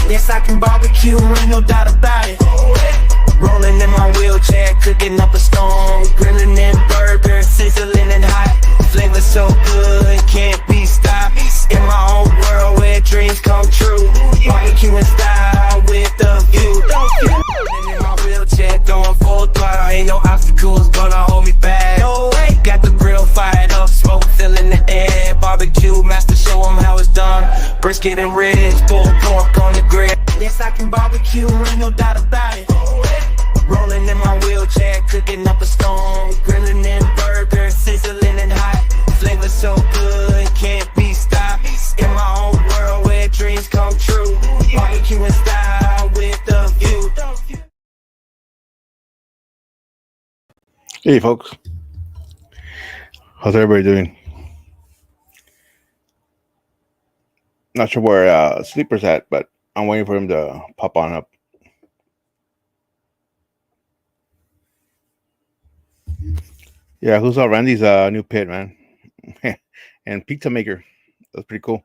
Yes, I can barbecue, ain't no doubt about it. Rolling in my wheelchair, cooking up a storm, grilling in burgers, sizzling and hot. Flavor so good, can't be stopped. In my own world where dreams come true. Barbecue in style with the view. Rolling in my wheelchair, going full throttle. Ain't no obstacles gonna hold me back. No way. Got the grill fired up, smoke filling the air. Barbecue master, show 'em how it's done. Brisket and ribs, pulled pork on the grill. Yes, I can barbecue, ain't no doubt about it. Rolling in my wheelchair, cooking up a storm, grilling in burgers, sizzling and hot. Flavor so good, can't be stopped. In my own world where dreams come true. Barbecue in style with the view. Hey folks, how's everybody doing? Not sure where Sleeper's at, but I'm waiting for him to pop on up. Yeah, who saw Randy's new pit, man? And pizza maker. That's pretty cool.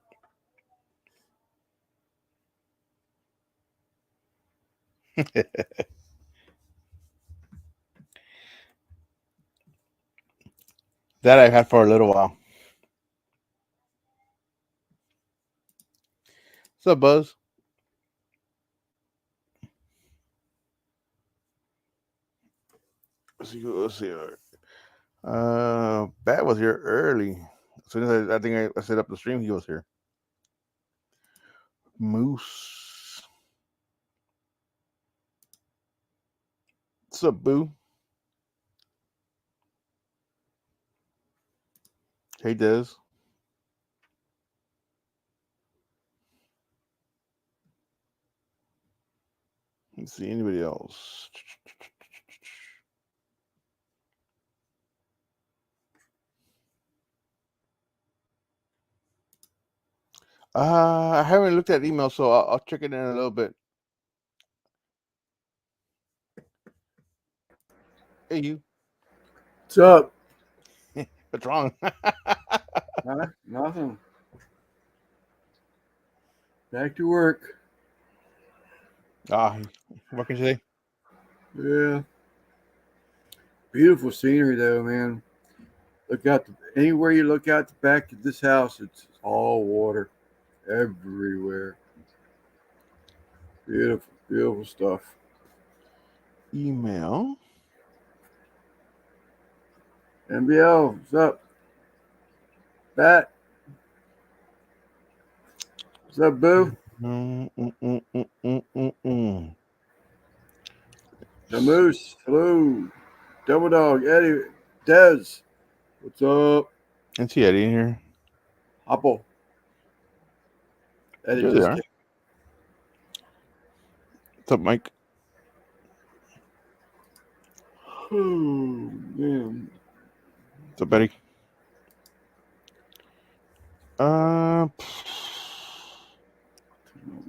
That I've had for a little while. What's up, Buzz? Let's see. Bat was here early. As soon as I think I set up the stream, he was here. Moose. What's up, Boo? Hey, Des. Let's see anybody else. I haven't looked at email, so I'll check it in a little bit. Hey, you. What's up? What's wrong? Huh? Nothing. Back to work. Working today? Yeah. Beautiful scenery, though, man. Look out anywhere you look out the back of this house, it's all water everywhere. Beautiful, beautiful stuff. Email. NBL, what's up? Bat. What's up, Boo? The Moose. Hello. Double Dog. Eddie. Dez. What's up? I see Eddie in here. Apple. Eddie There just they are. came. What's up, Mike? Oh, man. What's up, Betty? I'll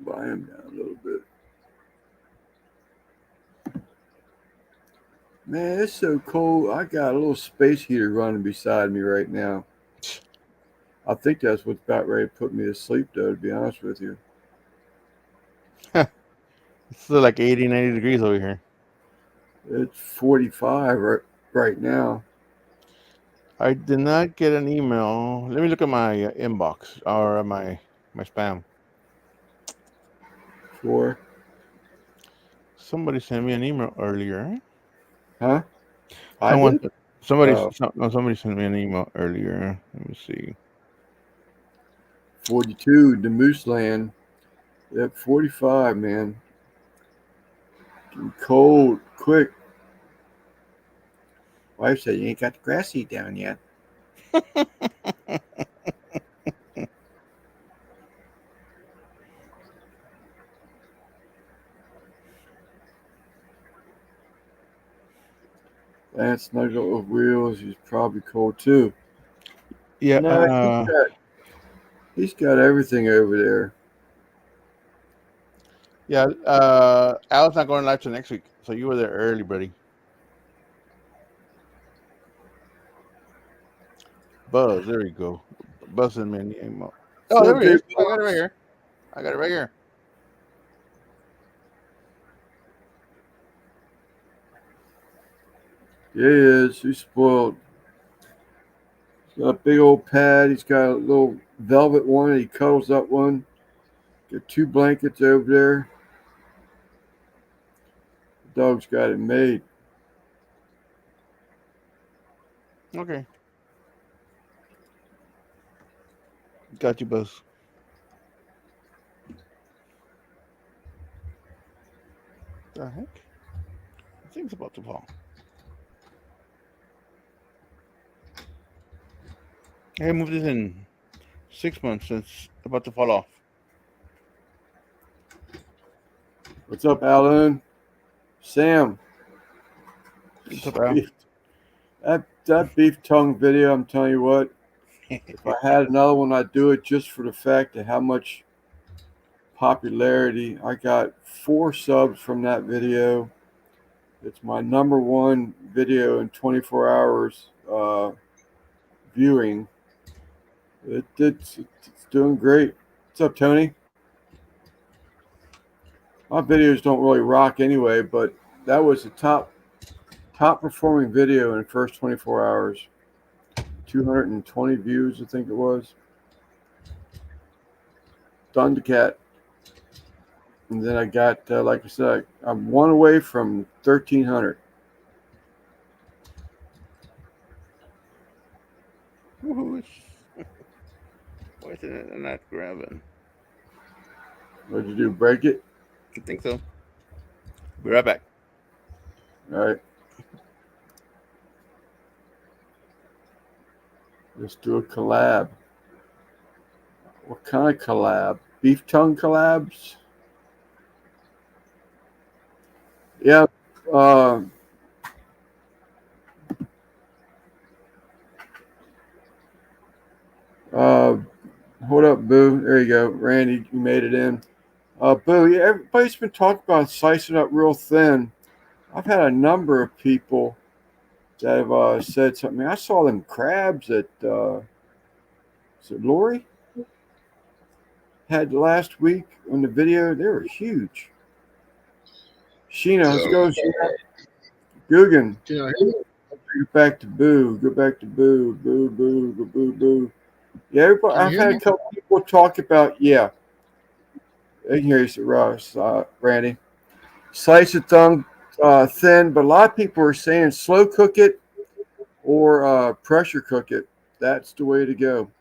buy him down a little bit. Man, it's so cold. I got a little space heater running beside me right now. I think that's what's about ready to put me to sleep, though, to be honest with you. It's still like 80, 90 degrees over here. It's 45 right now. I did not get an email. Let me look at my inbox or my spam. For? Somebody sent me an email earlier. Huh? Somebody sent me an email earlier. Let me see. 42, the Moose Land. Yep, 45, man. Getting cold, quick. Wife said, you ain't got the grass seat down yet. Lance Nugget with wheels, he's probably cold too. Yeah. No, he's got everything over there. Yeah. Al's not going live till next week, so you were there early, buddy. Buzz, there you go. Buzz sent me an email. Oh, there it is. I got it right here. Yeah, he is. He's spoiled. He's got a big old pad. He's got a little velvet one. He cuddles up one. Got 2 blankets over there. The dog's got it made. Okay. Got you, Buzz. The heck? The thing's about to fall. I moved this in 6 months, so it's about to fall off. What's up, Alan? Sam. What's up, Al? That beef tongue video, I'm telling you what, if I had another one, I'd do it just for the fact of how much popularity. I got 4 subs from that video. It's my #1 video in 24 hours viewing. It's doing great. What's up, Tony? My videos don't really rock anyway, but that was the top performing video in the first 24 hours. 220 views, I think it was. Thundercat. And then I got, like I said, I'm 1 away from 1,300. Woohoo. Why is it not grabbing? What'd you do, break it? I think so. Be right back. All right. Let's do a collab. What kind of collab? Beef tongue collabs? Yeah. Hold up, Boo. There you go. Randy, you made it in. Boo, yeah, everybody's been talking about slicing up real thin. I've had a number of people that have said something. I saw them crabs at, is it Lori? Had last week on the video. They were huge. Sheena, let's go. Sheena. Guggen. Go back to Boo. Go back to Boo. Boo, Boo, Boo, Boo, Boo. Yeah, everybody, I've had a couple people talk about, yeah. I can hear you, Ross, Randy. Slice it thin, but a lot of people are saying slow cook it or pressure cook it. That's the way to go.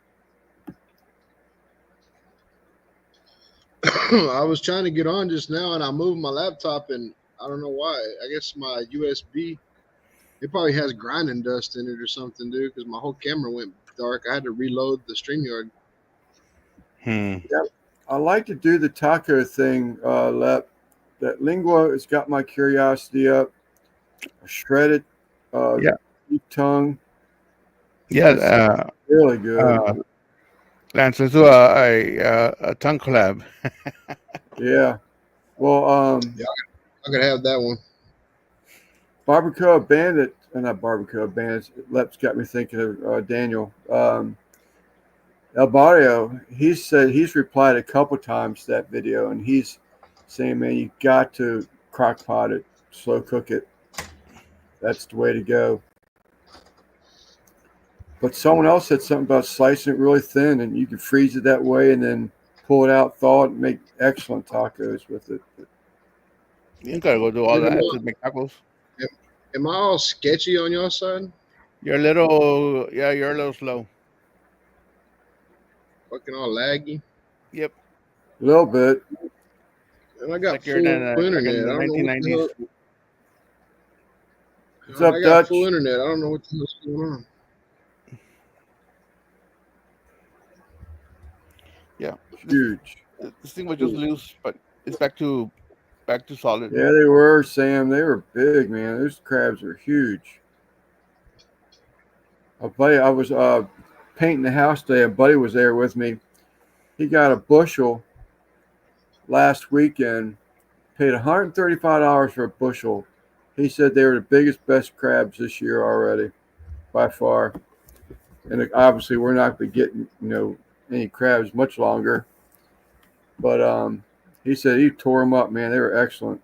I was trying to get on just now, and I moved my laptop, and I don't know why. I guess my USB, it probably has grinding dust in it or something, dude, because my whole camera went dark. I had to reload the StreamYard. Yeah, I like to do the taco thing, Lep. That lingua has got my curiosity up. Shredded beef tongue. Yeah, Really good. Lance, let's do a tongue collab. Yeah. Well, Yeah, I could have that one. Barbacoa Bandit, not Barbacoa Bandit. Lep's got me thinking of Daniel. El Barrio, he said he's replied a couple times to that video, and he's saying, man, you got to crock pot it, slow cook it. That's the way to go. But someone else said something about slicing it really thin, and you can freeze it that way and then pull it out, thaw it, and make excellent tacos with it. You ain't gotta go do all that to make tacos. Am I all sketchy on your side? You're a little slow. Fucking all laggy. Yep. A little bit. And I got Like full you're in the internet. I don't know what the 1990s. hell. What's up, I got Dutch? full internet. I don't know what the hell's going on. Yeah. Huge. This thing was just loose, but it's back to solid. Yeah, they were, Sam. They were big, man. Those crabs are huge. I'll tell you, I was painting the house today. A buddy was there with me. He got a bushel last weekend, paid $135 for a bushel. He said they were the biggest, best crabs this year already, by far. And obviously, we're not going to be getting, any crabs much longer. But he said he tore them up, man. They were excellent.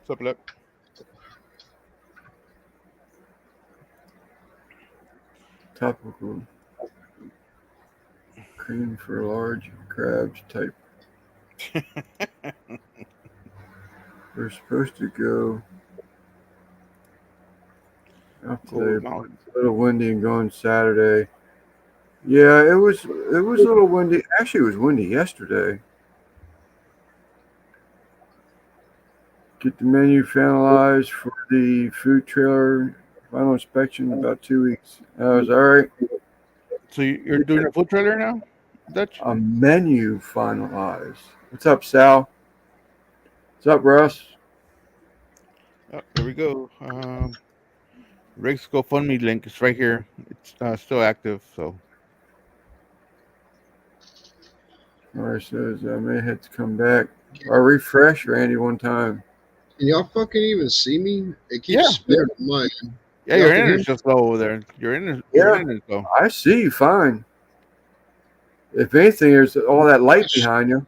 What's up, look? Topical. Cream for large crabs type. We're supposed to go out today. But it's a little windy and going Saturday. Yeah, it was a little windy. Actually, it was windy yesterday. Get the menu finalized for the food trailer. Final inspection in about 2 weeks. That was all right. So you're doing a food trailer now, Dutch? A menu finalized. What's up, Sal? What's up, Russ? Oh, here we go. Rick's GoFundMe link is right here. It's still active, so. All right, says I may have to come back. Or refresh Randy one time. Can y'all fucking even see me? It keeps spinning on mine. Yeah, your internet's just low over there. Your internet's low. I see you fine. If anything, there's all that light behind you.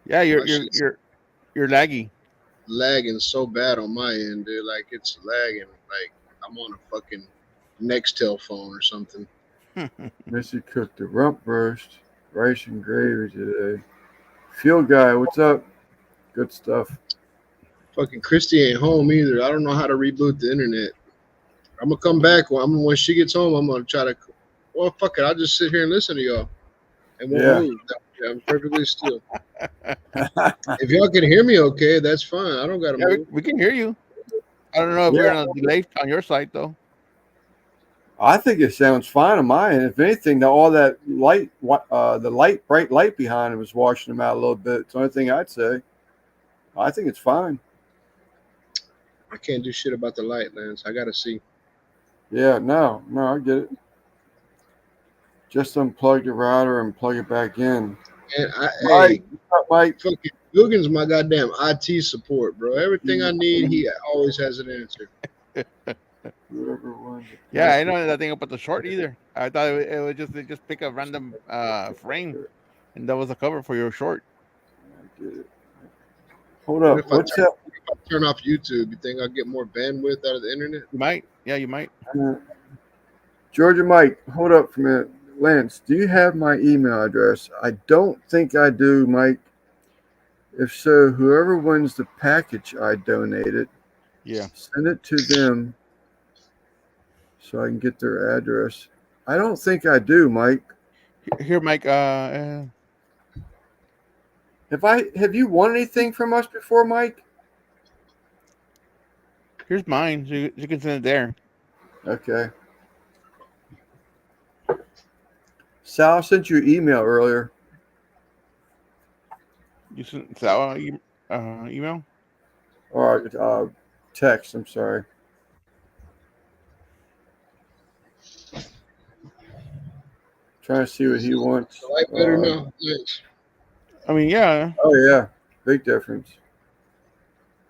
Yeah, you're laggy. Lagging so bad on my end, dude. Like it's lagging. Like I'm on a fucking Nextel phone or something. Missy cooked the rump roast, rice and gravy today. Field guy, what's up? Good stuff. Fucking Christy ain't home either. I don't know how to reboot the internet. I'm gonna come back when she gets home. I'm gonna try to. Well, fuck it. I'll just sit here and listen to y'all, and won't move. I'm perfectly still. If y'all can hear me, okay, that's fine. I don't gotta move. We can hear you. I don't know if we're on a delay on your side though. I think it sounds fine on my end. If anything, all that light, the bright light behind it was washing them out a little bit. It's the only thing I'd say. I think it's fine. I can't do shit about the light, Lance. I gotta see. Yeah, no, I get it. Just unplug the router and plug it back in. And Mike. Fucking Guggen's my goddamn IT support, bro. Everything I need, he always has an answer. Yeah, I know nothing about the short either. I thought it would just pick a random frame, and that was a cover for your short. Hold up, what's up? If I turn off YouTube, you think I'll get more bandwidth out of the internet? You might. Yeah, you might. Georgia Mike, hold up for a minute. Lance, do you have my email address? I don't think I do, Mike. If so, whoever wins the package I donated, send it to them so I can get their address. I don't think I do, Mike. Here, Mike. Have you won anything from us before, Mike? Here's mine. So you can send it there. Okay. Sal, I sent you an email earlier. You sent Sal email? Or text, I'm sorry. Trying to see what he wants. I better know. Thanks. I mean, yeah. Oh, yeah. Big difference.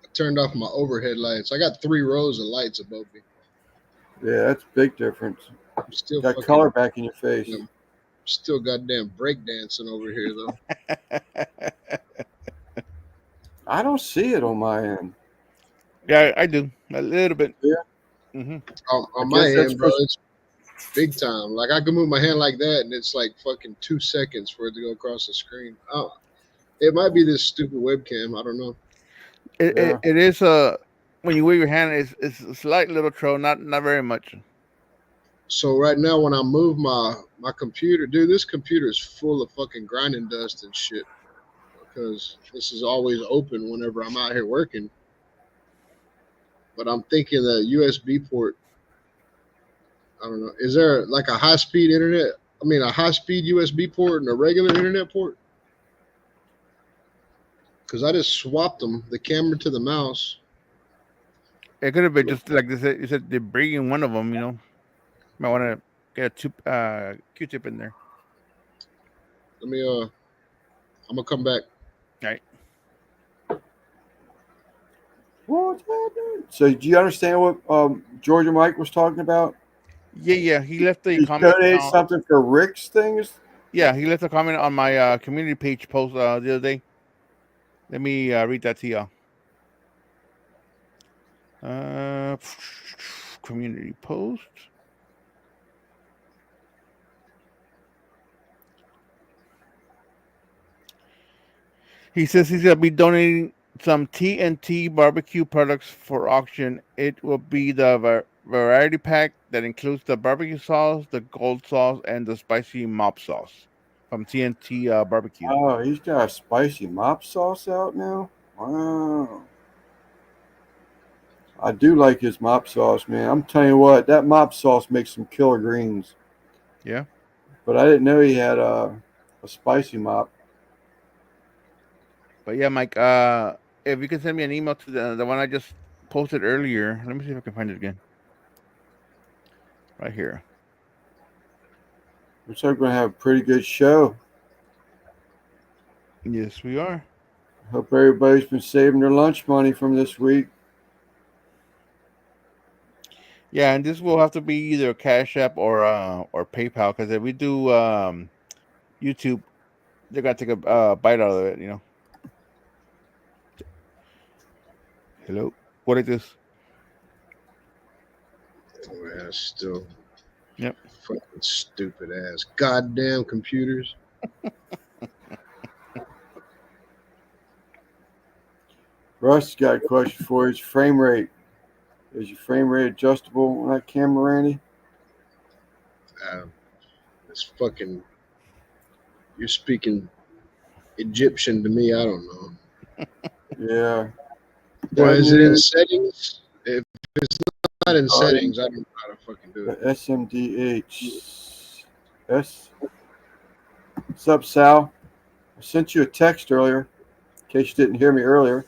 I turned off my overhead lights. I got 3 rows of lights above me. Yeah, that's big difference. I'm still got color back in your face. I'm still goddamn breakdancing over here, though. I don't see it on my end. Yeah, I do. A little bit. Yeah. Mm-hmm. On my end, bro, it's big time. Like, I can move my hand like that, and it's like fucking 2 seconds for it to go across the screen. Oh, it might be this stupid webcam. I don't know. It is when you wave your hand, it's a slight little troll, not very much. So right now, when I move my computer, dude, this computer is full of fucking grinding dust and shit because this is always open whenever I'm out here working. But I'm thinking the USB port, I don't know. Is there like a high-speed internet? I mean, a high-speed USB port and a regular internet port? Because I just swapped them, the camera to the mouse. It could have been just like this. You said they're bringing one of them, you know. Might want to get a Q-tip in there. Let me, I'm going to come back. All right. What's happening? So, do you understand what Georgia Mike was talking about? Yeah. He left a he comment. Donated something for Rick's things? Yeah, he left a comment on my community page post the other day. Let me read that to y'all. Community post. He says he's gonna be donating some TNT barbecue products for auction. It will be the variety pack that includes the barbecue sauce, the gold sauce, and the spicy mop sauce from TNT barbecue. Oh, he's got a spicy mop sauce out now. Wow. I do like his mop sauce, man. I'm telling you what, that mop sauce makes some killer greens. Yeah. But I didn't know he had a spicy mop. But yeah, Mike, if you can send me an email to the one I just posted earlier. Let me see if I can find it again. Right here. Looks like we're gonna have a pretty good show. Yes, we are. Hope everybody's been saving their lunch money from this week. Yeah, and this will have to be either a Cash App or PayPal, because if we do YouTube, they're gonna take a bite out of it, you know. Hello, what is this? Oh, yeah, still. Yep. Fucking stupid ass goddamn computers. Russ got a question for you. Frame rate. Is your frame rate adjustable on that camera, Randy? It's fucking. You're speaking Egyptian to me. I don't know. Yeah. Or is it in settings? If it's not in settings, I don't know how to fucking do it. SMDH. What's up, Sal? I sent you a text earlier, in case you didn't hear me earlier.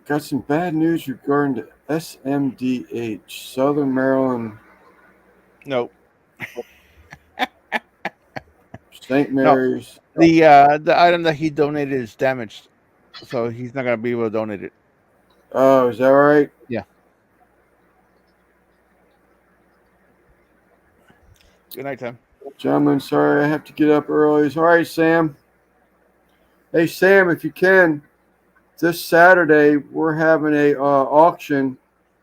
Got some bad news regarding the SMDH, Southern Maryland. No. St. Mary's. No. The item that he donated is damaged, so he's not gonna be able to donate it. Oh, is that right? Yeah. Good night, Sam. Gentlemen, sorry I have to get up early. It's all right, Sam. Hey, Sam, if you can, this Saturday we're having a auction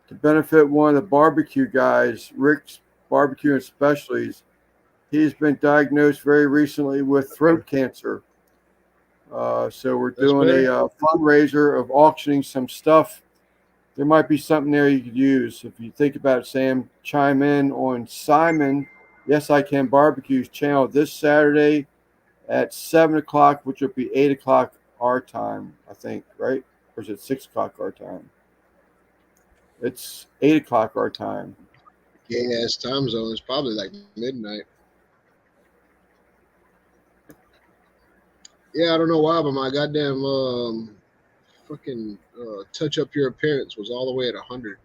to benefit one of the barbecue guys, Rick's Barbecue and Specialties. He's been diagnosed very recently with throat cancer. So we're doing a fundraiser of auctioning some stuff. There might be something there you could use. If you think about it, Sam, chime in on Simon, Yes I Can Barbecue's channel this Saturday at 7 o'clock, which will be 8 o'clock our time, I think, right? Or is it 6 o'clock our time? It's 8 o'clock our time. Gay ass time zone is probably like midnight. Yeah, I don't know why, but my goddamn fucking touch up your appearance was all the way at 100.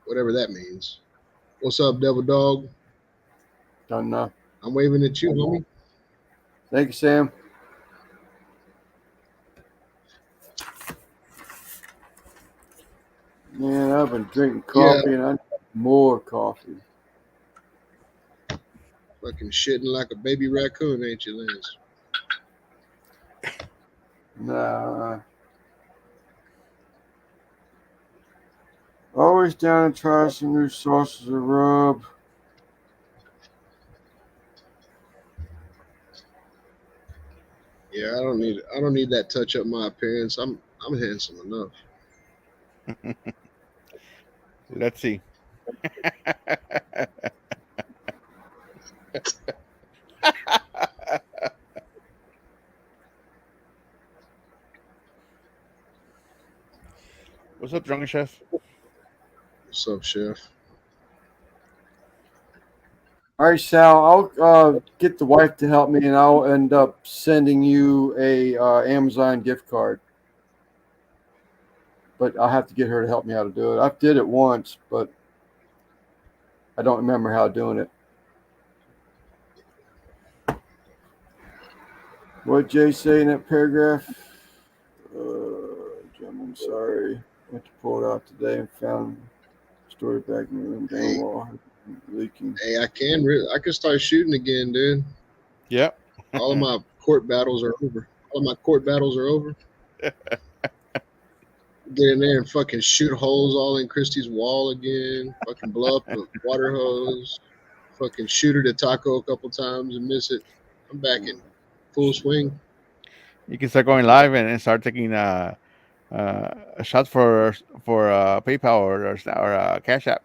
Whatever that means. What's up, Devil Dog? Don't know. I'm waving at you, homie. Thank you, Sam. Man, I've been drinking coffee and I need more coffee. Fucking shitting like a baby raccoon, ain't you, Lance? Nah. Always down to try some new sauces to rub. Yeah, I don't need that touch up my appearance. I'm handsome enough. Let's see. What's up, Drunken Chef? What's up, Chef? All right, Sal, I'll get the wife to help me, and I'll end up sending you a Amazon gift card. But I'll have to get her to help me how to do it. I did it once, but I don't remember how doing it. What did Jay say in that paragraph? I'm sorry. I went to pull it out today and found the story back in the room down the wall. Leaking. Hey, I can start shooting again, dude. Yep. All of my court battles are over. all my court battles are over. Get in there and fucking shoot holes all in Christie's wall again. Fucking blow up the water hose. Fucking shoot her to taco a couple times and miss it. I'm back in full swing. You can start going live and start taking a shot for PayPal or Cash App.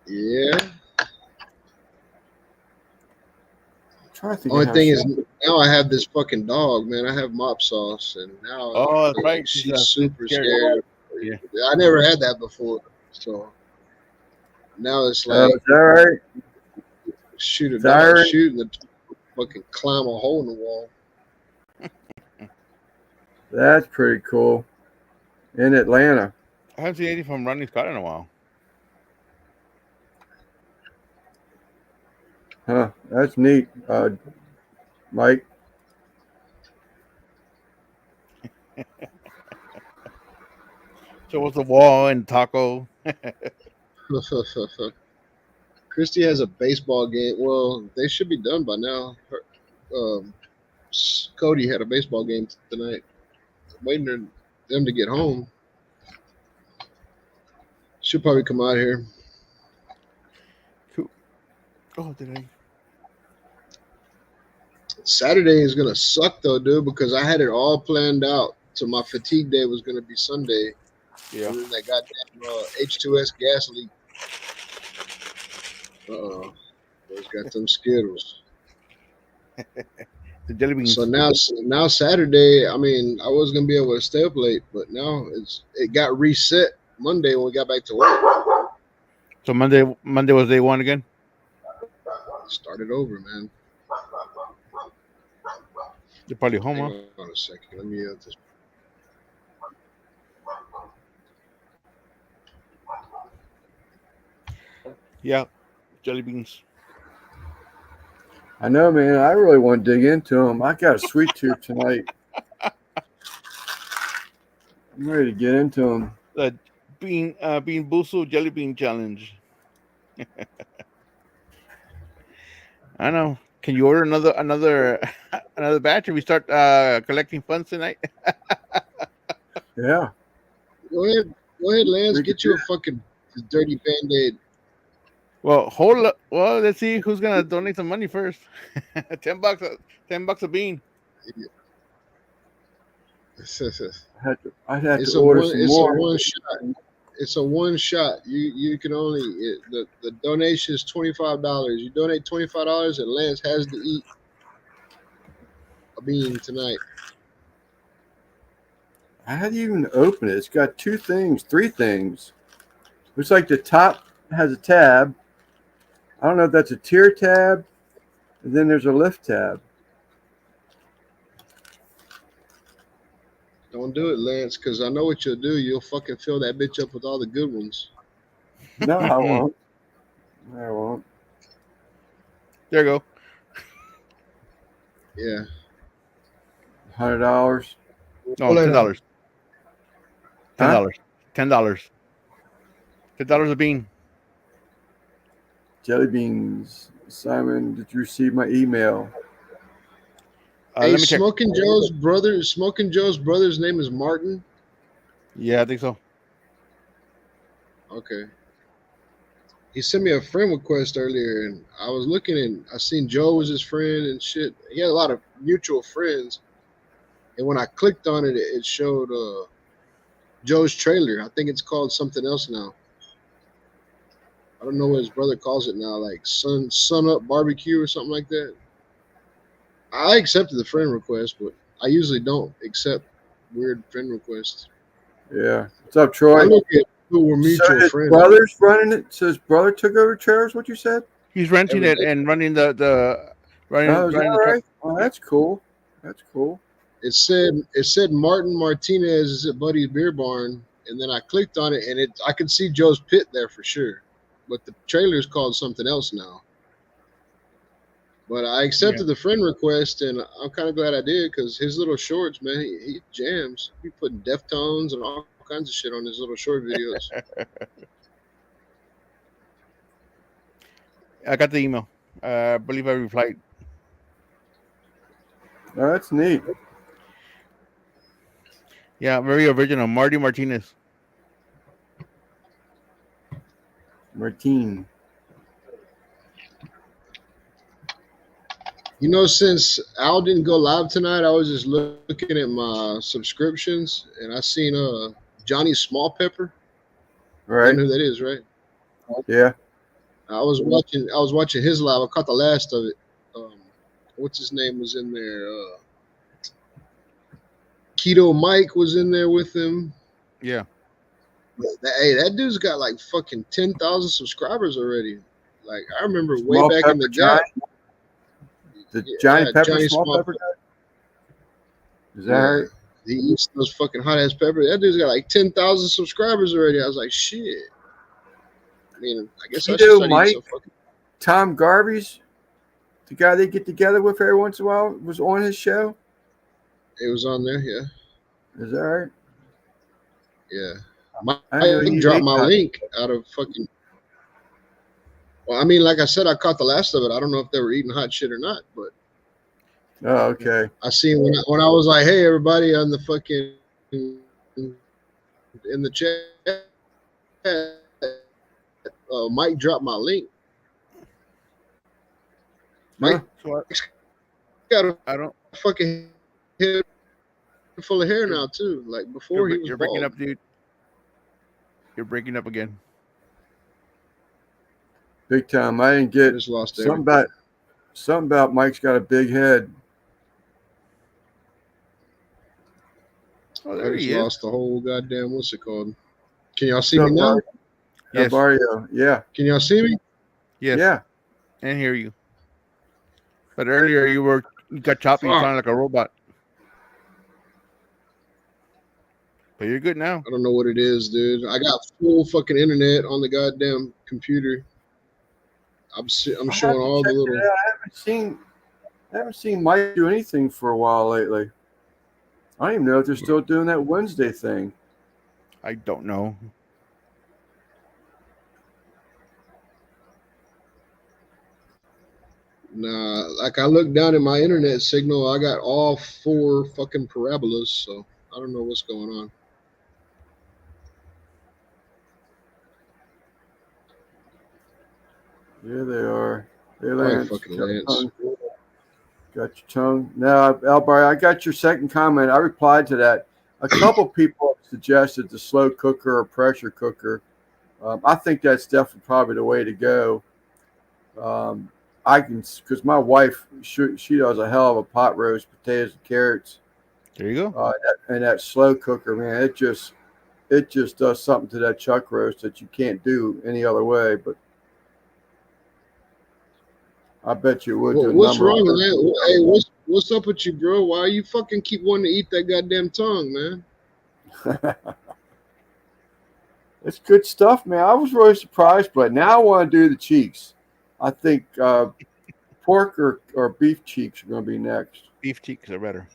Yeah. Only thing is, now I have this fucking dog, man. I have mop sauce, and now Oh, that's right. she's super scared. Yeah. I never had that before, so now it's is like that right? shoot a Is that dog, right? shoot, and then fucking climb a hole in the wall. That's pretty cool. In Atlanta. I haven't seen anything from Ronnie Scott in a while. Huh. That's neat. Mike. So what's the wall and taco? Christy has a baseball game. Well, they should be done by now. Cody had a baseball game tonight. Waiting for them to get home. She'll probably come out here. Cool. Oh, did I? Saturday is gonna suck though, dude, because I had it all planned out. So my fatigue day was gonna be Sunday. Yeah. And then that goddamn H2S gas leak. Those got them Skittles. The jelly beans. So now Saturday, I mean, I was gonna be able to stay up late, but now it got reset Monday when we got back to work. So Monday was day one again. Started over, man. You're probably home, huh? Hang on a second. Let me this. Yeah, jelly beans. I know, man. I really want to dig into them. I got a sweet tooth tonight. I'm ready to get into them. The bean Busu jelly bean challenge. I know. Can you order another batch if we start collecting funds tonight? Yeah. Go ahead, Lance. We Get could you do a fucking dirty Band-Aid. Well, well, let's see who's gonna donate some money first. $10 a bean. I'd have It's to a order one. some It's more. a one shot. It's a one shot. You can only the donation is $25. You donate $25, and Lance has to eat a bean tonight. How do you even open it? It's got three things. Looks like the top has a tab. I don't know if that's a tier tab. And then there's a lift tab. Don't do it, Lance, because I know what you'll do. You'll fucking fill that bitch up with all the good ones. No, I won't. I won't. There you go. $100. No, Pull it out. $10. $10. $10 a bean. Jelly beans. Simon, did you receive my email? Hey, Let me check. Smoking Joe's brother's name is Martin. Yeah, I think so. Okay. He sent me a friend request earlier, and I was looking, and I seen Joe was his friend and shit. He had a lot of mutual friends, and when I clicked on it, it showed Joe's trailer. I think it's called something else now. I don't know what his brother calls it now, like Sun Up Barbecue or something like that. I accepted the friend request, but I usually don't accept weird friend requests. Yeah. What's up, Troy? I look at who were mutual So his friends. brother's running it. So his brother took over trailers, what you said? He's renting it and running the running. Oh, is that running the truck. right? Oh, that's cool. That's cool. It said Martin Martinez is at Buddy's Beer Barn, and then I clicked on it, and I could see Joe's Pit there for sure, but the trailer's called something else now. But I accepted the friend request, and I'm kind of glad I did, because his little shorts, man, he jams. He putting Deftones and all kinds of shit on his little short videos. I got the email. I believe I replied. Oh, that's neat. Yeah, very original. Marty Martinez. Martine. You know, since Al didn't go live tonight, I was just looking at my subscriptions, and I seen Johnny Small Pepper. You Right. know who that is, right? Yeah. I was watching his live. I caught the last of it. What's his name was in there? Keto Mike was in there with him. Yeah. Hey, that dude's got like fucking 10,000 subscribers already. Like I remember way Small back in the Pepper gap. The Johnny Pepper Johnny Small Pepper guy? Is that right? He eats those fucking hot ass peppers. That dude's got like 10,000 subscribers already. I was like, shit. I mean, I guess I should Keto start Mike? eating some fucking. Tom Garvey's, the guy they get together with every once in a while, was on his show. It was on there, yeah. Is that right? Yeah. I know I you dropped ate my that. link out of fucking. Well, I mean, like I said, I caught the last of it. I don't know if they were eating hot shit or not, but Oh, okay. I seen when I was like, "Hey, everybody on the fucking in the chat, Mike dropped my link." Mike So got a I don't. fucking head full of hair now too. Like before, he was You're bald. breaking up, dude. You're breaking up again. Big time. I didn't I get just lost something everything. about Mike's got a big head. Oh, I there just he is. lost the whole goddamn. What's it called? Can y'all see What's me up, now? Mario? Yes. Mario. Yeah. Can y'all see me? Yes. Yeah. And hear you. But earlier you got choppy. You Fuck. sound like a robot. But you're good now. I don't know what it is, dude. I got full fucking internet on the goddamn computer. I'm showing all the little. I haven't seen Mike do anything for a while lately. I don't even know if they're still doing that Wednesday thing. I don't know. Nah, like I looked down at my internet signal, I got all 4 fucking parabolas, so I don't know what's going on. Yeah, they are. Hey, All right, Lance. fucking Got Lance. your tongue. Now, Albar, I got your second comment. I replied to that. A couple people have suggested the slow cooker or pressure cooker. I think that's definitely probably the way to go. I can, because my wife, she does a hell of a pot roast, potatoes and carrots. There you go. And that slow cooker, man, it just does something to that chuck roast that you can't do any other way. But I bet you would. Well, what's wrong with that? Hey, what's up with you, bro? Why you fucking keep wanting to eat that goddamn tongue, man? It's good stuff, man. I was really surprised, but now I want to do the cheeks. I think pork or beef cheeks are going to be next. Beef cheeks are better.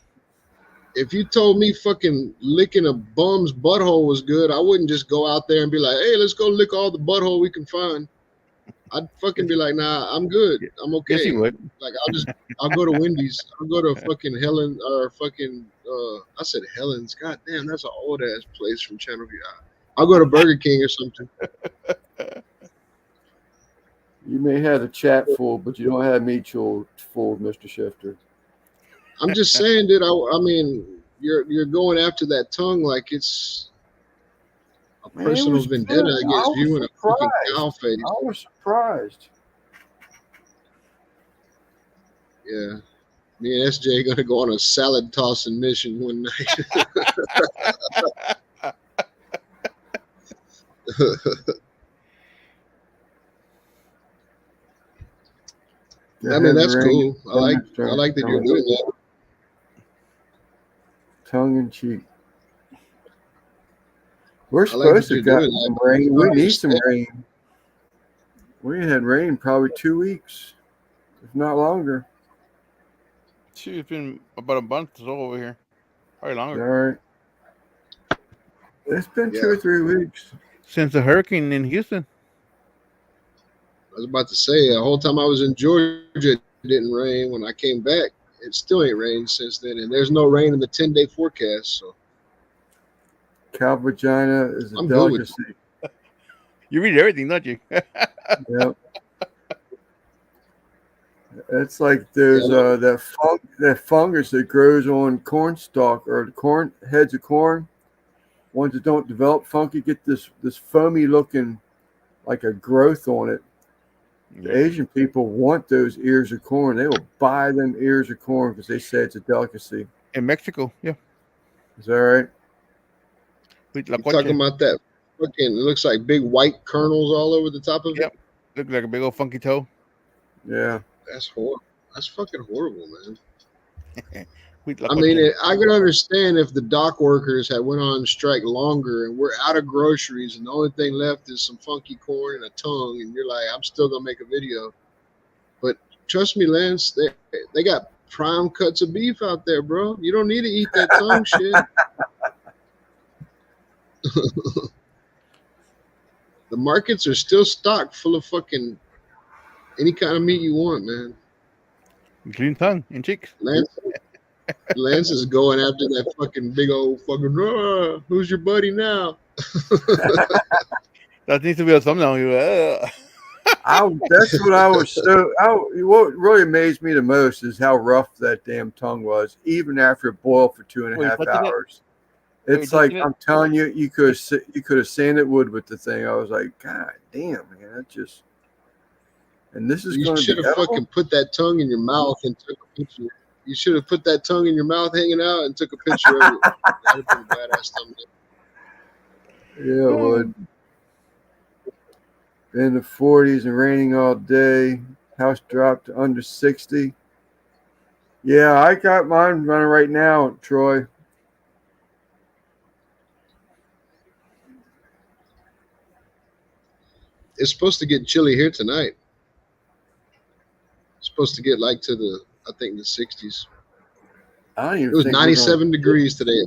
If you told me fucking licking a bum's butthole was good, I wouldn't just go out there and be like, hey, let's go lick all the butthole we can find. I'd fucking be like, nah, I'm good. I'm okay. Yes, you would. Like I'll go to Wendy's. I'll go to fucking Helen or fucking I said Helen's. God damn, that's an old ass place from Channel View. I'll go to Burger King or something. You may have the chat full, but you don't have me full, Mr. Shifter. I'm just saying, dude. I mean, you're going after that tongue like it's a personal vendetta against you and a fucking cow face. I was surprised. Yeah. Me and SJ gonna go on a salad tossing mission one night. I mean, that's cool. I like that you're doing that. Tongue in cheek. We're supposed to get some rain. We need some rain. We had rain probably 2 weeks, if not longer. Shoot, it's been about a month or so over here. Probably longer. All right. It's been 2 or 3 weeks. Since the hurricane in Houston. I was about to say, the whole time I was in Georgia, it didn't rain. When I came back, it still ain't rained since then, and there's no rain in the 10-day forecast. So Cow vagina is a I'm good with delicacy. You read everything, don't you? Yep. It's like there's that fungus that grows on corn stalk or corn heads of corn. Ones that don't develop funky get this foamy looking like a growth on it. The Asian people want those ears of corn. They will buy them ears of corn because they say it's a delicacy. In Mexico, yeah. Is that right? With you talking about that fucking. It looks like big white kernels all over the top of it. Yep. Looks like a big old funky toe. Yeah. That's horrible. That's fucking horrible, man. With I mean, I could understand if the dock workers had went on strike longer and we're out of groceries and the only thing left is some funky corn and a tongue, and you're like, I'm still gonna make a video. But trust me, Lance, they got prime cuts of beef out there, bro. You don't need to eat that tongue shit. The markets are still stocked full of fucking any kind of meat you want, man. Green tongue and cheeks. Lance is going after that fucking big old fucking. Who's your buddy now? That needs to be a thumbnail. That's what I was what really amazed me the most is how rough that damn tongue was, even after it boiled for 2.5 hours. It's like I'm telling you, you could have sanded wood with the thing. I was like, God damn, man, that just. And this is. You should have fucking put that tongue in your mouth and took a picture. You should have put that tongue in your mouth hanging out and took a picture of it. That would have been a badass thumbnail. Yeah, it would. In the 40s and raining all day. House dropped to under 60. Yeah, I got mine running right now, Troy. It's supposed to get chilly here tonight. It's supposed to get like to the, I think, the 60s. It was 97 degrees today.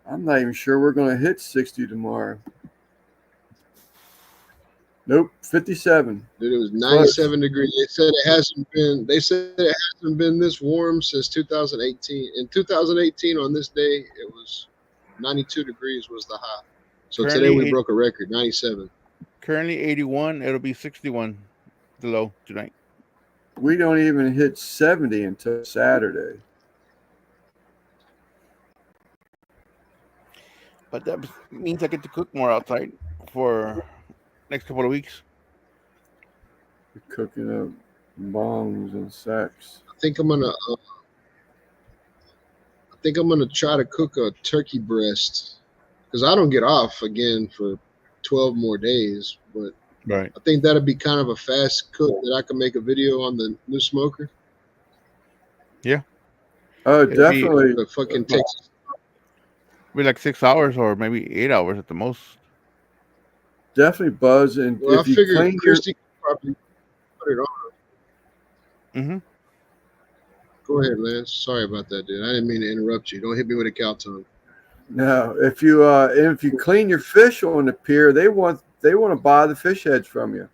I'm not even sure we're going to hit 60 tomorrow. Nope, 57. Dude, it was 97 degrees. They said it hasn't been this warm since 2018. In 2018, on this day, it was 92 degrees was the high. So today we broke a record, 97. Currently 81. It'll be 61 the low tonight. We don't even hit 70 until Saturday. But that means I get to cook more outside for next couple of weeks. We're cooking up bongs and sacks. I think I'm gonna try to cook a turkey breast because I don't get off again for 12 more days. But right, I think that'd be kind of a fast cook that I can make a video on the new smoker. Yeah. Oh, definitely. It fucking takes. Be like 6 hours or maybe 8 hours at the most. Definitely buzz, and well, if you clean Christy could probably put it on. Mm-hmm. Go ahead, Lance. Sorry about that, dude. I didn't mean to interrupt you. Don't hit me with a cow tongue. No, if you clean your fish on the pier, they want to buy the fish heads from you.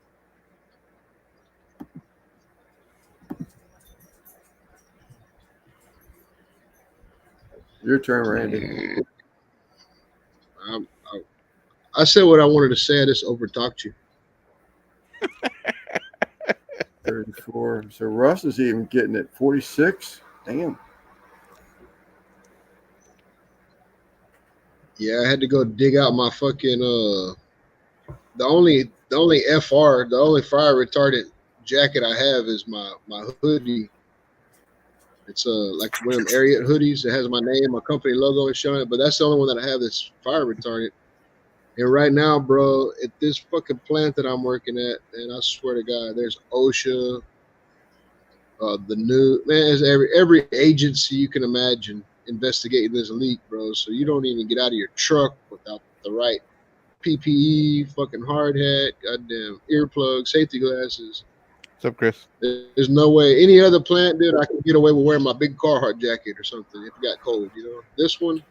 Your turn, Randy. I said what I wanted to say. I just overtalked you. 34. So Russ is even getting it. 46. Damn. Yeah, I had to go dig out my fucking the only fire retardant jacket I have is my hoodie. It's like one of them Ariat hoodies. It has my name, my company logo is showing it, but that's the only one that I have that's fire retardant. And right now, bro, at this fucking plant that I'm working at, and I swear to God, there's OSHA, the new man, there's every agency you can imagine investigating this leak, bro. So you don't even get out of your truck without the right PPE, fucking hard hat, goddamn earplugs, safety glasses. What's up, Chris? There's no way any other plant, dude, I can get away with wearing my big Carhartt jacket or something if it got cold, you know. This one,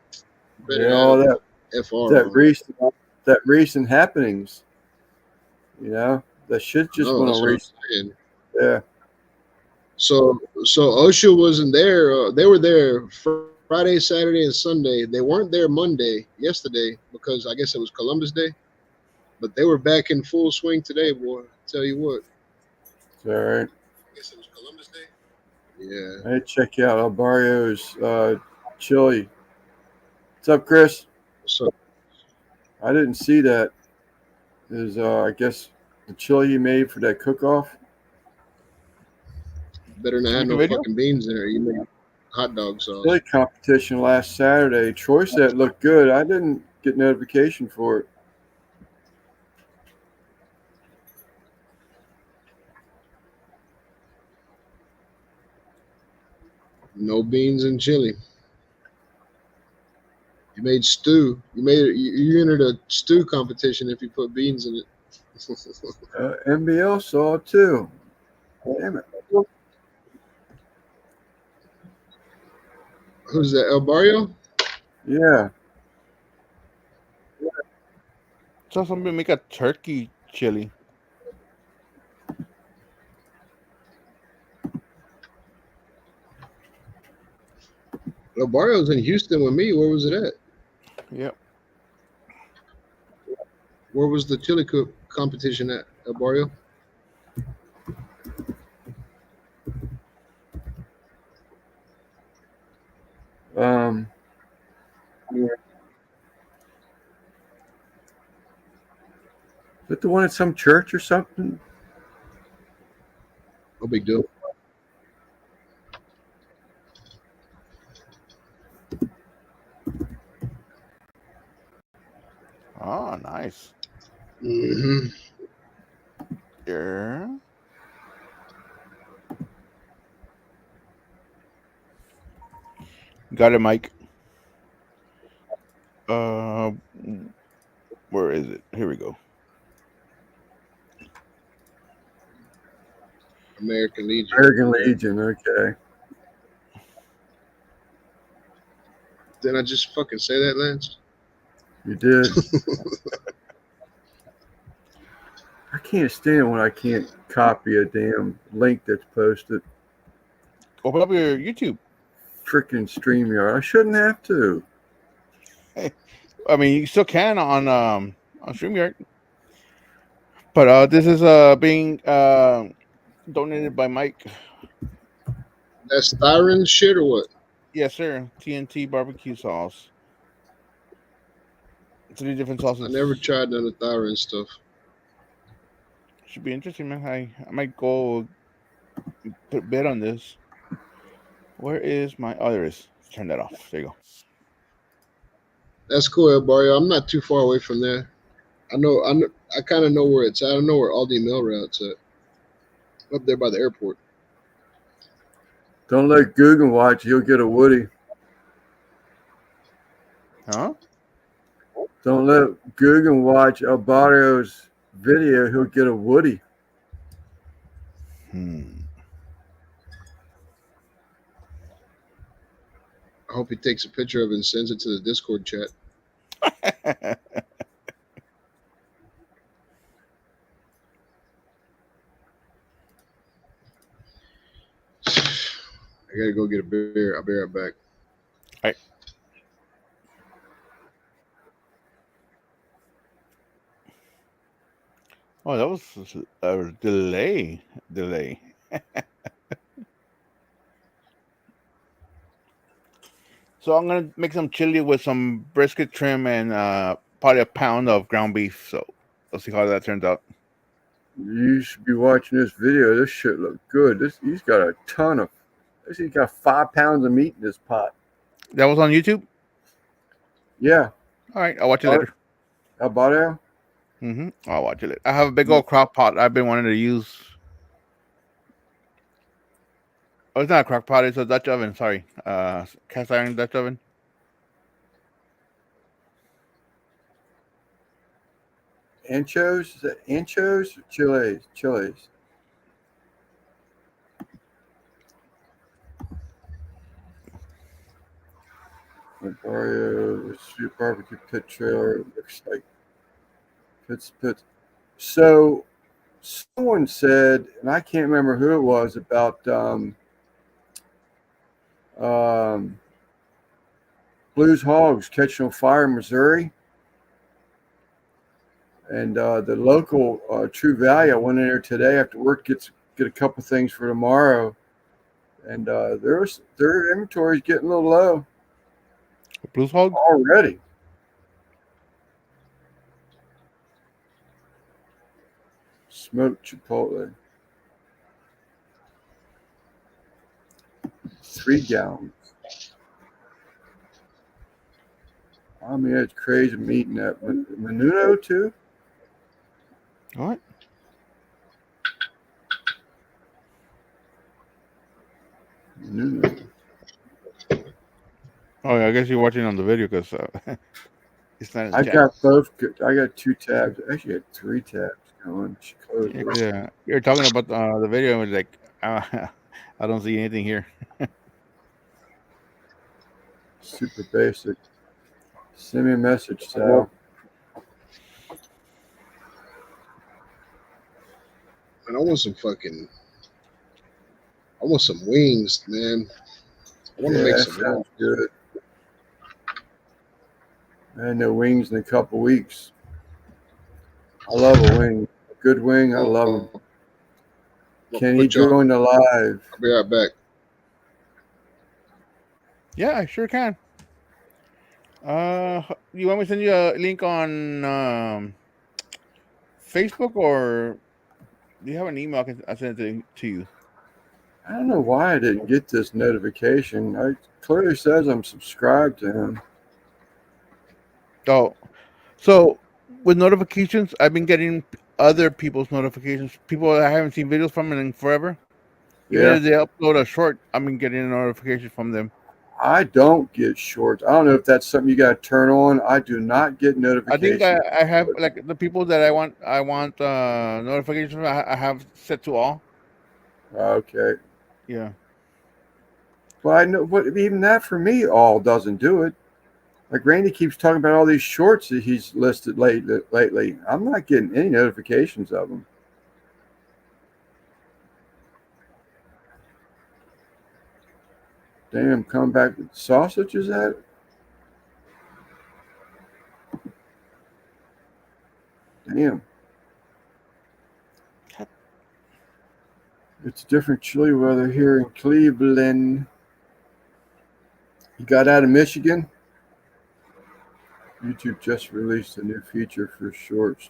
better all FR. That recent happenings, you know, that shit just went on recent. Yeah. So OSHA wasn't there. They were there Friday, Saturday, and Sunday. They weren't there Monday, yesterday, because I guess it was Columbus Day. But they were back in full swing today, boy. Tell you what. It's all right. I guess it was Columbus Day. Yeah. Hey, check out El Barrio's chili. What's up, Chris? So I didn't see that. Is I guess the chili he made for that cook-off. better not have no Video? fucking beans in there. You make hot dog sauce. Chili competition last Saturday. Troy said it looked good. I didn't get notification for it. No beans and chili. You made stew. You entered a stew competition if you put beans in it. NBL saw it too. Damn it. Who's that? El Barrio? Yeah. So somebody make a turkey chili. El Barrio's in Houston with me. Where was it at? Yep. Where was the chili cook competition at, El Barrio? Is it the one at some church or something? No big deal. Oh, nice. Mm-hmm. Yeah. Got it, Mike. Where is it? Here we go. American Legion. American Legion, okay. Didn't I just fucking say that, Lance? You did. I can't stand when I can't copy a damn link that's posted. Open up your YouTube. Freaking StreamYard. I shouldn't have to. I mean, you still can on StreamYard. But this is being donated by Mike. That's Thyron shit or what? Yes, sir. TNT barbecue sauce. 3 different sauces. I never tried none of Thyron stuff. Should be interesting, man. I might go put a bid on this. Where is my? Oh, there it is. Let's turn that off. There you go. That's cool, El Barrio. I'm not too far away from there. I kind of know where it's at. I know where Aldi Mill Route's at. Up there by the airport. Don't let Guggen watch. You'll get a Woody. Huh? Don't let Guggen watch El Barrio's video. He'll get a Woody. I hope he takes a picture of it and sends it to the Discord chat. I gotta go get a beer. I'll be right back. All right. Oh, that was a delay. So I'm gonna make some chili with some brisket trim and probably a pound of ground beef. So let's see how that turns out. You should be watching this video. This shit look good. He's got a ton of. He's got 5 pounds of meat in this pot. That was on YouTube? Yeah. All right, I'll watch it later. El Barrio? I'll watch it later. I have a big old crock pot I've been wanting to use. Oh, it's not a crock pot, it's a Dutch oven, sorry. Cast iron Dutch oven. Anchos? Is that anchos or chiles? Chiles. Barrio Street Barbecue Pit Trailer. It looks like pit. So someone said, and I can't remember who it was, about Blues Hogs catching on fire in Missouri. And the local True Value, I went in there today after work, get a couple things for tomorrow. And their inventory is getting a little low. Blues Hog? Already. Smoked Chipotle. 3 gallons. I mean, it's crazy meeting that. Menudo, too? What? Menudo. Oh, yeah, I guess you're watching on the video because it's not in the I chat. got both. I got 2 tabs. Actually, I got 3 tabs going. Yeah, you're talking about the video. And like, I don't see anything here. Super basic. Send me a message, Sal. And I want some wings, man. I want to make some sounds good. I had no wings in a couple weeks. I love a wing. A good wing, I love them. Can he join the live? I'll be right back. Yeah, I sure can. You want me to send you a link on Facebook, or do you have an email? I send it to you. I don't know why I didn't get this notification. It clearly says I'm subscribed to him. Oh, so with notifications, I've been getting other people's notifications. People I haven't seen videos from in forever. Even if they upload a short, I've been getting a notification from them. I don't get shorts. I don't know if that's something you got to turn on. I do not get notifications. I think I have, like, the people that I want notifications from, I have set to all. Okay. Yeah. Well, I know, but even that for me, all doesn't do it. Like Randy keeps talking about all these shorts that he's listed lately. I'm not getting any notifications of them. Damn, come back with sausage, is that? Damn. It's different chilly weather here in Cleveland. You got out of Michigan? YouTube just released a new feature for shorts.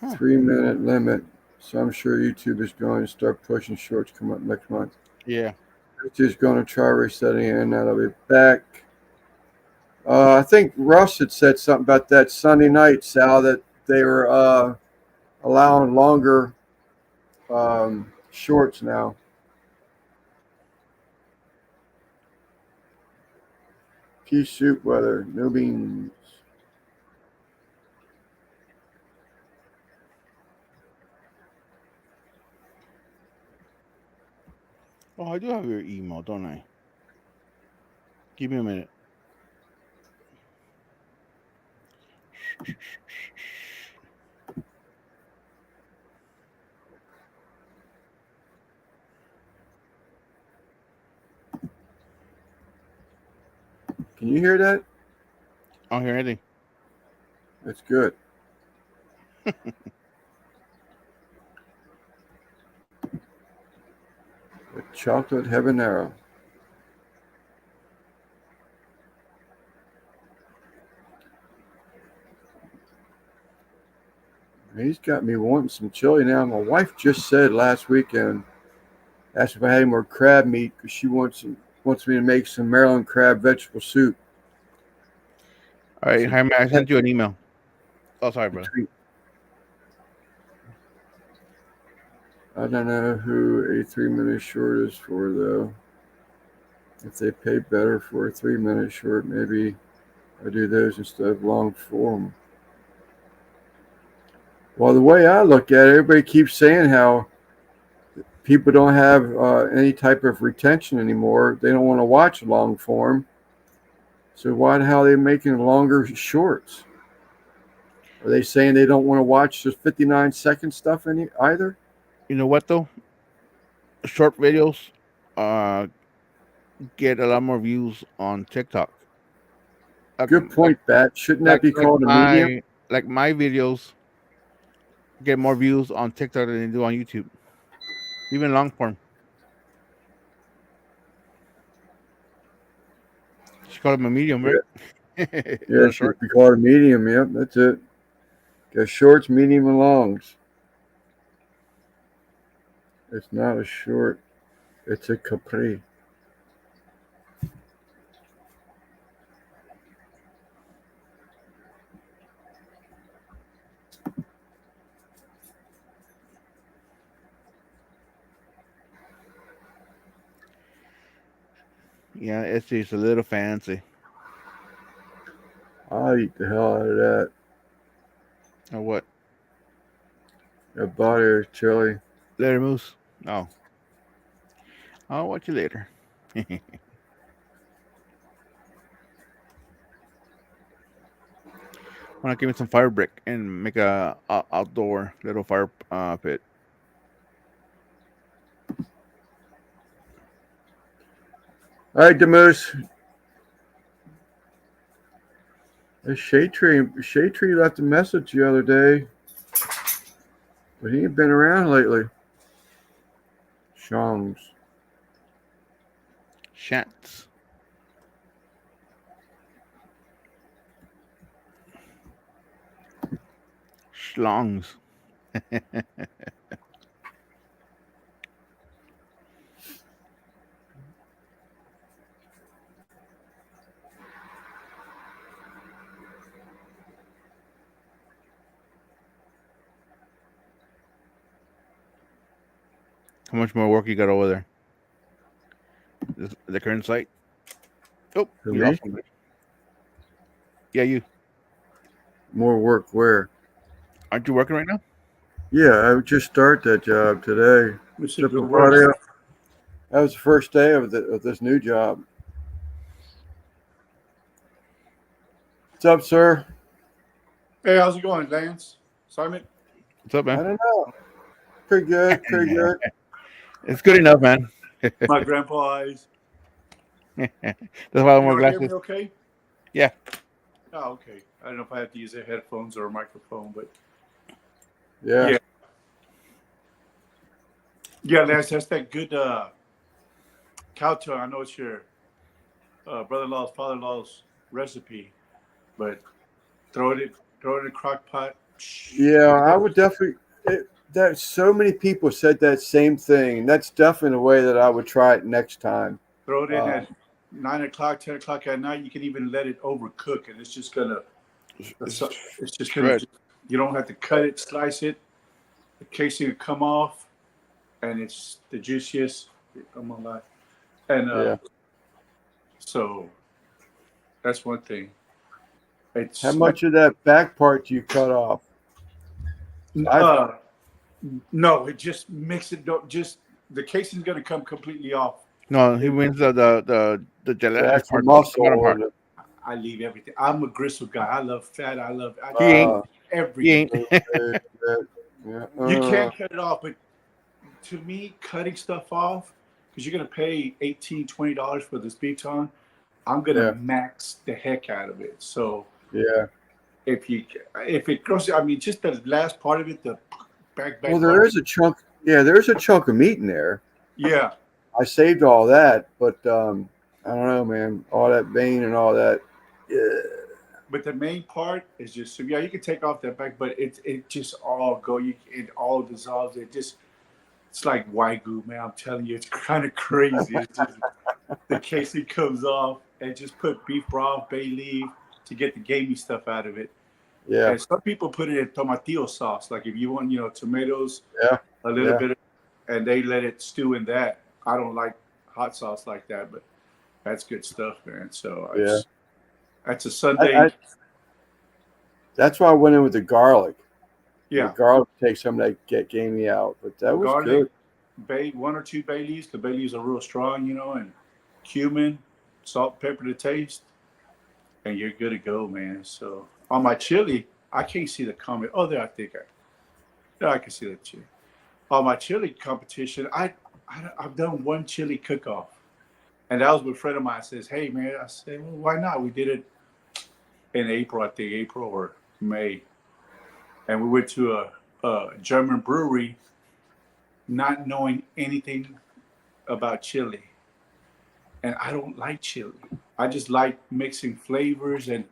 3-minute limit. So I'm sure YouTube is going to start pushing shorts come up next month. Yeah. Just going to try resetting it, and I'll be back. I think Russ had said something about that Sunday night, Sal, that they were allowing longer shorts now. Pea soup weather, no beans. Oh, I do have your email, don't I? Give me a minute. Can you hear that? I don't hear anything. That's good. The chocolate habanero. He's got me wanting some chili now. My wife just said last weekend, asked if I had any more crab meat because she wants me to make some Maryland crab vegetable soup. All right, Jaime, I sent you an email. Oh, sorry, brother. I don't know who a 3-minute short is for, though. If they pay better for a 3-minute short, maybe I do those instead of long form. Well, the way I look at it, everybody keeps saying how people don't have any type of retention anymore. They don't want to watch long form. So why the hell are they making longer shorts? Are they saying they don't want to watch the 59-second stuff either? You know what though? Short videos get a lot more views on TikTok. Good point, Bat. Shouldn't that be called a medium? Like my videos get more views on TikTok than they do on YouTube. Even long form. She called them a medium, right? Yeah, Not a it short. should be called a medium. Yep, that's it. Got shorts, medium, and longs. It's not a short. It's a capri. Yeah, it's just a little fancy. I'll eat the hell out of that. Or what? That body chili. Later, Moose. Oh. I'll watch you later. Want to give me some fire brick and make a outdoor little fire pit. All right, Demoose. Shade Tree left a message the other day, but he ain't been around lately. Shongs. Shats. Schlongs. How much more work you got over there? The current site? Oh, For you me? lost somebody. Yeah, you. More work where? Aren't you working right now? Yeah, I would just start that job today. Which Took is the the Friday worst. off. That was the first day of this new job. What's up, sir? Hey, how's it going, Lance? Simon? What's up, I man? don't know. Pretty good. Pretty good. It's good enough, man. My grandpa eyes. That's why I You wear don't hear me glasses. okay? Yeah. Oh, okay. I don't know if I have to use the headphones or a microphone, but Yeah. Yeah. yeah, Lance, that's that good cow tongue. I know it's your brother-in-law's, father-in-law's recipe, but throw it in a crock pot. Yeah, I would definitely. That so many people said that same thing. That's definitely a way that I would try it next time. Throw it in at 9 o'clock, 10 o'clock at night. You can even let it overcook, and it's just gonna. It's just gonna. Shred. You don't have to cut it, slice it. The casing will come off, and it's the juiciest. I'm gonna lie. And Yeah. so that's one thing. It's How much of that back part do you cut off? no, it just makes it. Don't just the casing's gonna come completely off. No, he wins the gelatinous That's the part. muscle. bottom part. I leave everything. I'm a gristle guy. I love fat. I love He ain't. He everything. ain't. Yeah. You can't cut it off, but to me, cutting stuff off because you're gonna pay $18, $20 for this beef tongue. I'm gonna max the heck out of it. So Yeah. if it goes, I mean, just the last part of it, the back. Well, there is a chunk. Yeah, there's a chunk of meat in there. Yeah. I saved all that, but I don't know, man. All that vein and all that. Yeah. But the main part is just so you can take off that back, but it just all it all dissolves. It's like Wagyu, man. I'm telling you, it's kind of crazy. It's just, the casing comes off and just put beef broth, bay leaf to get the gamey stuff out of it. Yeah. And some people put it in tomatillo sauce, like if you want, tomatoes, Yeah. a little bit, and they let it stew in that. I don't like hot sauce like that, but that's good stuff, man. So that's a Sunday. That's why I went in with the garlic. Yeah. The garlic takes some of that gamey out, but that was Garlic, good. one or two bay leaves. The bay leaves are real strong, and cumin, salt, pepper to taste, and you're good to go, man. So on my chili, I can't see the comment. Oh, there, I think I can see the chili. On my chili competition, I've done one chili cook-off, and that was with a friend of mine. Says, "Hey, man," I said, "Well, why not?" We did it in April, I think April or May, and we went to a German brewery, not knowing anything about chili, and I don't like chili. I just like mixing flavors, and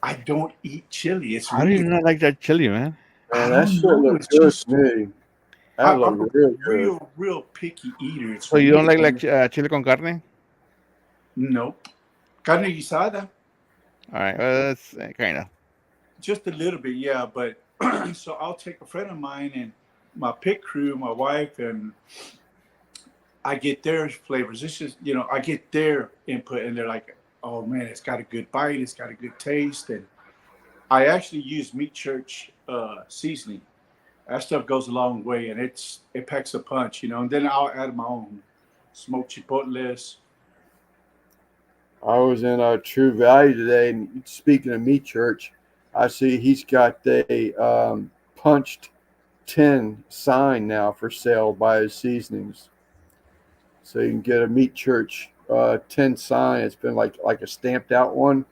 I don't eat chili. It's How do you weird. not like that chili, man? Man, I that don't shit know. looked It's good just to me. That I'm a looked real good. real picky eater. It's So you don't weird. like chili con carne? Nope. Carne guisada, All right, well, that's kind of. just a little bit, yeah. But so I'll take a friend of mine and my pit crew, my wife, and I get their flavors. It's just, I get their input, and they're like, "Oh man, it's got a good bite. It's got a good taste." And I actually use Meat Church seasoning. That stuff goes a long way, and it packs a punch, And then I'll add my own smoked chipotles. I was in True Value today, and speaking of Meat Church, I see he's got a punched tin sign now for sale by his seasonings. So you can get a Meat Church tin sign. It's been like a stamped out one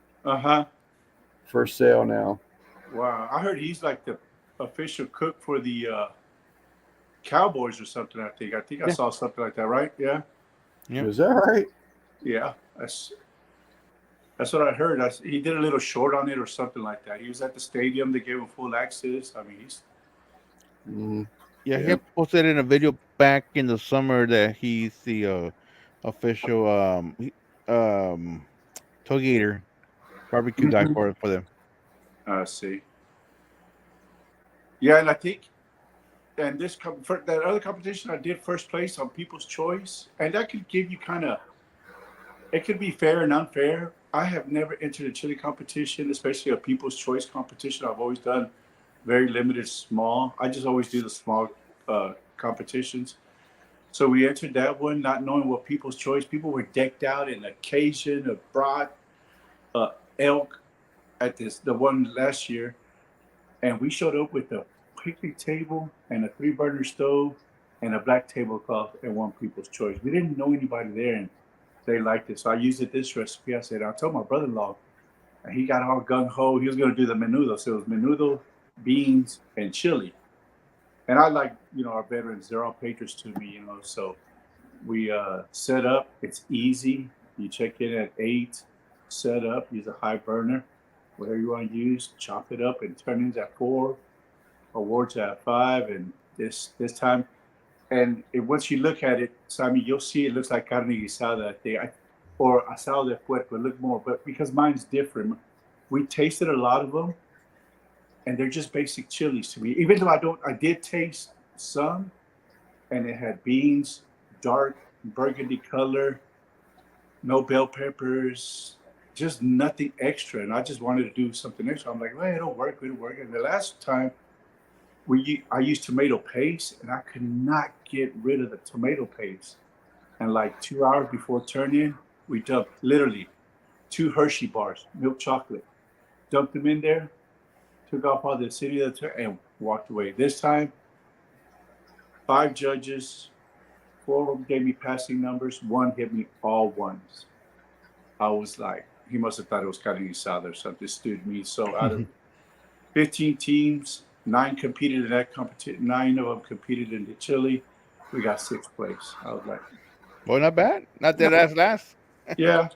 for sale now. Wow, I heard he's like the official cook for the Cowboys or something. I think I saw something like that, right? Yeah. Yeah. Is that right? Yeah, that's what I heard. He did a little short on it or something like that. He was at the stadium. They gave him full access. I mean, he's Yeah, he Yeah. posted in a video back in the summer that he's the official tailgater barbecue guy for them. I see. Yeah, and I think, and for that other competition, I did first place on People's Choice, and that could give you it could be fair and unfair. I have never entered a chili competition, especially a People's Choice competition. I've always done very limited, small. I just always do the small competitions. So we entered that one, not knowing what People's Choice. People were decked out in occasion, a brat, elk at the one last year, and we showed up with a picnic table and a 3-burner stove and a black tablecloth and one People's Choice. We didn't know anybody there, and they liked it. So I used this recipe. I said, I'll tell my brother-in-law, and he got all gung-ho. He was going to do the menudo. So it was menudo, beans, and chili. And I like, our veterans, they're all patrons to me, So we set up. It's easy. You check in at 8, set up, use a high burner, whatever you want to use, chop it up and turn it at 4, awards at 5, and this time. And once you look at it, Sammy, you'll see it looks like carne guisada or asado de puerco. Look more, but because mine's different, we tasted a lot of them, and they're just basic chilies to me. Even though I did taste some, and it had beans, dark burgundy color, no bell peppers, just nothing extra. And I just wanted to do something extra. I'm like, well, it'll work. And the last time I used tomato paste, and I could not get rid of the tomato paste. And like 2 hours before turn-in, we dumped literally 2 Hershey bars, milk chocolate, dumped them in there, took off all the acidity and walked away. This time, 5 judges, 4 of them gave me passing numbers, 1 hit me all ones. I was like, he must have thought it was carne guisada or something. This dude me. So out of 15 teams, 9 competed in that competition. 9 of them competed in the chili. We got 6th place. I was like, well, not bad. Not that last. yeah.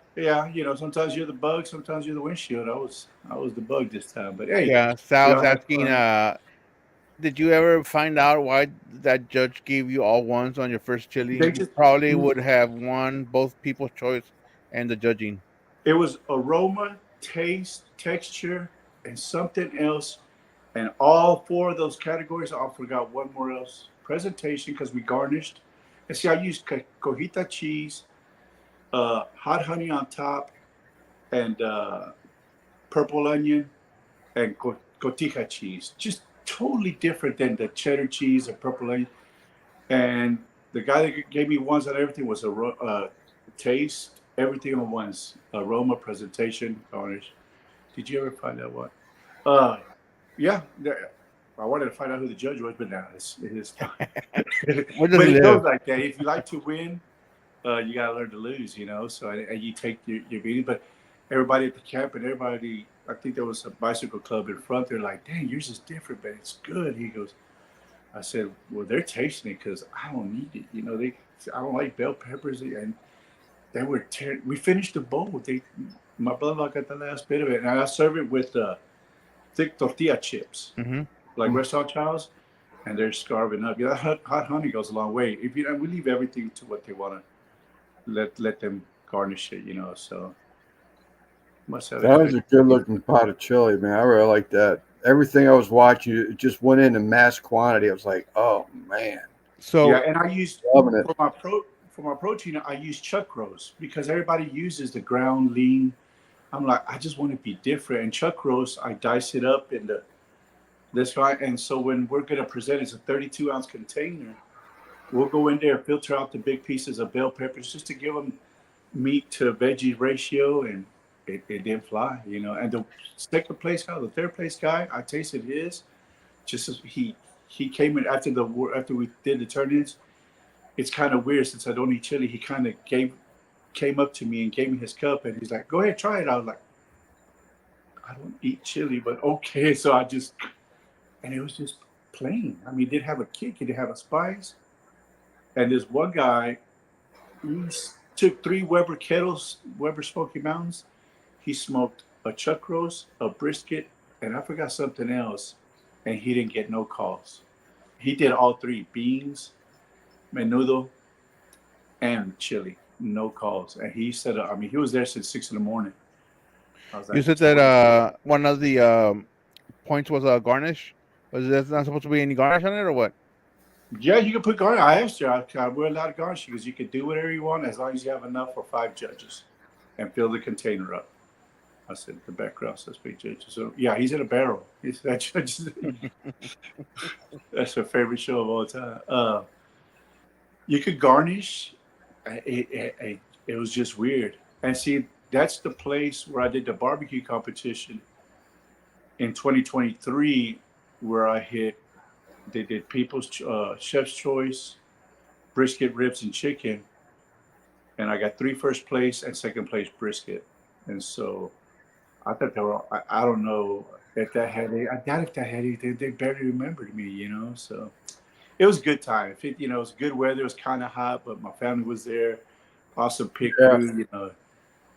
Sometimes you're the bug, sometimes you're the windshield. I was the bug this time. But hey, Yeah, Sal's asking, did you ever find out why that judge gave you all ones on your first chili? They You just probably would have won both People's Choice and the judging. It was aroma, taste, texture, and something else. And all 4 of those categories, I forgot one more else. Presentation, because we garnished. And see, I used cojita cheese, hot honey on top, and purple onion, and cotija cheese. Just totally different than the cheddar cheese or purple onion. And the guy that gave me ones on everything was taste, everything on ones. Aroma, presentation, garnish. Did you ever find that one? Yeah, I wanted to find out who the judge was, but now it is fine. Where does But he it goes live? like that. If you like to win, you gotta learn to lose, you know. So and you take your beating. But everybody at the camp and everybody, I think there was a bicycle club in front. They're like, "Dang, yours is different, but it's good." He goes, "I said, well, they're tasting it because I don't need it, you know. I don't like bell peppers, and they were tearing. We finished the bowl. My brother got the last bit of it, and I serve it with thick tortilla chips, Mm-hmm. like restaurant chows, and they're scarving up. Yeah, hot honey goes a long way. If you know, we leave everything to what they want to let them garnish it, you know. So must have That was it. a good looking pot of chili, man. I really like that. Everything I was watching, it just went in mass quantity. I was like, oh man, Yeah, So, and I used loving it. for my protein, I use chuck roast because everybody uses the ground lean. I'm like, I just want to be different. And chuck roast, I dice it up into this right. And so when we're gonna present, it's a 32-ounce container. We'll go in there, filter out the big pieces of bell peppers just to give them meat to veggie ratio, and it didn't fly, you know. And the second place guy, the third place guy, I tasted his. Just as he came in after we did the turn-ins. It's kind of weird since I don't eat chili. He kind of came up to me and gave me his cup, and he's like, "Go ahead, try it." I was like, "I don't eat chili, but okay." So I just, and it was just plain. I mean, it did have a kick, it did have a spice. And this one guy, he took 3 Weber kettles, Weber Smoky Mountains. He smoked a chuck roast, a brisket, and I forgot something else. And he didn't get no calls. He did all 3: beans, menudo, and chili. No calls. And he said, I mean, he was there since 6 in the morning. I was you like, said that one of the points was a garnish. Was there not supposed to be any garnish on it, or what? yeah, you can put garnish. I asked her, we're allowed to garnish because you can do whatever you want as long as you have enough for 5 judges and fill the container up. I said, the background says big judges. So, yeah, he's in a barrel. He's that judge. That's her favorite show of all time. You could garnish. It was just weird. And see, that's the place where I did the barbecue competition in 2023, where I hit. They did People's Chef's Choice, brisket, ribs, and chicken, and I got 3 first place and second place brisket. And so I thought they were. I don't know if that had. I doubt if that had anything. They barely remembered me, you know. So it was a good time. You know, it was good weather. It was kind of hot, but my family was there. Awesome pit Yeah. crew, you know.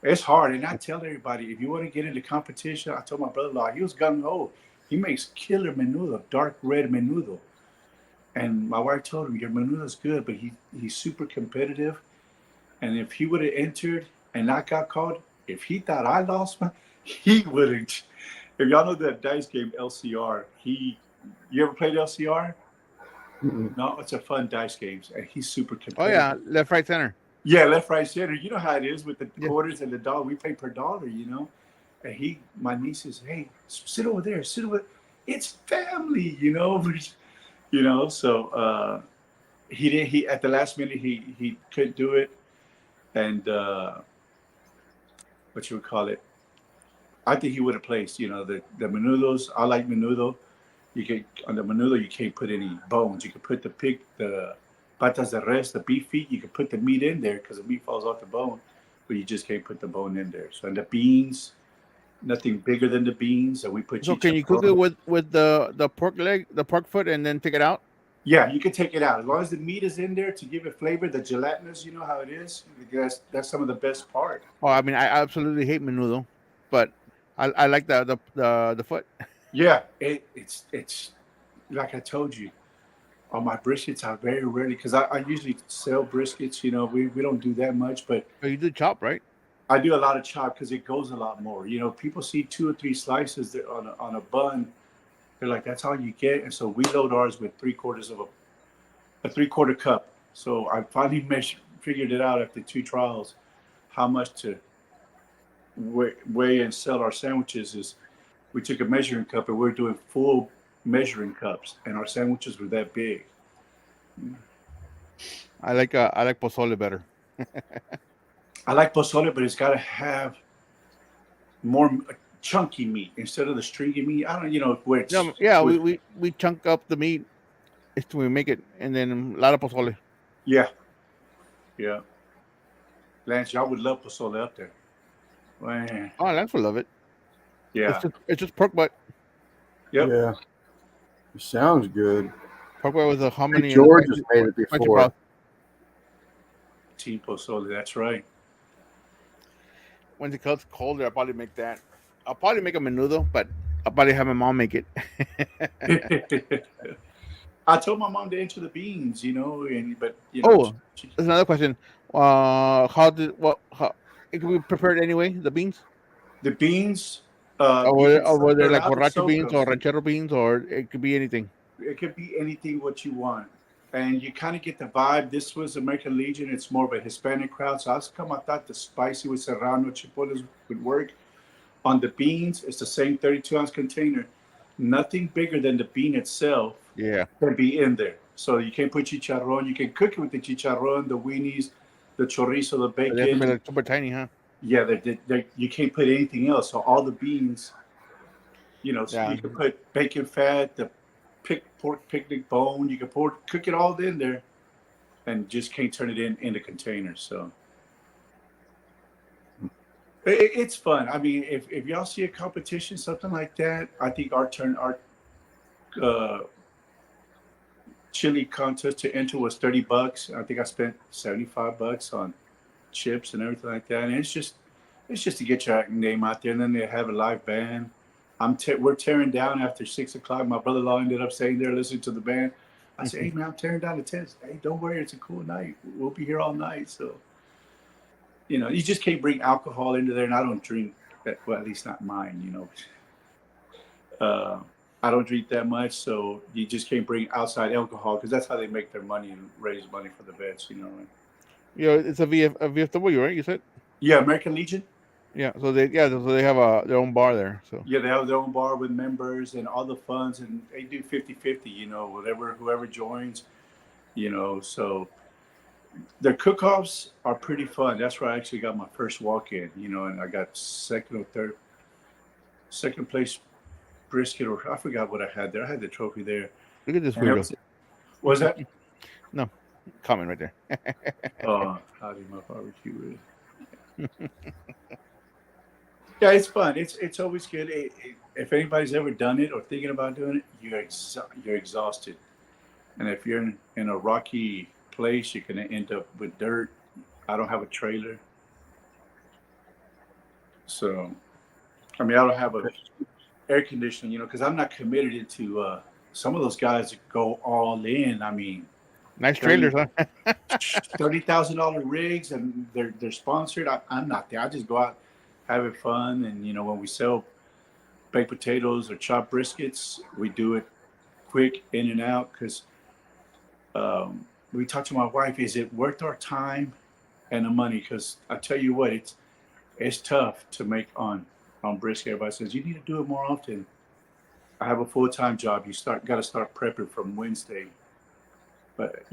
It's hard, and I tell everybody if you want to get into competition. I told my brother-in-law he was gung ho. He makes killer menudo, dark red menudo. And my wife told him your menudo's good, but he's super competitive. And if he would have entered and not got called, if he thought I lost, he wouldn't. If y'all know that dice game LCR, you ever played LCR? Mm-mm. No, it's a fun dice game, and he's super Oh competitive. yeah, left, right, center. Yeah, left, right, center. You know how it is with the Yeah. quarters and the dollar. We pay per dollar, you know. And my niece says, "Hey, sit over there. Sit over. It's family, you know." You know, so he did. He at the last minute he couldn't do it, and what you would call it. I think he would have placed. You know, the menudos. I like menudo. You can on the menudo you can't put any bones. You can put the patas de res, the beef feet. You can put the meat in there because the meat falls off the bone, but you just can't put the bone in there. So and the beans, nothing bigger than the beans. And we put So can you cook it with the pork leg, the pork foot, and then take it out? Yeah, you can take it out as long as the meat is in there to give it flavor. The gelatinous, you know how it is. That's some of the best part. Oh, I mean, I absolutely hate menudo, but I like the foot. Yeah, it's like I told you. On my briskets, I very rarely because I usually sell briskets. You know, we don't do that much, but Oh, you do chop, right? I do a lot of chop because it goes a lot more. You know, people see 2 or 3 slices on a bun. They're like, that's all you get. And so we load ours with 3/4 of a 3/4 cup. So I finally figured it out after 2 trials, how much to weigh and sell our sandwiches is. We took a measuring cup and we're doing full measuring cups, and our sandwiches were that big. I like pozole better. I like pozole, but it's got to have more chunky meat instead of the stringy meat. I don't, where it's Yeah, with- we chunk up the meat. We make it, and then a lot of pozole. yeah. Lance, y'all would love pozole up there. Man. Oh, Lance will love it. Yeah. It's just pork butt. Yep. Yeah. It sounds good. Pork butt with a hominy. George and has made it spicy before. broth. Team pozole, that's right. When it gets colder, I'll probably make that. I'll probably make a menudo, but I'll probably have my mom make it. I told my mom to enter the beans, but she, There's another question. How it can be prepared anyway? The beans, the beans, or were they they're like allowed to borracho soak beans them. or ranchero beans, or it could be anything? It could be anything what you want, and you kind of get the vibe. This was American Legion. It's more of a Hispanic crowd, so I thought the spicy with serrano chipotle would work. On the beans, it's the same 32-ounce container. Nothing bigger than the bean itself Yeah. can be in there. So you can't put chicharron. You can cook it with the chicharron, the weenies, the chorizo, the They have to be bacon. like super tiny, huh? Yeah, you can't put anything else. So all the beans, so Yeah. you can put bacon fat, the pork picnic bone. You can cook it all in there, and just can't turn it in the container. So it's fun. I mean, if y'all see a competition, something like that, I think our chili contest to enter was $30. I think I spent $75 on chips and everything like that. And it's just to get your name out there. And then they have a live band. We're tearing down after 6:00. My brother-in-law ended up staying there listening to the band. I said, "Hey man, I'm tearing down the tents. Hey, don't worry, it's a cool night. We'll be here all night." So, you just can't bring alcohol into there. And I don't drink that. Well, at least not mine. I don't drink that much, so you just can't bring outside alcohol because that's how they make their money and raise money for the vets. It's a VFW, right? You said. Yeah, American Legion. Yeah. So they have their own bar there. So Yeah, they have their own bar with members and all the funds, and they do 50-50, whoever joins, so their cook-offs are pretty fun. That's where I actually got my first walk-in, and I got second place brisket, or I forgot what I had there. I had the trophy there. look at this And weirdo. was that? Comment right there. Oh, how do my barbecue is. Yeah, it's fun. It's always good. If anybody's ever done it or thinking about doing it, you're exhausted. And if you're in a rocky place, you're going to end up with dirt. I don't have a trailer. So, I don't have a air conditioning, because I'm not committed into some of those guys that go all in. Nice trailers, huh? $30,000 rigs, and they're sponsored. I'm not there. I just go out having fun, and when we sell baked potatoes or chopped briskets, we do it quick in and out because we talked to my wife. Is it worth our time and the money? Because I tell you what, it's tough to make on brisket. Everybody says you need to do it more often. I have a full-time job. You got to start prepping from Wednesday. But,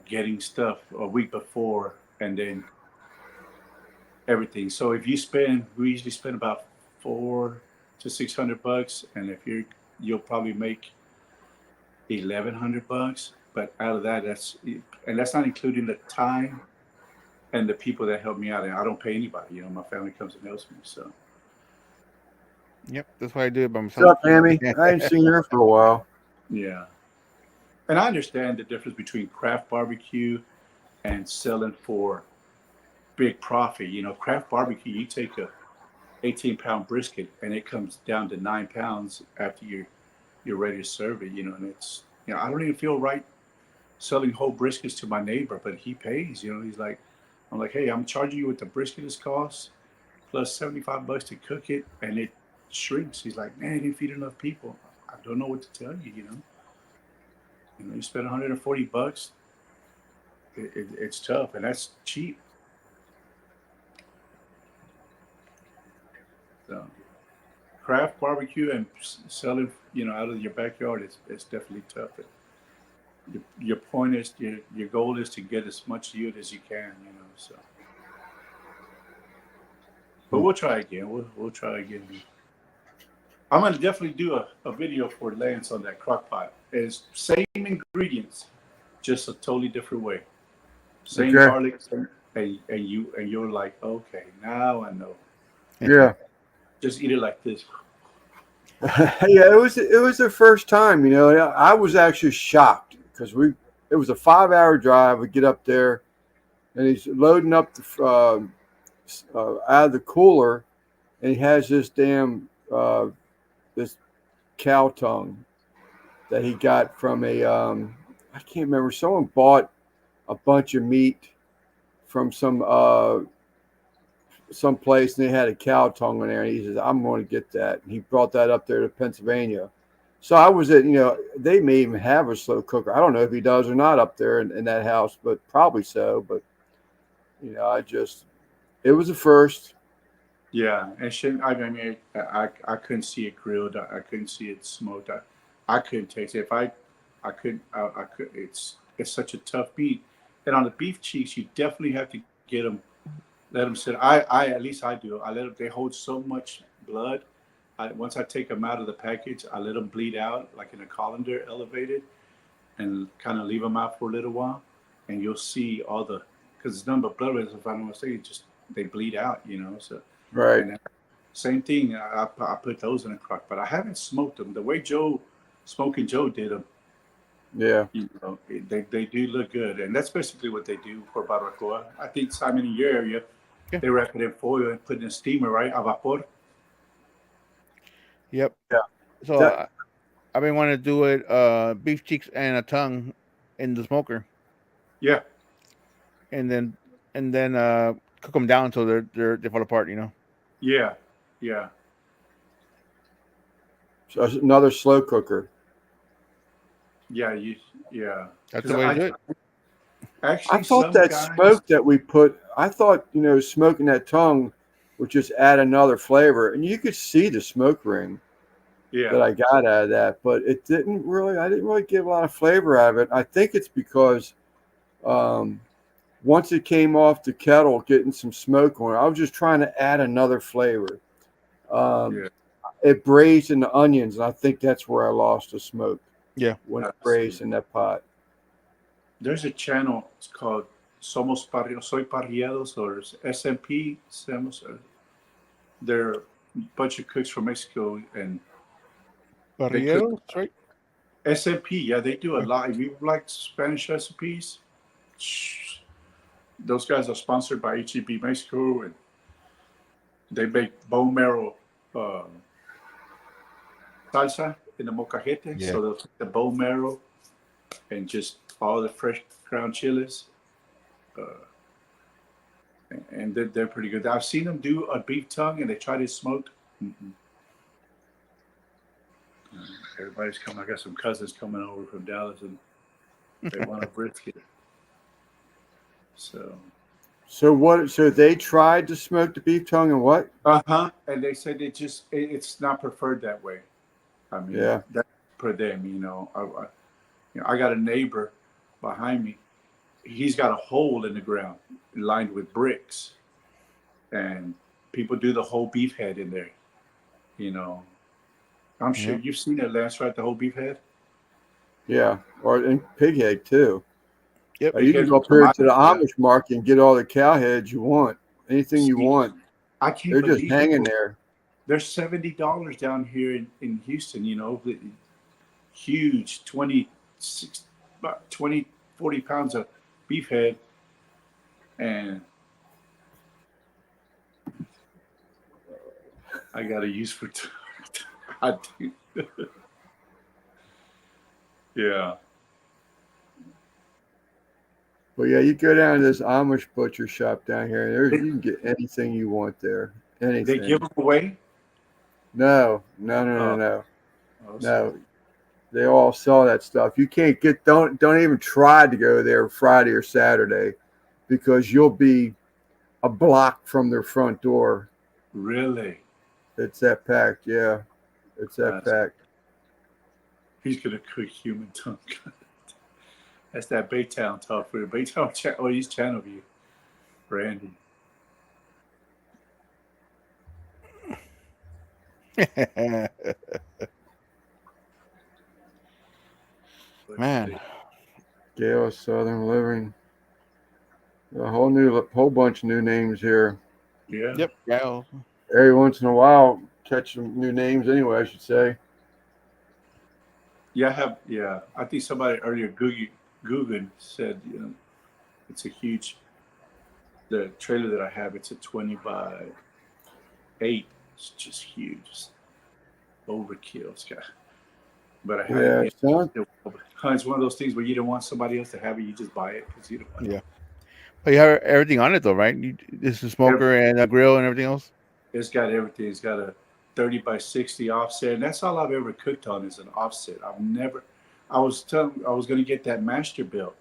getting stuff a week before and then everything. So if we usually spend about $400 to $600, and you'll probably make $1,100. But out of that, that's not including the time and the people that help me out. And I don't pay anybody. My family comes and helps me. So. Yep, that's why I do it by What's myself. up, Amy? I ain't seen her for a while. Yeah. And I understand the difference between craft barbecue and selling for big profit. Craft barbecue, you take a 18-pound brisket and it comes down to 9 pounds after you're ready to serve it, and it's, I don't even feel right selling whole briskets to my neighbor, but he pays, he's like, I'm like, hey, I'm charging you what the brisket is cost plus $75 to cook it, and it shrinks. He's like, man, I didn't feed enough people. I don't know what to tell you, you spend $140. It's tough, and that's cheap. So, craft barbecue and selling, out of your backyard, it's definitely tough. Your point is, your goal is to get as much yield as you can, So, but we'll try again. We'll try again. I'm gonna definitely do a video for Lance on that crock pot. It's same ingredients, just a totally different way. Same Okay. garlic, and you're like, okay, now I know. Yeah. Just eat it like this. Yeah, it was the first time, you know. I was actually shocked because it was a 5-hour drive. We get up there, and he's loading up the out of the cooler, and he has this damn this cow tongue that he got from a I can't remember. Someone bought a bunch of meat from some place, and they had a cow tongue in there. And he says, "I'm going to get that." And he brought that up there to Pennsylvania. So I was at, you know, they may even have a slow cooker. I don't know if he does or not up there in that house, but probably so. But you know, it was a first. Yeah, and I mean, I couldn't see it grilled. I couldn't see it smoked. I couldn't taste it. If I couldn't. I could. It's such a tough meat. And on the beef cheeks, you definitely have to get them. Let them sit. At least I do. I let them. They hold so much blood. Once I take them out of the package, I let them bleed out like in a colander, elevated, and kind of leave them out for a little while, and you'll see all the because it's nothing but blood vessels. If I don't mistake, just they bleed out, you know. So Right. and same thing. I put those in a crock, but I haven't smoked them the way Smoking Joe did them. Yeah. You know, they do look good, and that's basically what they do for barbacoa. I think Simon, in your area, they wrap it in foil and put it in a steamer, right? A vapor. Yep. Yeah. So I've been wanting to do it, beef cheeks and a tongue in the smoker, Yeah. and then cook them down until they fall apart. You know. Yeah. Yeah. So another slow cooker. Yeah. Yeah. That's the way to do it. Actually, I thought that smoke that we put, I thought, you know, smoking that tongue would just add another flavor. And you could see the smoke ring that I got out of that, but I didn't really get a lot of flavor out of it. I think it's because once it came off the kettle, getting some smoke on it, I was just trying to add another flavor. It braised in the onions, and I think that's where I lost the smoke. Yeah. When it braised in that pot. There's a channel, it's called Soy Parrillados, or SMP. They're a bunch of cooks from Mexico, and Parrillados, right? SMP, yeah, they do a lot. If you like Spanish recipes, those guys are sponsored by HEB Mexico, and they make bone marrow salsa in the molcajete. Yeah. So they'll take the bone marrow and just all the fresh ground chilies, and they're pretty good. I've seen them do a beef tongue, and they tried it smoked. Everybody's coming. I got some cousins coming over from Dallas, and they want a brisket. So they tried to smoke the beef tongue, and what? And they said it's not preferred that way. I mean, that's for them. You know, I got a neighbor behind me. He's got a hole in the ground lined with bricks, and people do the whole beef head in there. You know, I'm sure you've seen it, Lance, right? The whole beef head. Yeah, or in pig head too. Yep. You can go up here to the Amish market and get all the cow heads you want, anything you want. I can't. They're just hanging there. They're $70 down here in Houston. You know, huge 40 pounds of beef head, and I got to use for. I do. Yeah. Well, yeah, you go down to this Amish butcher shop down here. You can get anything you want there. Anything. They give them away? No. No. They all sell that stuff. You can't get. Don't even try to go there Friday or Saturday, because you'll be a block from their front door. Really? It's that packed. Yeah, it's that packed. He's gonna cook human tongue. That's that Baytown talk for the Baytown chat. Oh, he's channel view, Randy. Man. Gale Southern Living. A whole bunch of new names here. Yeah. Yep. Yeah. Every once in a while, catch some new names anyway, I should say. Yeah, I think somebody earlier, Guggen said, it's a huge. The trailer that I have, it's a 20 by 8. It's just huge, it's overkill. It's got, but I had Yeah, it. son. It's one of those things where you don't want somebody else to have it. You just buy it because you don't want it. Yeah. But you have everything on it though, right? This is smoker and a grill and everything else. It's got everything. It's got a 30 by 60 offset, and that's all I've ever cooked on is an offset. I was going to get that Masterbuilt,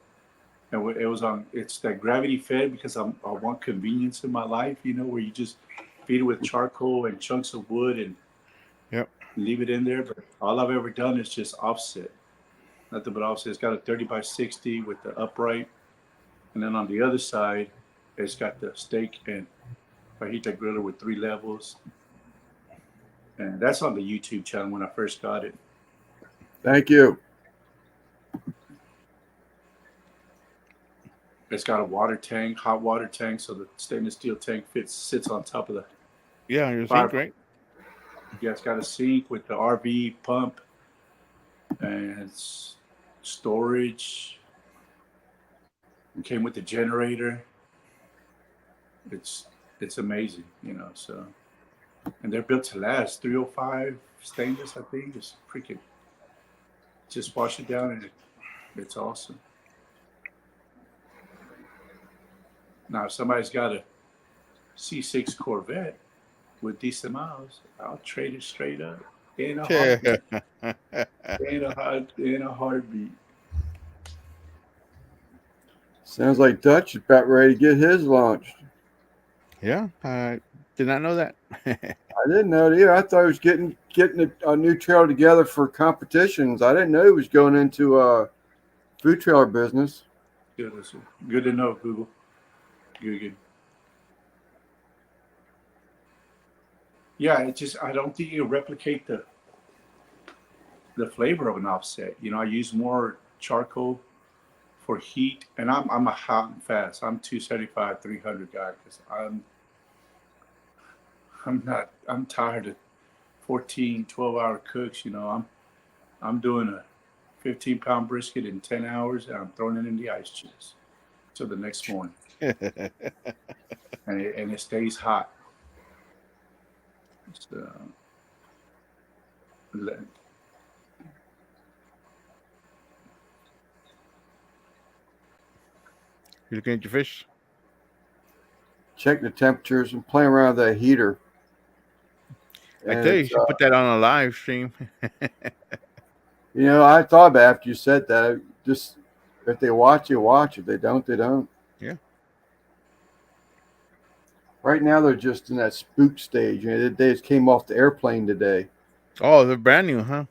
and it was on. It's that gravity fed because I want convenience in my life. Where you just feed it with charcoal and chunks of wood and leave it in there. But all I've ever done is just offset. Nothing but offset. It's got a 30 by 60 with the upright, and then on the other side, it's got the steak and fajita griller with 3 levels. And that's on the YouTube channel when I first got it. Thank you. It's got a water tank, hot water tank, so the stainless steel tank sits on top of the. Yeah, you're saying great. Yeah, it's got a sink with the RV pump, and it's storage. It came with the generator. It's amazing, So, and they're built to last. 305 stainless, I think. It's freaking. Just wash it down, and it's awesome. Now, if somebody's got a C6 Corvette with decent miles, I'll trade it straight up in a heartbeat. in a heartbeat. Sounds like Dutch is about ready to get his launched. Yeah, I did not know that. I didn't know it either. I thought he was getting a new trailer together for competitions. I didn't know he was going into a food trailer business. Good to know, Google. Good. Yeah, I don't think you replicate the flavor of an offset. I use more charcoal for heat, and I'm a hot and fast. I'm 275, 300 guy because I'm tired of 14, 12-hour cooks. I'm doing a 15-pound brisket in 10 hours, and I'm throwing it in the ice chest till the next morning. and it stays hot. So, You looking at your fish? Check the temperatures and play around with that heater. I tell you should put that on a live stream. I thought about it after you said that. Just if they watch, you watch. If they don't, they don't. Yeah. Right now, they're just in that spook stage. They just came off the airplane today. Oh, they're brand new, huh?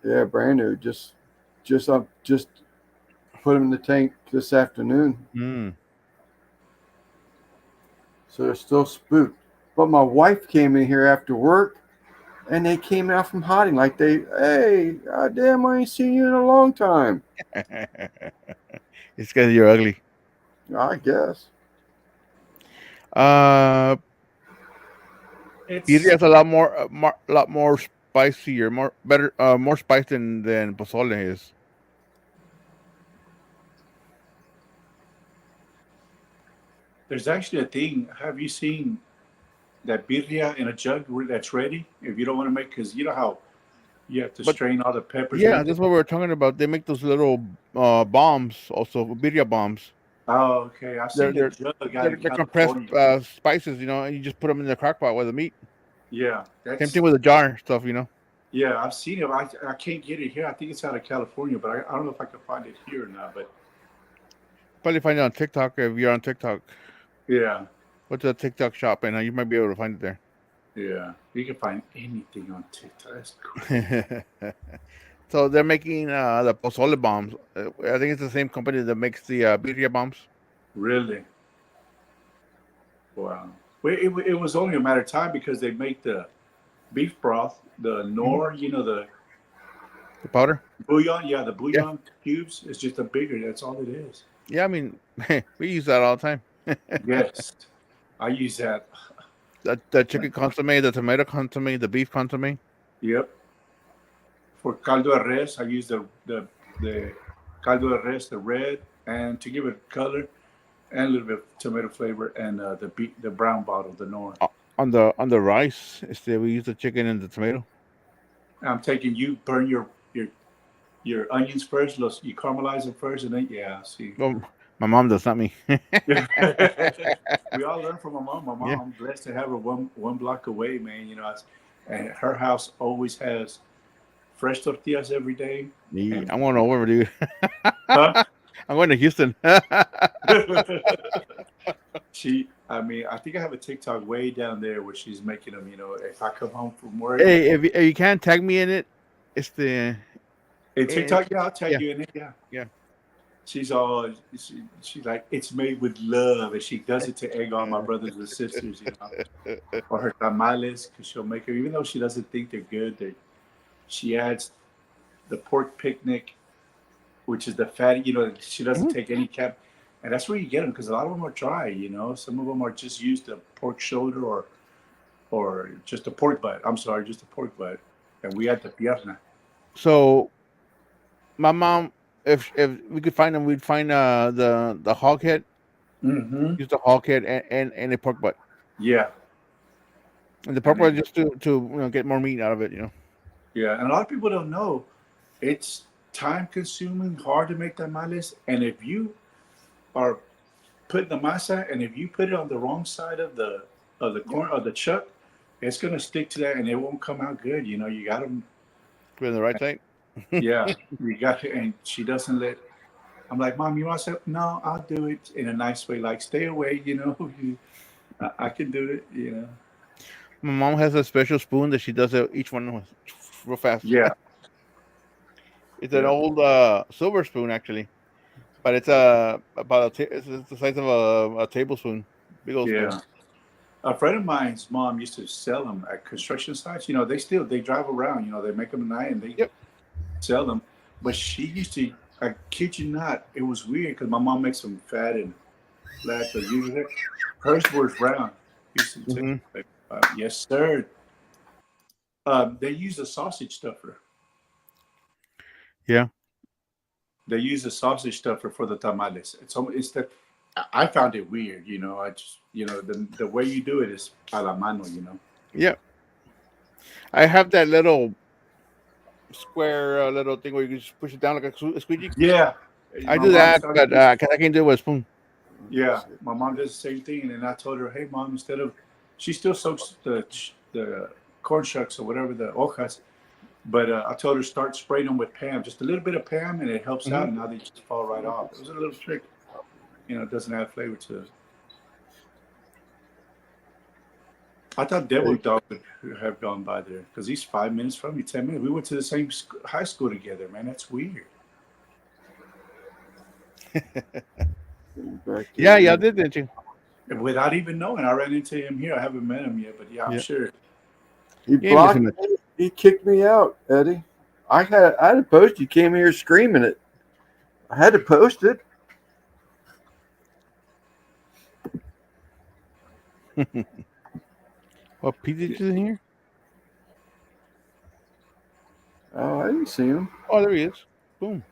Yeah, brand new. Just put them in the tank this afternoon. Mm. So they're still spooked. But my wife came in here after work, and they came out from hiding like hey, goddamn, I ain't seen you in a long time. It's because you're ugly. I guess. It's a lot more spicier, more spice than pozole is. There's actually a thing. Have you seen that birria in a jug that's ready? If you don't want to make, because you know how you have to strain all the peppers. Yeah, that's what we were talking about. They make those little bombs, also birria bombs. Oh, okay. I've seen They're compressed spices, and you just put them in the crock pot with the meat. Yeah. Same thing with the jar stuff, Yeah, I've seen it. I can't get it here. I think it's out of California, but I don't know if I can find it here or not. But probably find it on TikTok if you're on TikTok. Yeah. What's the TikTok shop, and you might be able to find it there. Yeah, you can find anything on TikTok. That's cool. So they're making the pozole bombs. I think it's the same company that makes the birria bombs. Really? Wow. Well, it was only a matter of time because they make the beef broth, the Nor, you know, the powder. bouillon. Yeah, the bouillon cubes is just a bigger. That's all it is. Yeah, I mean, we use that all the time. Yes, I use that. The chicken consomme, the tomato consomme, the beef consomme. Yep. For caldo de res, I use the caldo de res, the red, and to give it color and a little bit of tomato flavor, and the brown bottle, the Nor. On the rice, we use the chicken and the tomato. I'm taking you burn your onions first. You caramelize them first, and then see. Well, my mom does, not me. We all learn from my mom. Yeah. I'm blessed to have her one block away, man. You know, and her house always has fresh tortillas every day. I'm going over, dude. Huh? I'm going to Houston. I think I have a TikTok way down there where she's making them. You know, if I come home from work. Hey, if you can't tag me in it, it's the. In TikTok, I'll tag you in it. Yeah. She's like, it's made with love, and she does it to egg on my brothers and sisters, you know, or her tamales, because she'll make them, even though she doesn't think they're good. She adds the pork picnic, which is the fatty, you know, she doesn't take any cap, and that's where you get them, because a lot of them are dry, you know. Some of them are just used the pork shoulder or just a pork butt. I'm sorry, just a pork butt, and we add the pierna. So, my mom. If we could find them, we'd find the hog head. Mm-hmm. Use the hog head and a pork butt. Yeah. And the pork butt just to get more meat out of it, you know. Yeah, and a lot of people don't know it's time consuming, hard to make tamales, and if you are putting the masa and if you put it on the wrong side of the corn of the chuck, it's gonna stick to that and it won't come out good. You know, you got them. Put it on the right side. Yeah, you got it, and she doesn't let. I'm like, Mom, you want to say no? I'll do it in a nice way, like stay away. You know, I can do it. You know. My mom has a special spoon that she does each one with real fast. Yeah. It's an old silver spoon actually, but it's it's the size of a tablespoon. Big old spoon. A friend of mine's mom used to sell them at construction sites. You know, they drive around. You know, they make them at night and they sell them. But she used to, I kid you not, it was weird because my mom makes them fat and flat. But usually hers was round. Used to take, yes, sir. They use a sausage stuffer. Yeah. They use a sausage stuffer for the tamales. I found it weird, you know. I just, you know, the way you do it is a la mano, you know. Yeah. I have that little square little thing where you can just push it down like a squeegee. Yeah. I do that, but I can't do it with a spoon. Yeah. My mom does the same thing. And then I told her, hey, Mom, instead of, she still soaks the corn shucks or whatever, the hojas. But I told her start spraying them with Pam, just a little bit of Pam, and it helps out. And now they just fall right off. It was a little trick. You know, it doesn't add flavor to it. I thought Devil Dog would have gone by there because he's 5 minutes from me, 10 minutes. We went to the same high school together, man. That's weird. Yeah, y'all did, didn't you? Without even knowing, I ran into him here. I haven't met him yet, but I'm sure. He blocked me. He kicked me out, Eddie. I had to post. You came here screaming it. I had to post it. What, Pete is in here? Oh, I didn't see him. Oh, there he is. Boom.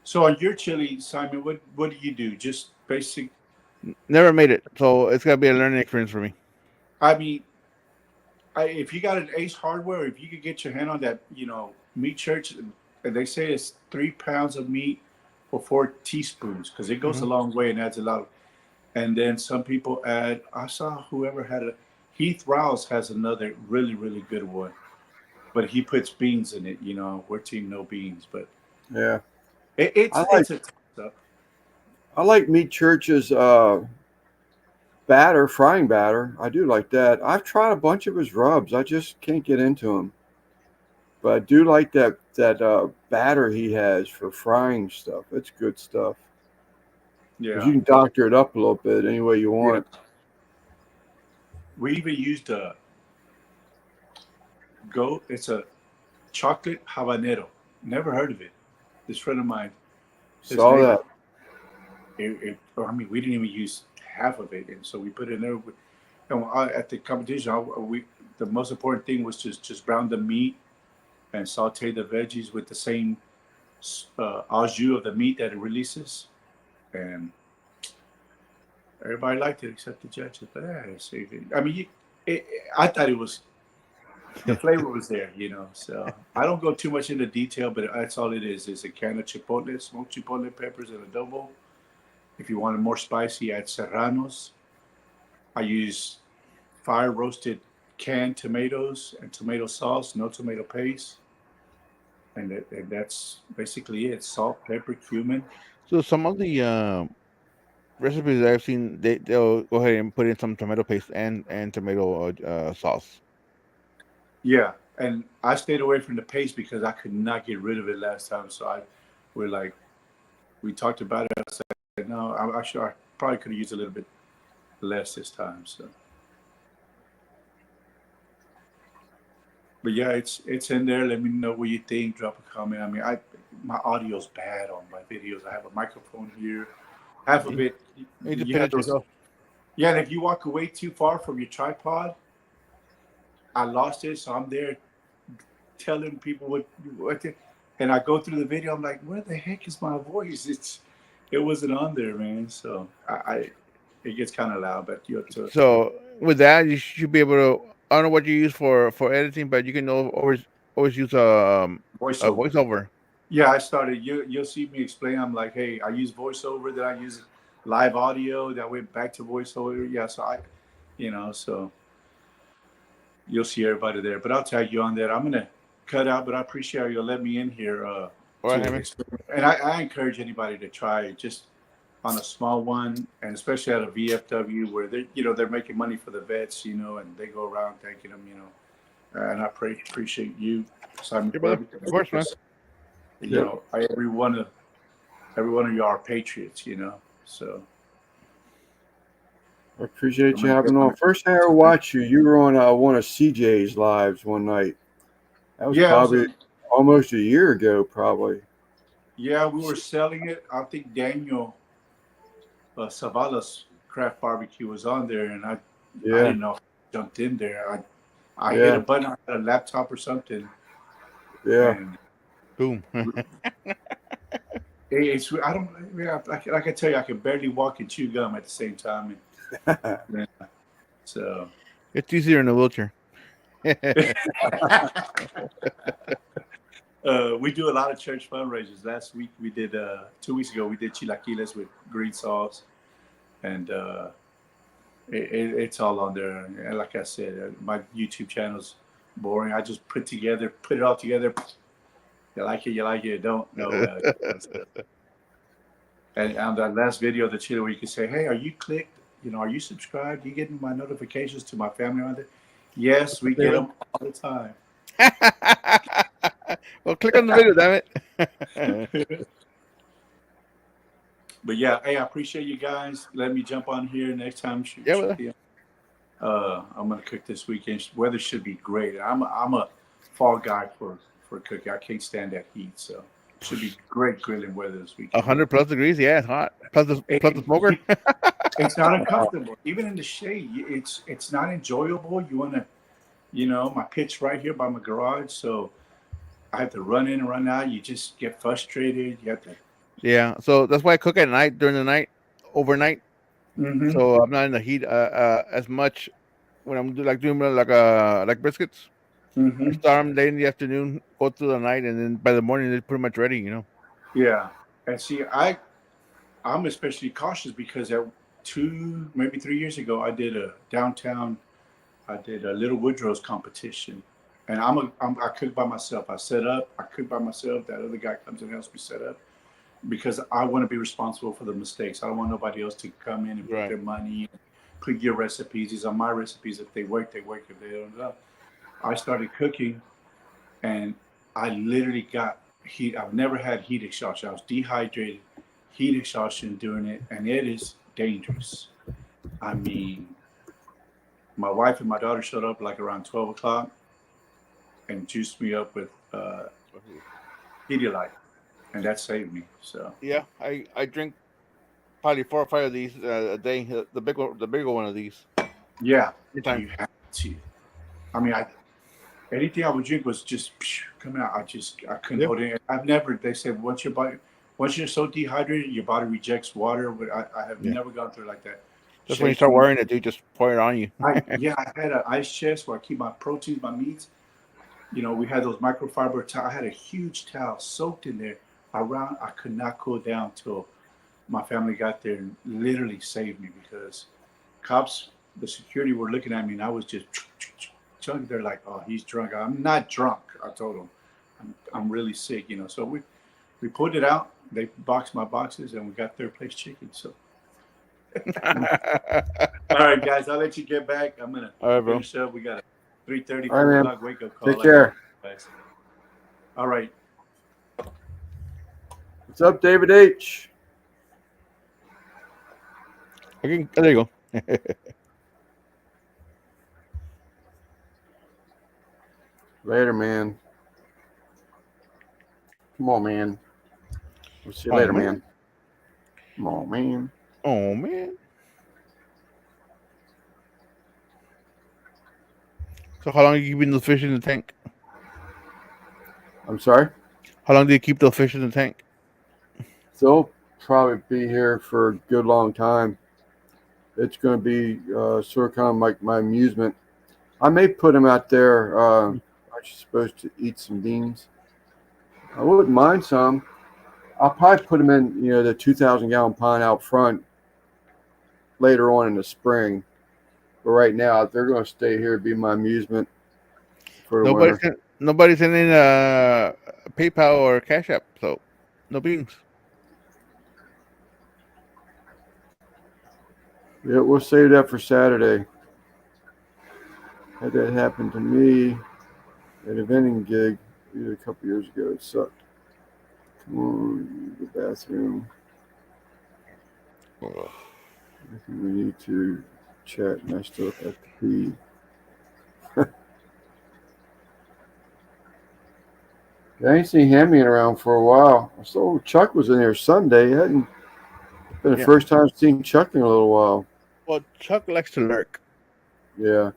So on your chili, Simon, what do you do? Just basic? Never made it, so it's gotta be a learning experience for me. I mean, if you got an Ace Hardware, if you could get your hand on that, you know, meat church, and they say it's 3 pounds of meat for 4 teaspoons because it goes a long way and adds a lot. And then some people add. I saw whoever had Heath Rouse has another really, really good one, but he puts beans in it. You know, we're team no beans, but yeah, it's a tough stuff. I like Meat Church's frying batter. I do like that. I've tried a bunch of his rubs. I just can't get into them. But I do like that batter he has for frying stuff. It's good stuff. Yeah, you can doctor it up a little bit any way you want. We even used a goat. It's a chocolate habanero. Never heard of it. This friend of mine. Saw that. I mean, we didn't even use half of it, and so we put it in there. And at the competition, the most important thing was just brown the meat and saute the veggies with the same au jus of the meat that it releases, and everybody liked it except the judges. But I mean, I thought it was, the flavor was there, you know. So I don't go too much into detail, but that's all it is. It's a can of chipotle, smoked chipotle peppers in adobo. If you want it more spicy, add serranos. I use fire roasted canned tomatoes and tomato sauce, no tomato paste. And that's basically it. Salt, pepper, cumin. So some of the recipes that I've seen, they'll go ahead and put in some tomato paste and tomato sauce. Yeah, and I stayed away from the paste because I could not get rid of it last time. So we talked about it. I said, no, I probably could have used a little bit less this time. So, but yeah, it's in there. Let me know what you think. Drop a comment. I mean, my audio's bad on my videos. I have a microphone here. Half of it. You have those, yeah, and if you walk away too far from your tripod, I lost it. So I'm there telling people what and I go through the video. I'm like, where the heck is my voice? It wasn't on there, man. So it gets kind of loud, but you have to. So with that, you should be able to. I don't know what you use for editing, but you can always use a voiceover. Yeah, I started. You'll see me explain. I'm like, hey, I use voiceover. Then I use live audio. That went back to voiceover. Yeah, so so you'll see everybody there. But I'll tag you on that. I'm gonna cut out, but I appreciate you letting me in here. And I encourage anybody to try it, just on a small one, and especially at a VFW where they're making money for the vets, and they go around thanking them, and I appreciate you, Simon. Of course, man. Every one of you are patriots, so. I appreciate you having on. First time I ever watched you were on one of CJ's lives one night. That was probably almost a year ago, probably. Yeah, we were selling it. I think Daniel Savala's Craft Barbecue was on there, and I didn't know if I jumped in there. I hit a button on a laptop or something. Yeah. Boom. It's like I tell you, I can barely walk and chew gum at the same time. So it's easier in a wheelchair. We do a lot of church fundraisers. Last week we did 2 weeks ago we did chilaquiles with green sauce, and it's all on there. And like I said, my YouTube channel's boring. I just put it all together. You like it, don't. No. And on that last video of the chili where you can say, hey, are you clicked? Are you subscribed? Are you getting my notifications to my family on there? Yes, we get them all the time. Well, click on the video, damn it. But yeah, hey, I appreciate you guys. Let me jump on here next time. I'm gonna cook this weekend. Weather should be great. I'm a fall guy for cooking. I can't stand that heat, so it should be great grilling weather this weekend. 100+ degrees, yeah, it's hot. Plus the smoker. It's not uncomfortable. Even in the shade, it's not enjoyable. You wanna, my pit's right here by my garage, so I have to run in and run out. You just get frustrated. You have to. Yeah, so that's why I cook at night, during the night, overnight. Mm-hmm. So I'm not in the heat as much when I'm doing like briskets. Mm-hmm. I start them late in the afternoon, go through the night, and then by the morning they're pretty much ready. Yeah, and see, I'm especially cautious because 2, maybe 3 years ago, I did a Little Woodrow's competition, and I cook by myself. I set up, I cook by myself. That other guy comes and helps me set up because I want to be responsible for the mistakes. I don't want nobody else to come in and put their money, and put your recipes. These are my recipes. If they work, they work. If they don't, I started cooking, and I literally got heat. I've never had heat exhaustion. I was dehydrated, heat exhaustion doing it, and it is dangerous. I mean, my wife and my daughter showed up like around 12 o'clock and juiced me up with Pedialyte, and that saved me. So yeah, I drink probably 4 or 5 of these a day. The bigger one of these. yeah, Anytime. you have to. I mean, anything I would drink was just coming out. I couldn't hold it. They said once you're so dehydrated, your body rejects water. But I have never gone through it like that. Just when you start wearing it, dude, just pour it on you. I had an ice chest where I keep my proteins, my meats. You know, we had those microfiber towels. I had a huge towel soaked in there. I could not cool down till my family got there and literally saved me, because cops, the security were looking at me and I was just chunking. They're like, "Oh, he's drunk." I'm not drunk. I told them I'm really sick, you know. So we put it out. They boxed my boxes and we got third place chicken. So all right, guys, I'll let you get back. I'm gonna finish up. We got a 3:30 o'clock wake up call. Take care. All right. What's up, David H? There you go. Later, man. Come on, man. We'll see you later, man. Come on, man. Oh, man. So how long are you keeping the fish in the tank? I'm sorry? How long do you keep the fish in the tank? They'll probably be here for a good long time. It's going to be sort of kind of like my amusement. I may put them out there. Aren't you supposed to eat some beans? I wouldn't mind some. I'll probably put them in, the 2,000-gallon pond out front later on in the spring. But right now, they're going to stay here, be my amusement for the winter. Nobody's sending PayPal or Cash App, so no beans. Yeah, we'll save that for Saturday. Had that happen to me at a vending gig a couple years ago. It sucked. Come on, the bathroom. I think we need to chat, and I still have to pee. I ain't seen Hammy around for a while. I saw Chuck was in there Sunday. It hadn't been the first time I've seen Chuck in a little while. Well, Chuck likes to lurk. Yeah.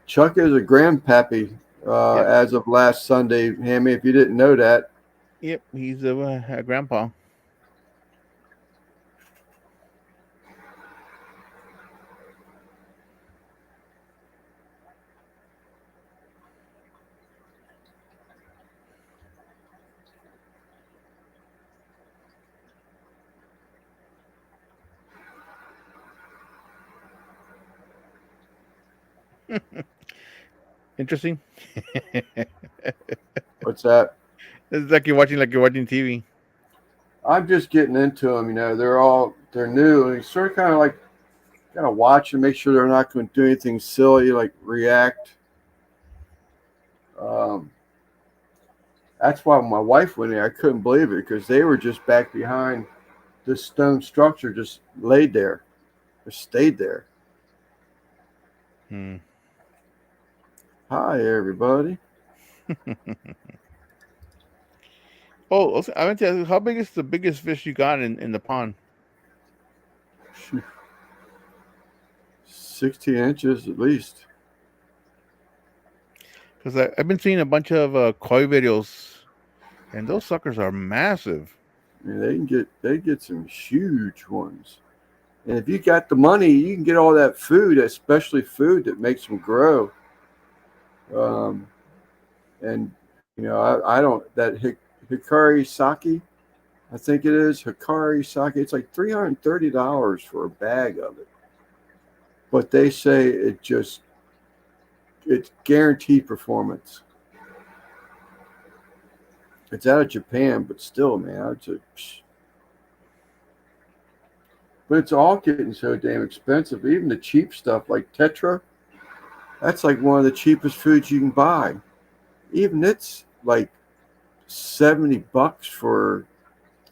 Chuck is a grandpappy as of last Sunday, Hammy, if you didn't know that. Yep, he's a grandpa. Interesting. What's that? It's like you're watching TV. I'm just getting into them. They're new, and you sort of kind of watch and make sure they're not going to do anything silly like react. That's why when my wife went there, I couldn't believe it, because they were just back behind this stone structure, just laid there, just stayed there. Hi, everybody. Oh, I meant to ask you, how big is the biggest fish you got in the pond? 16 inches at least. Because I've been seeing a bunch of koi videos, and those suckers are massive. I mean, they get some huge ones. And if you got the money, you can get all that food, especially food that makes them grow. And I don't, that Hikari Sake, I think it is Hikari Sake. It's like $330 for a bag of it. But they say it's guaranteed performance. It's out of Japan, but still, man, but it's all getting so damn expensive. Even the cheap stuff like Tetra, that's like one of the cheapest foods you can buy. Even it's like $70 for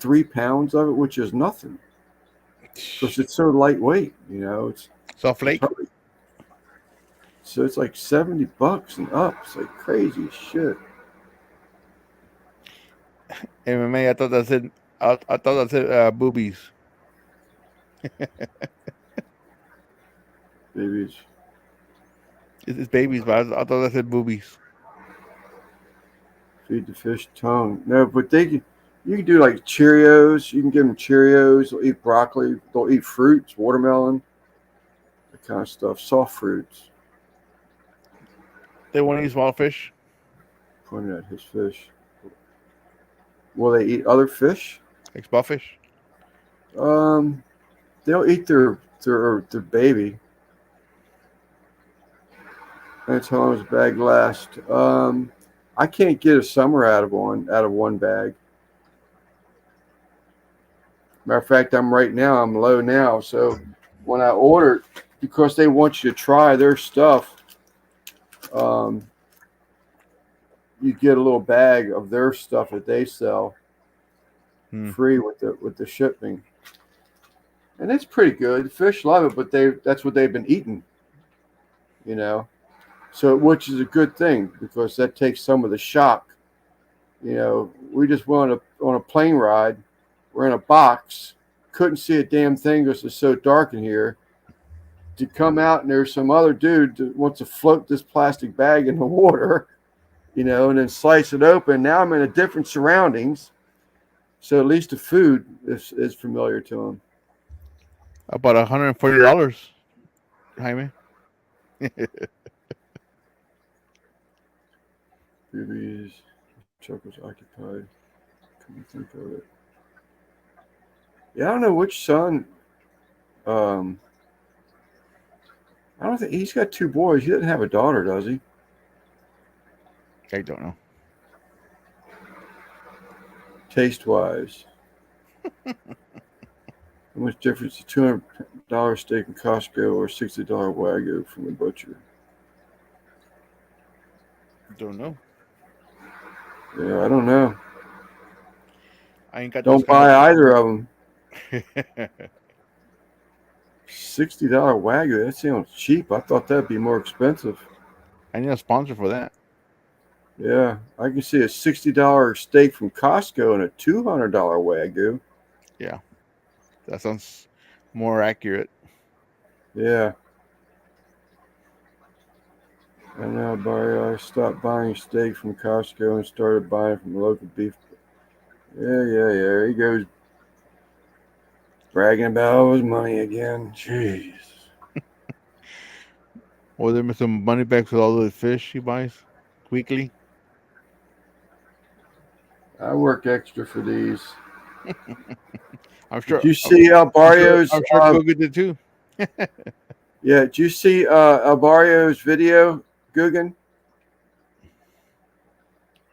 3 pounds of it, which is nothing. Because it's so lightweight, It's Soft flake. So it's like $70 and up. It's like crazy shit. MMA. I thought that said. I thought that said boobies. Babies. It's babies, but I thought that said boobies. Feed the fish tongue. No, but you can do like Cheerios. You can give them Cheerios. They'll eat broccoli. They'll eat fruits, watermelon, that kind of stuff. Soft fruits. They want to eat small fish. Pointing at his fish. Will they eat other fish? Like small fish. They'll eat their baby. That's how long does a bag last? I can't get a summer out of one bag. Matter of fact, I'm low now. So when I order, because they want you to try their stuff, you get a little bag of their stuff that they sell free with the shipping. And it's pretty good. Fish love it, but that's what they've been eating. You know. So, which is a good thing because that takes some of the shock. You know, we just went on a plane ride. We're in a box, couldn't see a damn thing because it's so dark in here. To come out and there's some other dude that wants to float this plastic bag in the water, you know, and then slice it open. Now I'm in a different surroundings, so at least the food is familiar to him. About $140, Jaime. Boobies, truck was occupied. Couldn't think of it. Yeah, I don't know which son. I don't think he's got 2 boys. He doesn't have a daughter, does he? I don't know. Taste-wise, how much difference is $200 steak in Costco or $60 Wagyu from the butcher? Don't know. Yeah, I don't know. I ain't got. Don't buy either of them. $60 Wagyu. That sounds cheap. I thought that'd be more expensive. I need a sponsor for that. Yeah, I can see a $60 steak from Costco and a $200 Wagyu. Yeah, that sounds more accurate. Yeah. I know, Barry. I stopped buying steak from Costco and started buying from local beef. Yeah. He goes bragging about all his money again. Jeez. Or there some money bags with all the fish he buys weekly. I work extra for these. I'm sure. Did you see Barrio's? I'm sure Google did too. Yeah, did you see Barrio's video, Guggen?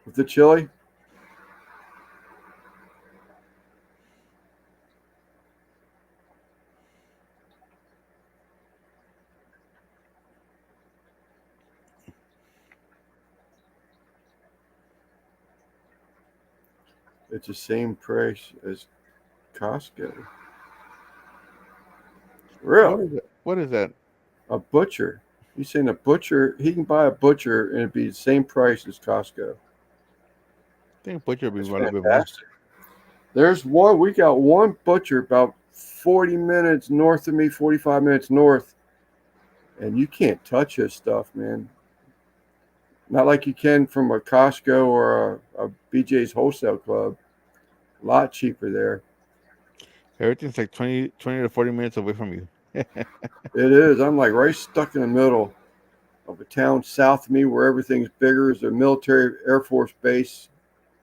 With the chili? It's the same price as Costco. Really? What is that? A butcher. He's saying a butcher, he can buy a butcher and it'd be the same price as Costco. I think butcher would be a bit more. Fantastic. There's one, we got one butcher about 40 minutes north of me, 45 minutes north, and you can't touch his stuff, man. Not like you can from a Costco or a BJ's Wholesale Club. A lot cheaper there. Everything's like 20 to 40 minutes away from you. It is. I'm like right stuck in the middle of a town south of me where everything's bigger. Is a military Air Force base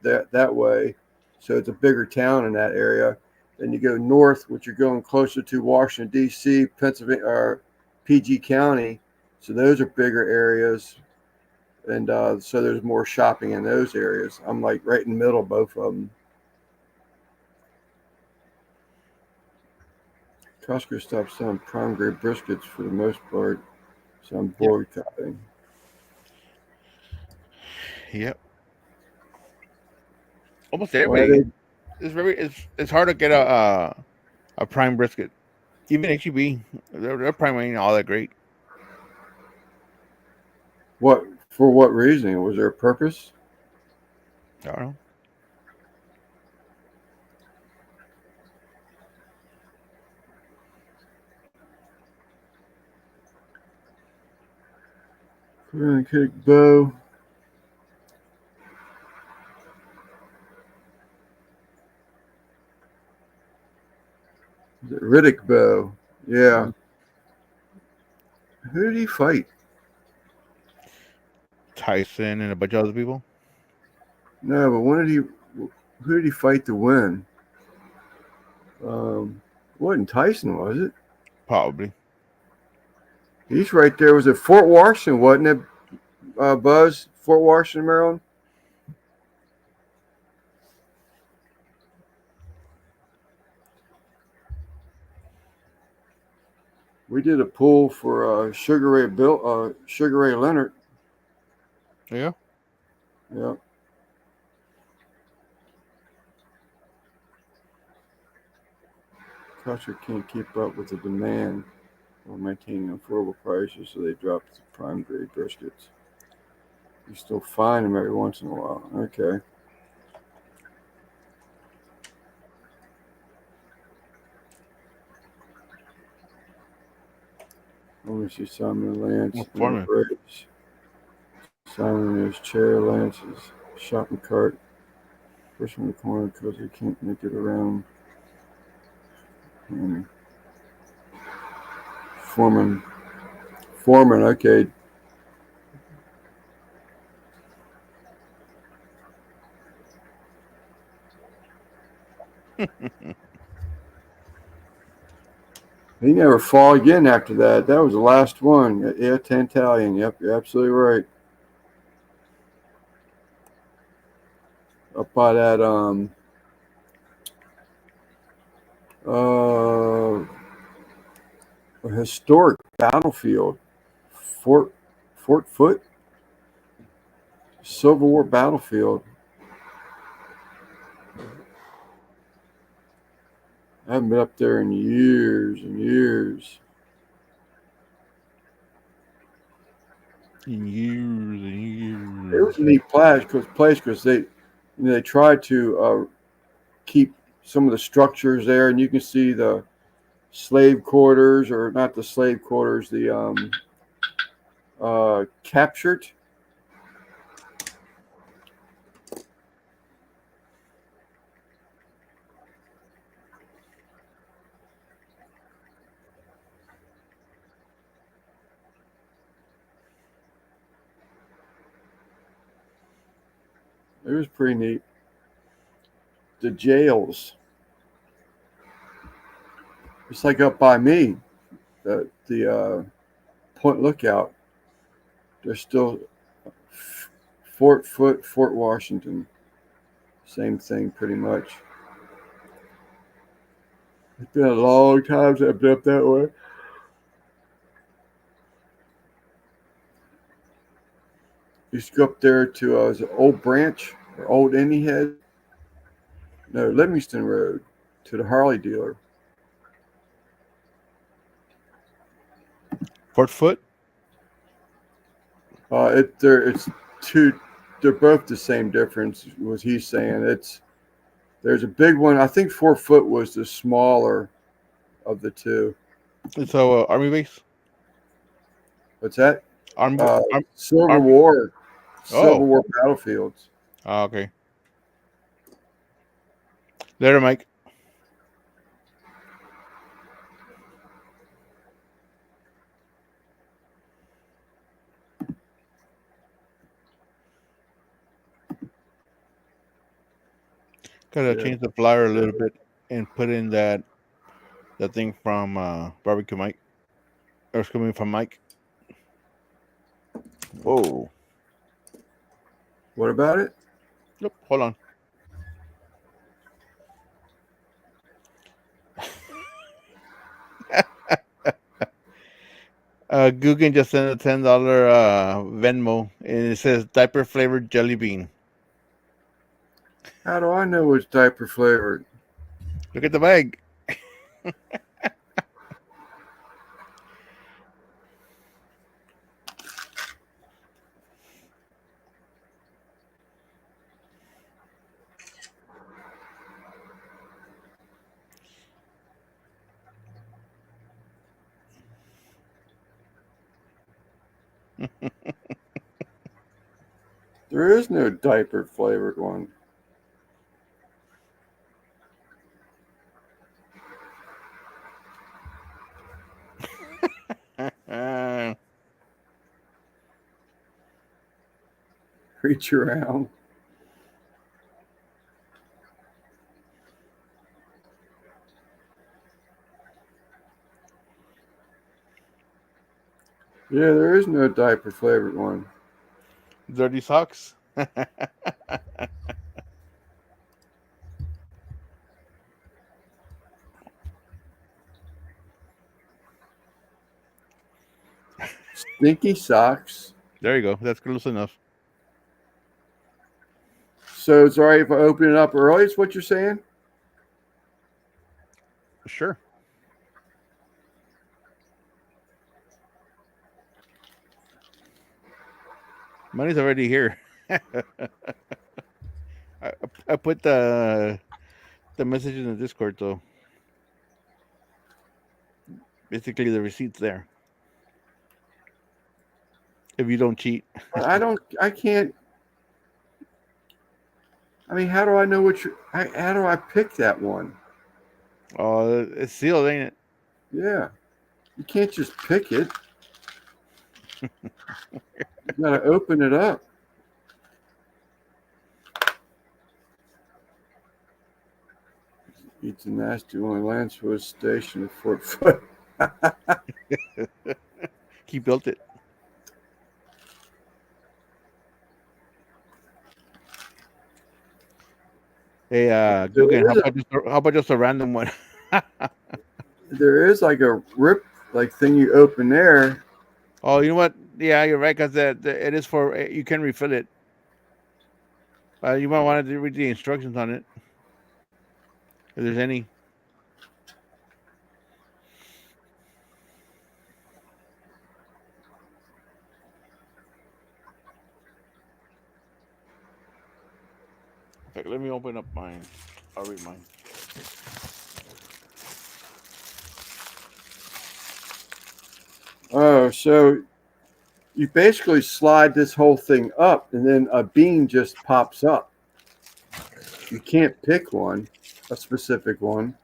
that way. So it's a bigger town in that area. Then you go north, which you're going closer to Washington, D.C., Pennsylvania, or PG County. So those are bigger areas. And so there's more shopping in those areas. I'm like right in the middle of both of them. Costco stopped selling prime grade briskets for the most part. So I'm boycotting. Yep. Almost everybody. It's hard to get a prime brisket. Even HEB, their prime ain't all that great. What for? What reason? Was there a purpose? I don't know. Kick bow. Is it Riddick bow? Yeah. Who did he fight? Tyson and a bunch of other people. No, but when did he? Who did he fight to win? It wasn't Tyson, was it? Probably. He's right there. Was it Fort Washington, wasn't it, Buzz? Fort Washington, Maryland? We did a pool for Sugar Ray Leonard. Yeah. Yeah. Culture can't keep up with the demand while maintaining affordable prices, so they dropped the prime grade briskets. You still find them every once in a while. Okay. I want to see Simon Lance Foreman. Bridge. Simon is chair, Lance's shopping cart. Push in the corner because he can't make it around. Foreman, okay. He never fought again after that. That was the last one. Yeah, Tantalian. Yep, you're absolutely right. Up by that a historic battlefield, Fort Foote, Civil War battlefield. I haven't been up there in years and years. It was a neat place because they tried to keep some of the structures there, and you can see the slave quarters, or not the slave quarters, the captured. It was pretty neat. The jails. It's like up by me, the Point Lookout. There's still Fort Foote, Fort Washington. Same thing, pretty much. It's been a long time since I've been up that way. Used to go up there to was it Old Branch or Old Indian Head? No, Livingston Road, to the Harley dealer. Fort Foote? It's two. They're both the same difference. Was he saying? There's a big one. I think Fort Foote was the smaller of the two. It's a army base. What's that? Civil Army. War. Civil Oh. War battlefields. Oh, okay. Later, Mike. Gotta change the flyer a little bit and put in that thing from Barbecue Mike. Or it's coming from Mike. Whoa. What about it? Nope. Hold on. Guggen just sent a $10 Venmo, and it says diaper flavored jelly bean. How do I know it's diaper flavored? Look at the bag. There is no diaper flavored one. Reach around. Yeah, there is no diaper flavored one. Dirty socks. Stinky socks. There you go. That's close enough. So it's all right if I open it up early, is what you're saying? Sure. Money's already here. I put the message in the Discord though. Basically, the receipt's there. If you don't cheat. I can't. I mean, how do I know how do I pick that one? Oh, it's sealed, ain't it? Yeah. You can't just pick it. You gotta open it up. It's a nasty one. Lancewood Station at Fort Foote. He built it. Hey, Guggen, how about just a random one? There is like a rip thing you open there. Oh, you know what? Yeah, you're right, because it is for, you can refill it. You might want to read the instructions on it, if there's any. In fact, let me open up mine. I'll read mine. Oh, so you basically slide this whole thing up, and then a bean just pops up. You can't pick one, a specific one.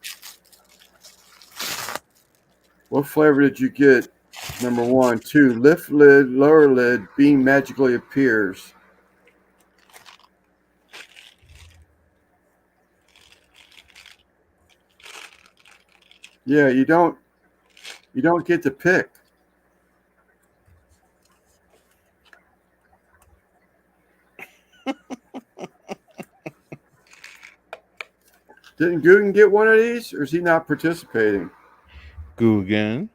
What flavor did you get? Number 1, 2. Lift lid, lower lid, bean magically appears. Yeah, you don't get to pick. Didn't Guggen get one of these, or is he not participating? Guggen.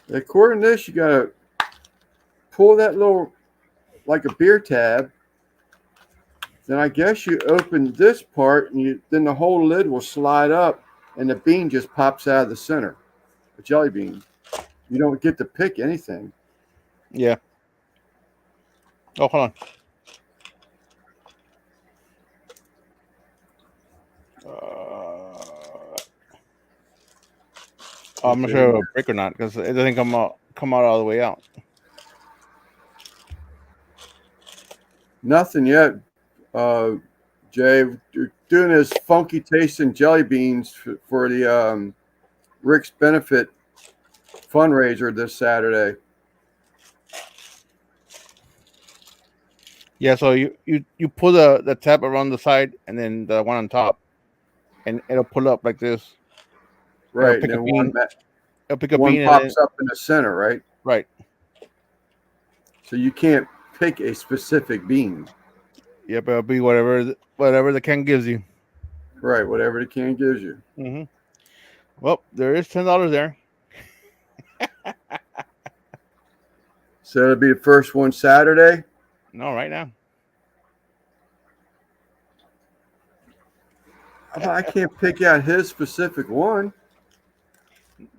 According to this, you gotta pull that little, like a beer tab. Then I guess you open this part, and then the whole lid will slide up, and the bean just pops out of the center. A jelly bean. You don't get to pick anything. Yeah. Oh, hold on. I'm not sure if it'll break or not, because it doesn't come out all the way out. Nothing yet, Jay. You're doing this funky tasting jelly beans for the Rick's Benefit fundraiser this Saturday. Yeah, so you pull the tab around the side and then the one on top, and it'll pull up like this. Right. It'll pick and a bean. It'll pick a one bean pops and then, up in the center, right? right. So you can't pick a specific bean. Yep, it'll be whatever the can gives you. Right, whatever the can gives you. Mm-hmm. Well, there is $10 there. So it'll be the first one Saturday. No, right now. I can't pick out his specific one.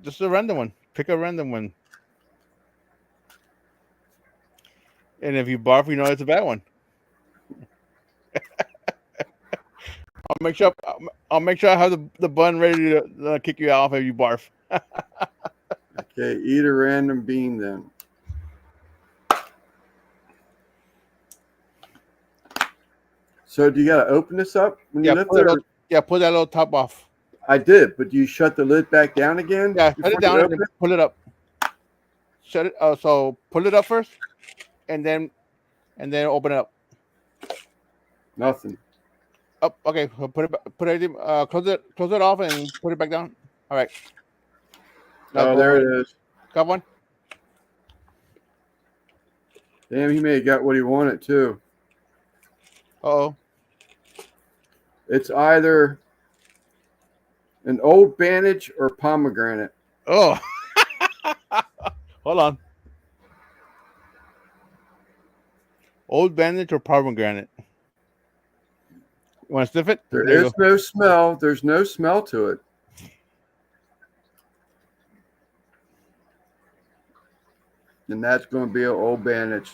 Just a random one. Pick a random one. And if you barf, you know it's a bad one. I'll make sure I have the bun ready to kick you off if you barf. Okay, eat a random bean then. So do you got to open this up when you lift it? Pull that little top off. I did, but do you shut the lid back down again? Yeah, shut it down and then pull it up. Shut it. So pull it up first, and then open it up. Nothing. Up. Okay. So put it. Close it off and put it back down. All right. Oh, there it is. Got one. Damn, he may have got what he wanted too. Uh-oh. It's either an Old Bandage or pomegranate. Oh. Hold on. Old Bandage or pomegranate? You want to sniff it? There is no smell. There's no smell to it. And that's going to be an Old Bandage.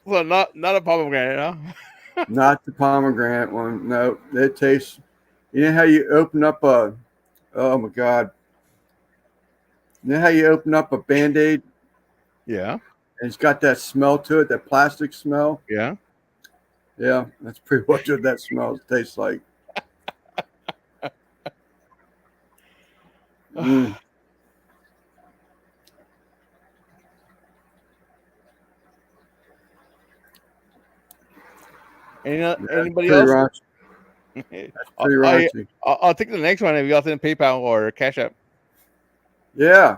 Well, not a pomegranate, huh? Not the pomegranate one. No, it tastes. You know how you open up a? Oh my God! You know how you open up a Band-Aid? Yeah. And it's got that smell to it, that plastic smell. Yeah. Yeah, that's pretty much what that smell tastes like. Anybody else? That's pretty raunchy. I'll take the next one if you all send PayPal or Cash App. Yeah.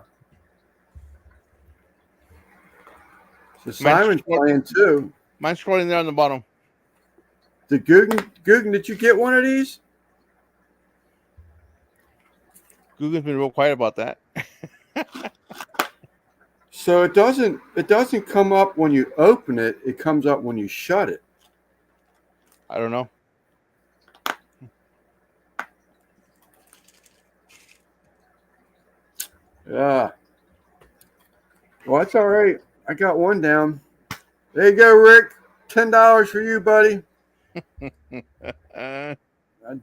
So Simon's playing too. Mine's scrolling there on the bottom. The Guggen, did you get one of these? Guggen's been real quiet about that. So it doesn't come up when you open it. It comes up when you shut it. I don't know. Yeah. Well, that's all right. I got one down. There you go, Rick. $10 for you, buddy. I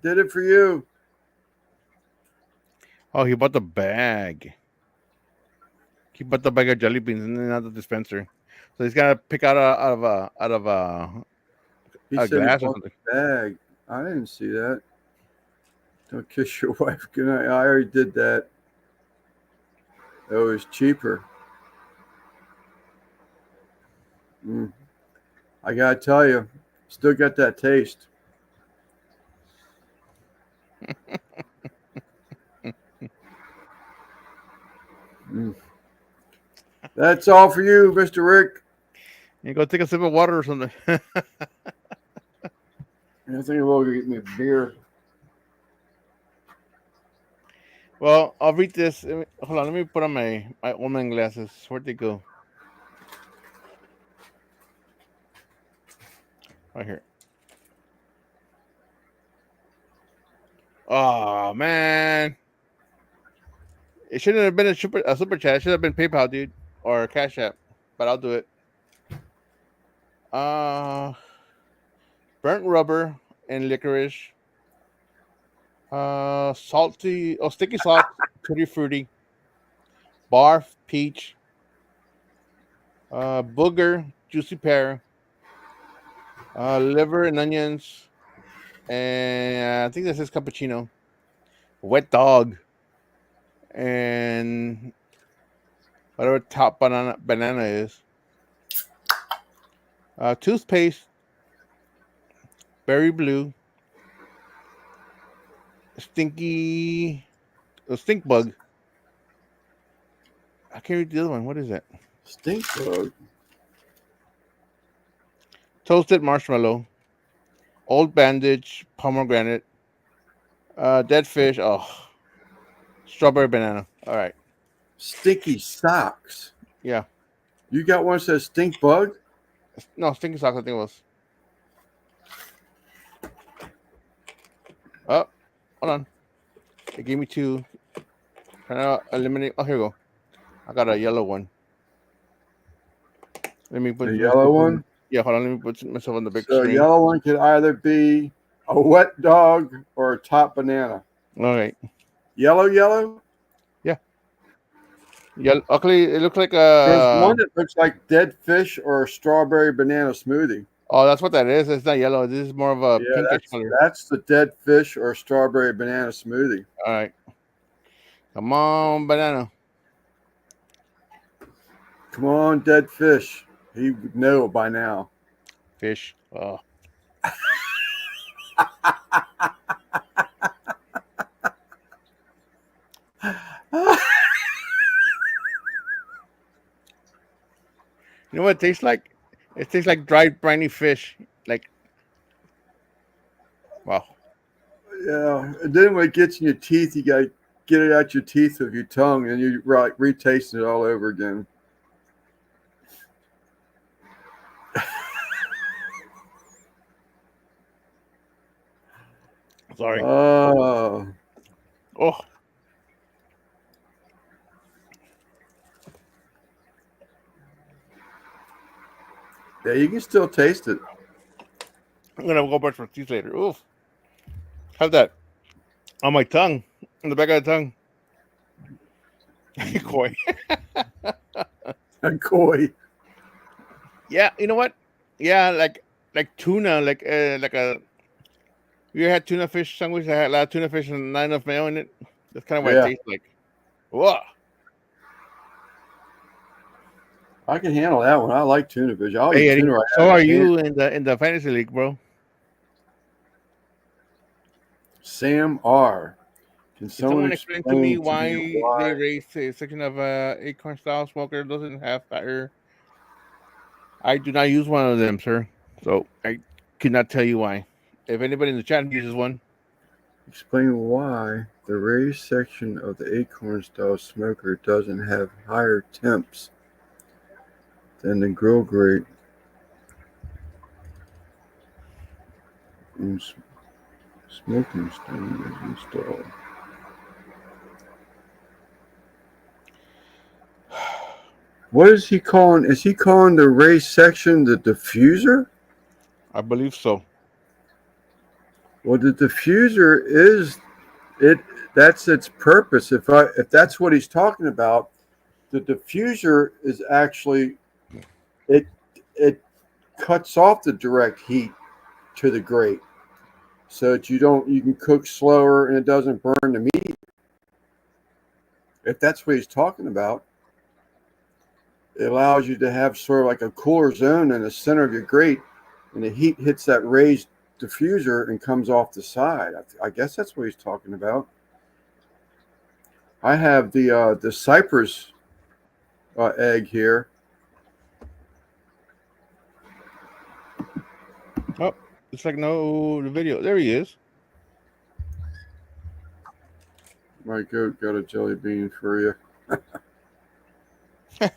did it for you. Oh, he bought the bag. He bought the bag of jelly beans and then not the dispenser. So he's gotta pick out of a glass or something. Bag. I didn't see that. Don't kiss your wife. Good night. I already did that. Oh, it was cheaper. I gotta tell you, still got that taste. That's all for you, Mr. Rick. You go take a sip of water or something. I think I will get me a beer. Well, I'll read this. Hold on, let me put on my old man glasses. Where'd they go? Right here. Oh man, it shouldn't have been a super chat. It should have been PayPal, dude, or Cash App. But I'll do it. Burnt rubber and licorice. Sticky salt, tutti frutti. Barf, peach. Booger, juicy pear. Liver and onions. And I think this is cappuccino. Wet dog. And whatever top banana is. Toothpaste. Berry blue. Stink bug. I can't read the other one. What is that? Stink bug. Toasted marshmallow. Old Bandage, pomegranate. Dead fish. Oh, strawberry banana. All right. Sticky socks. Yeah. You got one that says stink bug? No, stinky socks. I think it was. Oh, hold on. It gave me 2. Trying to eliminate. Oh, here we go. I got a yellow one. Let me put The yellow one. Yeah, hold on. Let me put myself on the big So screen. yellow one could either be a wet dog or a top banana. All right. Yellow. Yeah. Luckily, it looks like There's one that looks like dead fish or a strawberry banana smoothie. Oh, that's what that is. It's not yellow. This is more of a pinkish color. That's the dead fish or strawberry banana smoothie. All right. Come on, banana. Come on, dead fish. He would know by now. Fish. Oh. You know what it tastes like? It tastes like dried briny fish. Like, wow. Yeah. And then when it gets in your teeth, you got to get it out your teeth with your tongue, and you retaste it all over again. Sorry. Oh. Oh. Yeah, you can still taste it. I'm gonna go brush my teeth later. Oof. Have that on my tongue, on the back of the tongue. Koi. Koi. Yeah, you know what? Yeah, like tuna, like a. You had tuna fish sandwich that had a lot of tuna fish and not enough mayo in it. That's kind of what it tastes like. Whoa. I can handle that one. I like tuna fish. I'll Hey, eat Eddie, tuna right so out of are the you can. in the fantasy league, bro? Sam R. Can Can someone explain to me why me they raised a section of acorn style smoker doesn't have fire? I do not use one of them, sir. So I could not tell you why. If anybody in the chat uses one, Explain why the raised section of the acorn style smoker doesn't have higher temps than the grill grate and smoking stone is installed. What is he calling? Is he calling the raised section the diffuser? I believe so. Well, the diffuser is it. That's its purpose. If that's what he's talking about, the diffuser is actually it cuts off the direct heat to the grate, so that you can cook slower and it doesn't burn the meat. If that's what he's talking about, it allows you to have sort of like a cooler zone in the center of your grate, and the heat hits that raised diffuser and comes off the side. I guess that's what he's talking about. I have the Cypress egg here. Oh, it's like the video. There he is. My goat got a jelly bean for you.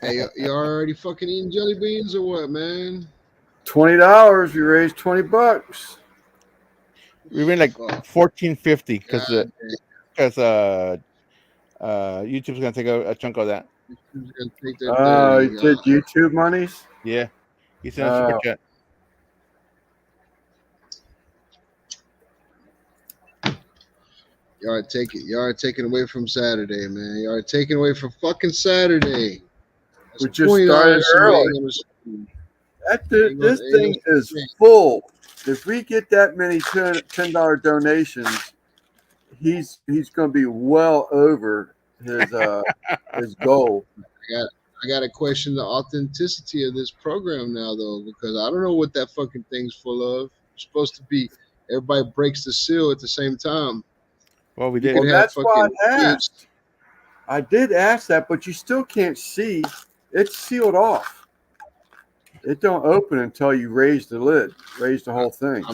Hey, you already fucking eating jelly beans or what, man? $20. We raised $20. We were like Fuck. $14.50 because God YouTube's gonna take a chunk of that. damn, gonna take that You did YouTube monies? Yeah, he sent a super chat. Y'all are taking away from Saturday, man. Y'all are taking away from fucking Saturday. That's We just $20 started somebody early. gonna spend. This thing is full. If we get that many $10 donations, he's going to be well over his goal. I got to question the authenticity of this program now, though, because I don't know what that fucking thing's full of. It's supposed to be everybody breaks the seal at the same time. Well, we You did. could Well, have that's why I fucking asked. I did ask that, but you still can't see. It's sealed off. It don't open until you raise the lid, raise the whole thing.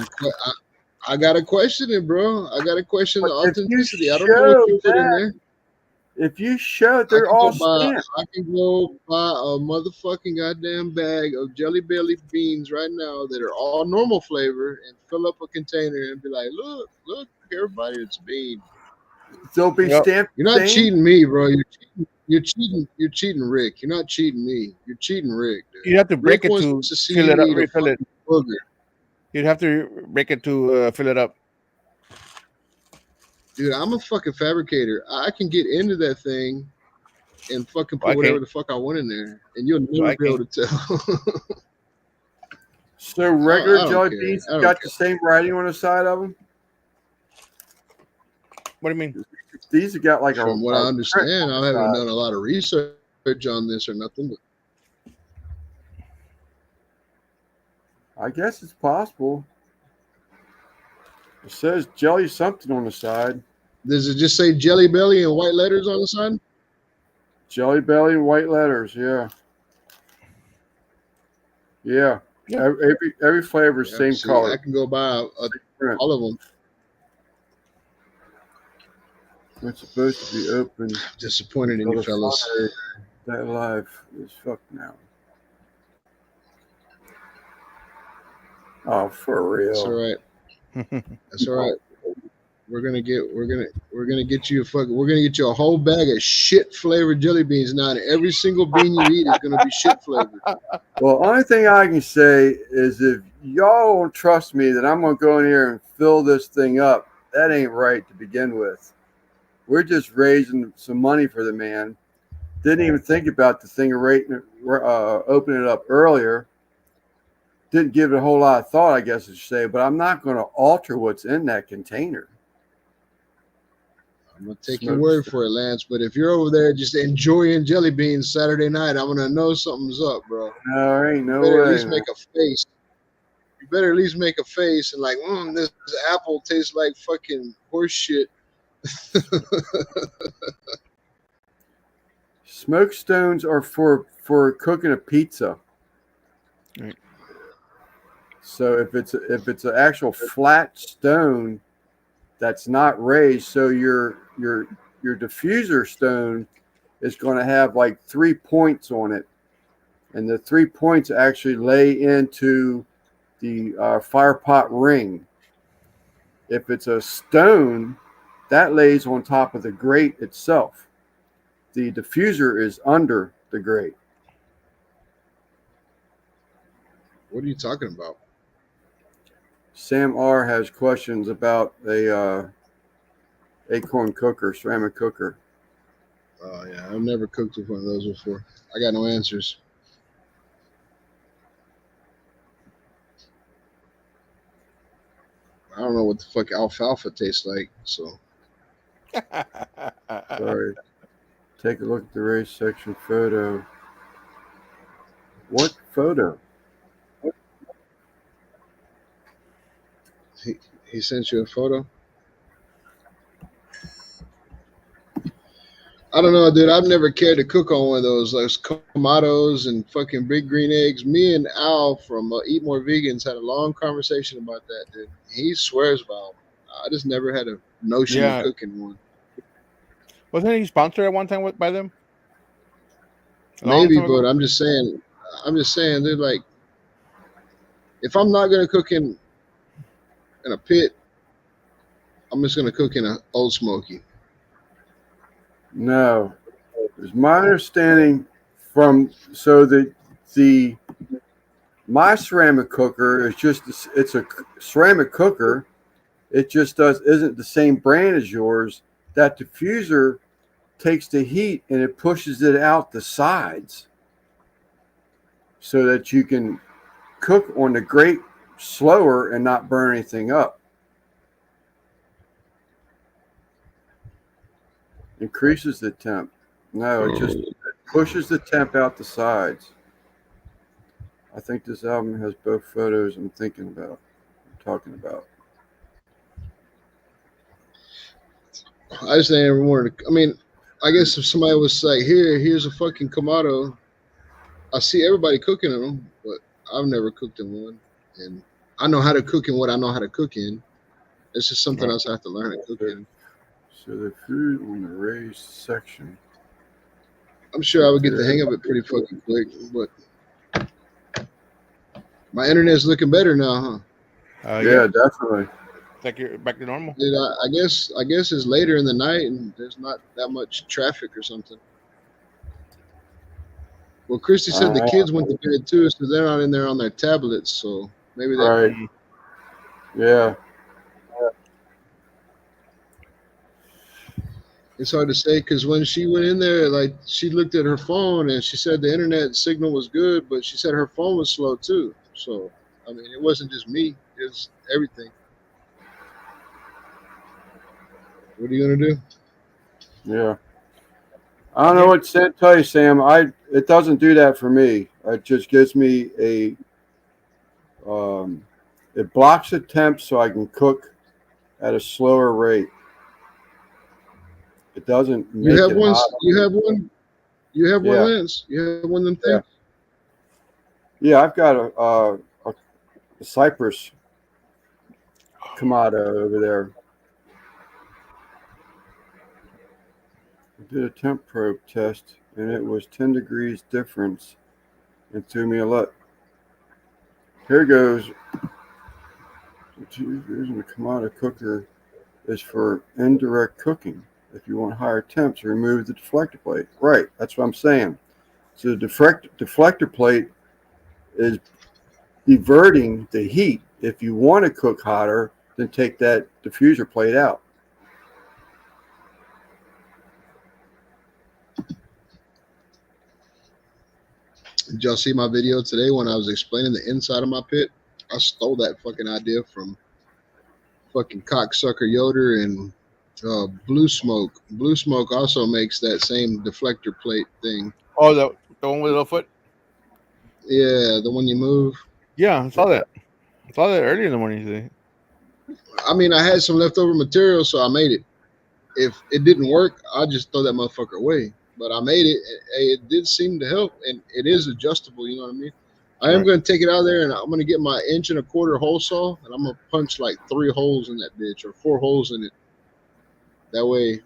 I got to question it, bro. I got to question the But if you authenticity. I don't know what you put in show there. If you show, they're all stamped. I can go buy a motherfucking goddamn bag of Jelly Belly beans right now that are all normal flavor and fill up a container and be like, look, everybody, it's bean. They'll be Yep. stamped. You're not same. cheating me, bro. You're cheating Rick. You're not cheating me. You're cheating Rick, dude. You have to break Rick it to wants to see fill you it up. eat a Refill it. fucking booger. You'd have to break it to fill it up. Dude, I'm a fucking fabricator. I can get into that thing and fucking Well, I put whatever can't. the fuck I want in there, and you'll Well, never I be able to tell. So regular I don't jelly care. beans I don't got care. the same writing on the side of them. What do you mean? These have got like a. From what I a understand, print I on the haven't side. done a lot of research on this or nothing, but I guess it's possible. It says jelly something on the side. does it just say Jelly Belly in white letters on the side? Jelly Belly, white letters. Yeah. Yeah. Yeah. Every flavor, Yeah, same see, color. I can go buy Print. all of them. It's supposed to be open. Disappointed in you, fellas. That live is fucked now. Oh, for real. That's all right. That's all right. We're gonna get you a whole bag of shit flavored jelly beans now, and every single bean you eat is gonna be shit flavored. Well, only thing I can say is if y'all don't trust me that I'm gonna go in here and fill this thing up, that ain't right to begin with. We're just raising some money for the man. Didn't even think about the thing of opening it up earlier. Didn't give it a whole lot of thought, I guess I should say, but I'm not going to alter what's in that container. I'm gonna take your word for it, Lance. But if you're over there just enjoying jelly beans Saturday night, I'm gonna know something's up, bro. No, there ain't no You better way. at least make a face. You better at least make a face and like, this apple tastes like fucking horse shit. Smoke stones are for cooking a pizza. Right. So if it's an actual flat stone that's not raised, so your diffuser stone is going to have like 3 points on it, and the 3 points actually lay into the fire pot ring. If it's a stone, that lays on top of the grate itself. The diffuser is under the grate. What are you talking about? Sam R has questions about a acorn cooker, ceramic cooker. Oh yeah, I've never cooked with one of those before. I got no answers. I don't know what the fuck alfalfa tastes like, so Sorry. Take a look at the race section photo. What photo? he sent you a photo. I don't know, dude. I've never cared to cook on one of those Kamados and fucking big green eggs. Me and Al from Eat More Vegans had a long conversation about that, dude. He swears by them. I just never had a notion of cooking one. Wasn't he sponsored at one time by them? A long Maybe, time ago? but I'm just saying, dude. Like, if I'm not gonna cook in a pit, I'm just gonna cook in a Old Smoky. No. It's my understanding my ceramic cooker is it's a ceramic cooker. It just isn't the same brand as yours. That diffuser takes the heat and it pushes it out the sides so that you can cook on the grate slower and not burn anything up. Increases the temp. No, it just pushes the temp out the sides. I think this album has both photos I'm talking about. I just never wanted to. I mean, I guess if somebody was like, here's a fucking Kamado, I see everybody cooking in them, but I've never cooked in one. And I know how to cook in what I know how to cook in. It's just something else I have to learn to cook in. So the food on the raised section. I'm sure I would get the hang of it pretty fucking quick, but my internet's looking better now, huh? Yeah, definitely. It's like you're back to normal. Dude, I guess it's later in the night and there's not that much traffic or something. Well, Christy said the kids went to bed too, so they're not in there on their tablets. So maybe that. Right. Yeah. It's hard to say because when she went in there, like she looked at her phone and she said the internet signal was good, but she said her phone was slow too. So I mean, it wasn't just me; it was everything. What are you gonna do? Yeah. I don't know what to tell you, Sam. It doesn't do that for me. It just gives me a it blocks the temp so I can cook at a slower rate. It doesn't make You have it one. hot. You have one. You have one, Yeah. Lance. You have one of them things. Yeah, I've got a Cypress Kamada over there. I did a temp probe test, and it was 10 degrees difference, and threw me a lot. Here goes. Using the Kamada cooker is for indirect cooking. If you want higher temps, remove the deflector plate. Right, that's what I'm saying. So the deflector plate is diverting the heat. If you want to cook hotter, then take that diffuser plate out. Did y'all see my video today when I was explaining the inside of my pit? I stole that fucking idea from fucking cocksucker Yoder and Blue Smoke. Blue Smoke also makes that same deflector plate thing. Oh, the one with the little foot? Yeah, the one you move. Yeah, I saw that. I saw that earlier in the morning today. I mean, I had some leftover material, so I made it. If it didn't work, I just throw that motherfucker away. But I made it. It did seem to help, and it is adjustable. You know what I mean? I am going to take it out there, and I'm going to get my 1 1/4 hole saw, and I'm going to punch like 3 holes in that bitch, or 4 holes in it. That way,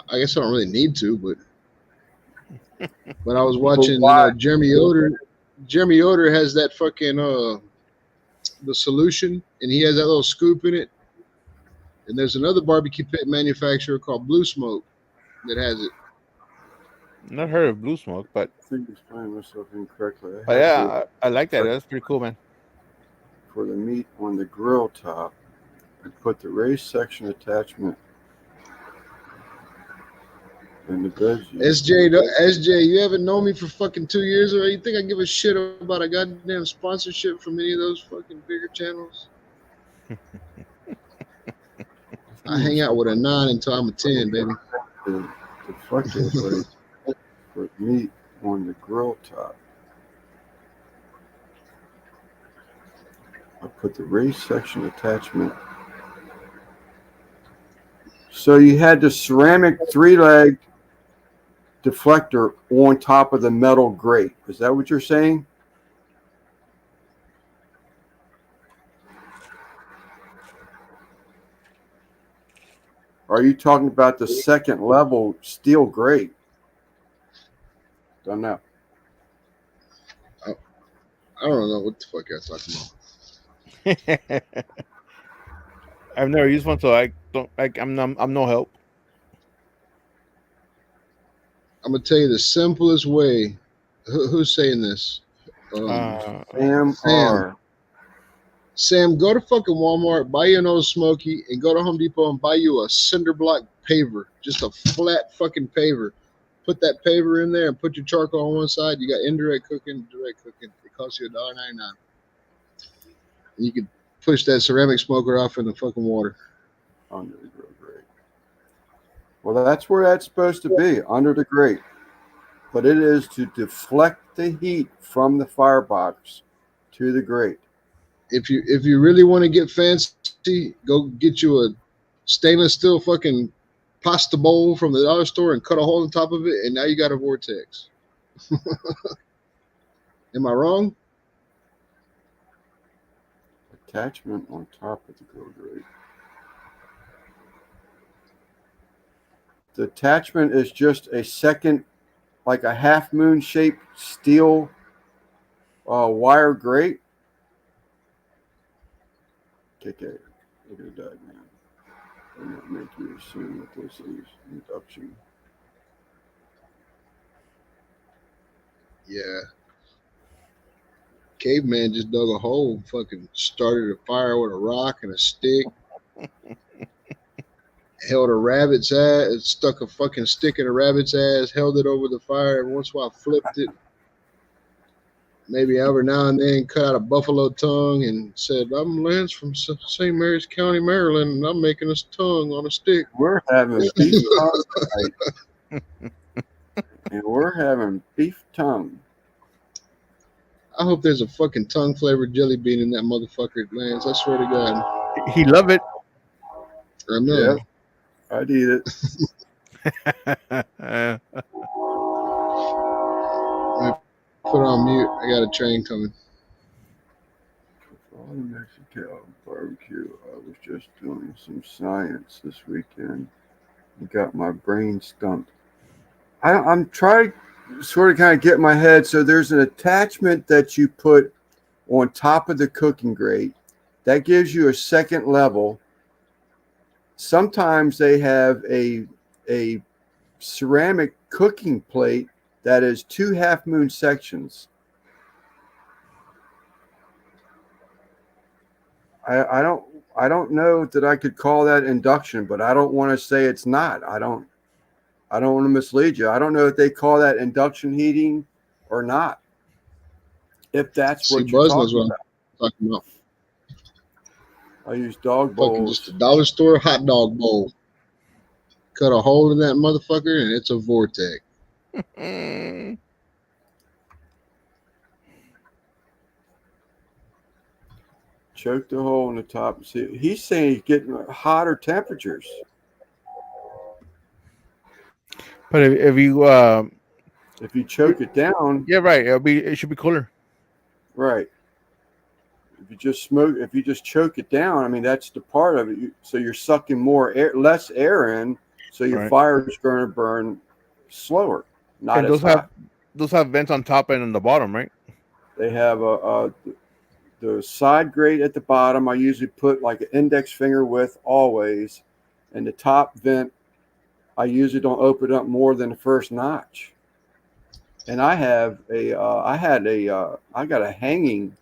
I guess I don't really need to, but I was watching Jeremy Yoder. Jeremy Yoder has that fucking the solution, and he has that little scoop in it. And there's another barbecue pit manufacturer called Blue Smoke that has it. Not heard of Blue Smoke, but I think I'm explaining myself incorrectly. I like that. That's pretty cool, man. For the meat on the grill top, I put the raised section attachment in the veggie. SJ, you haven't known me for fucking 2 years already. You think I give a shit about a goddamn sponsorship from any of those fucking bigger channels? I hang out with a 9 until I'm a 10, baby. The deflector plate for meat on the grill top. I put the raised section attachment. So you had the ceramic 3-leg deflector on top of the metal grate. Is that what you're saying? Are you talking about the second level steel grate? Don't know. I don't know what the fuck you're talking about. I've never used one, so I'm no help. I'm gonna tell you the simplest way. Who's saying this? Sam, go to fucking Walmart, buy you an old Smoky, and go to Home Depot and buy you a cinder block paver, just a flat fucking paver. Put that paver in there and put your charcoal on one side. You got indirect cooking, direct cooking. It costs you $1.99. And you can push that ceramic smoker off in the fucking water. Under the grill grate. Well, that's where that's supposed to be, under the grate. But it is to deflect the heat from the firebox to the grate. If you really want to get fancy, go get you a stainless steel fucking pasta bowl from the dollar store and cut a hole on top of it, and now you got a vortex. Am I wrong? Attachment on top of the grill grate. The attachment is just a second, like a half moon shaped steel wire grate. Okay, look at the diagram. I'm not make you assume that this is induction. Yeah. Caveman just dug a hole, fucking started a fire with a rock and a stick. Held a rabbit's ass, stuck a fucking stick in a rabbit's ass, held it over the fire. Every once in a while, flipped it. Maybe every now and then cut out a buffalo tongue and said, I'm Lance from St. Mary's County, Maryland, and I'm making this tongue on a stick. We're having beef tongue tonight. And we're having beef tongue. I hope there's a fucking tongue flavored jelly bean in that motherfucker, Lance. I swear to God. He love it. I know. Yeah, I'd eat it. Put it on mute. I got a train coming. For all the Mexican barbecue, I was just doing some science this weekend. It got my brain stumped. I'm trying to sort of kind of get my head. So there's an attachment that you put on top of the cooking grate that gives you a second level. Sometimes they have a ceramic cooking plate that is 2 half moon sections. I don't know that I could call that induction, but I don't want to say it's not. I don't want to mislead you. I don't know if they call that induction heating or not. If that's what you're talking about. I use dog bowls. Fucking just a dollar store hot dog bowl. Cut a hole in that motherfucker and it's a vortex. Choke the hole in the top. See, he's saying he's getting hotter temperatures. But if you choke it down, yeah, right, it should be cooler. Right. If you just choke it down, I mean that's the part of it. So you're sucking more air, less air in, so your fire is going to burn slower. Not and as hot. Those have vents on top and on the bottom, right? They have the side grate at the bottom. I usually put like an index finger width always, and the top vent I usually don't open up more than the first notch. And I got a hanging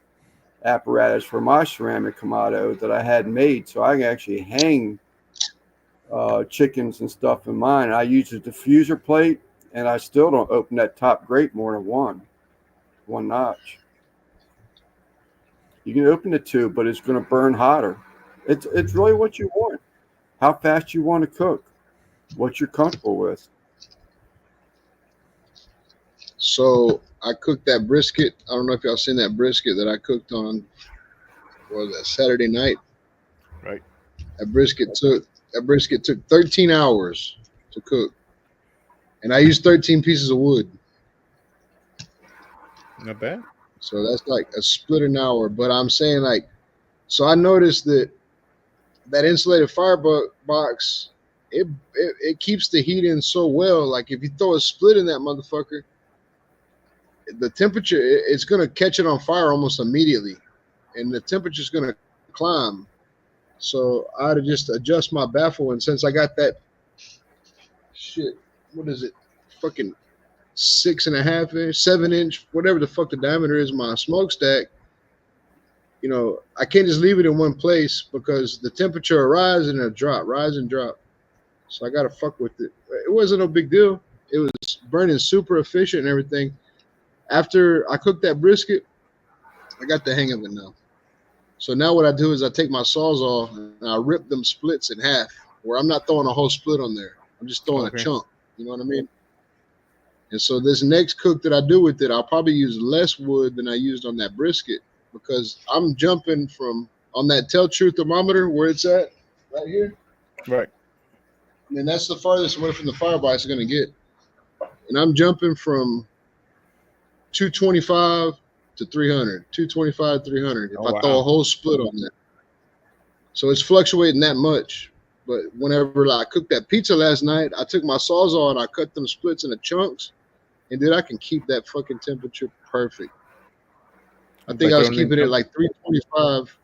apparatus for my ceramic Kamado that I had made, so I can actually hang chickens and stuff in mine. I use a diffuser plate, and I still don't open that top grate more than one notch. You can open it 2, but it's going to burn hotter. It's really what you want. How fast you want to cook. What you're comfortable with. So I cooked that brisket. I don't know if y'all seen that brisket that I cooked on, what was that, Saturday night? Right. That brisket took 13 hours to cook. And I used 13 pieces of wood. Not bad. So that's like a split an hour. But I'm saying so I noticed that insulated firebox, it keeps the heat in so well. Like if you throw a split in that motherfucker, the temperature, it's going to catch it on fire almost immediately. And the temperature is going to climb. So I had to just adjust my baffle. And since I got that shit, what is it? Fucking 6.5 inch, 7 inch, whatever the fuck the diameter is, my smokestack, I can't just leave it in one place because the temperature will rise and it'll drop, rise and drop. So I got to fuck with it. It wasn't no big deal. It was burning super efficient and everything. After I cooked that brisket, I got the hang of it now. So now what I do is I take my Sawzall and I rip them splits in half, where I'm not throwing a whole split on there. I'm just throwing a chunk. You know what I mean? And so this next cook that I do with it, I'll probably use less wood than I used on that brisket because I'm jumping from on that Tell True thermometer where it's at right here. Right. And that's the farthest away from the firebox is going to get. And I'm jumping from 225 to 300, 225, 300. If I throw a whole split on that. So it's fluctuating that much But whenever like, I cooked that pizza last night, I took my Sawzall and I cut them splits into chunks, and dude, I can keep that fucking temperature perfect. I think I was keeping it like 325.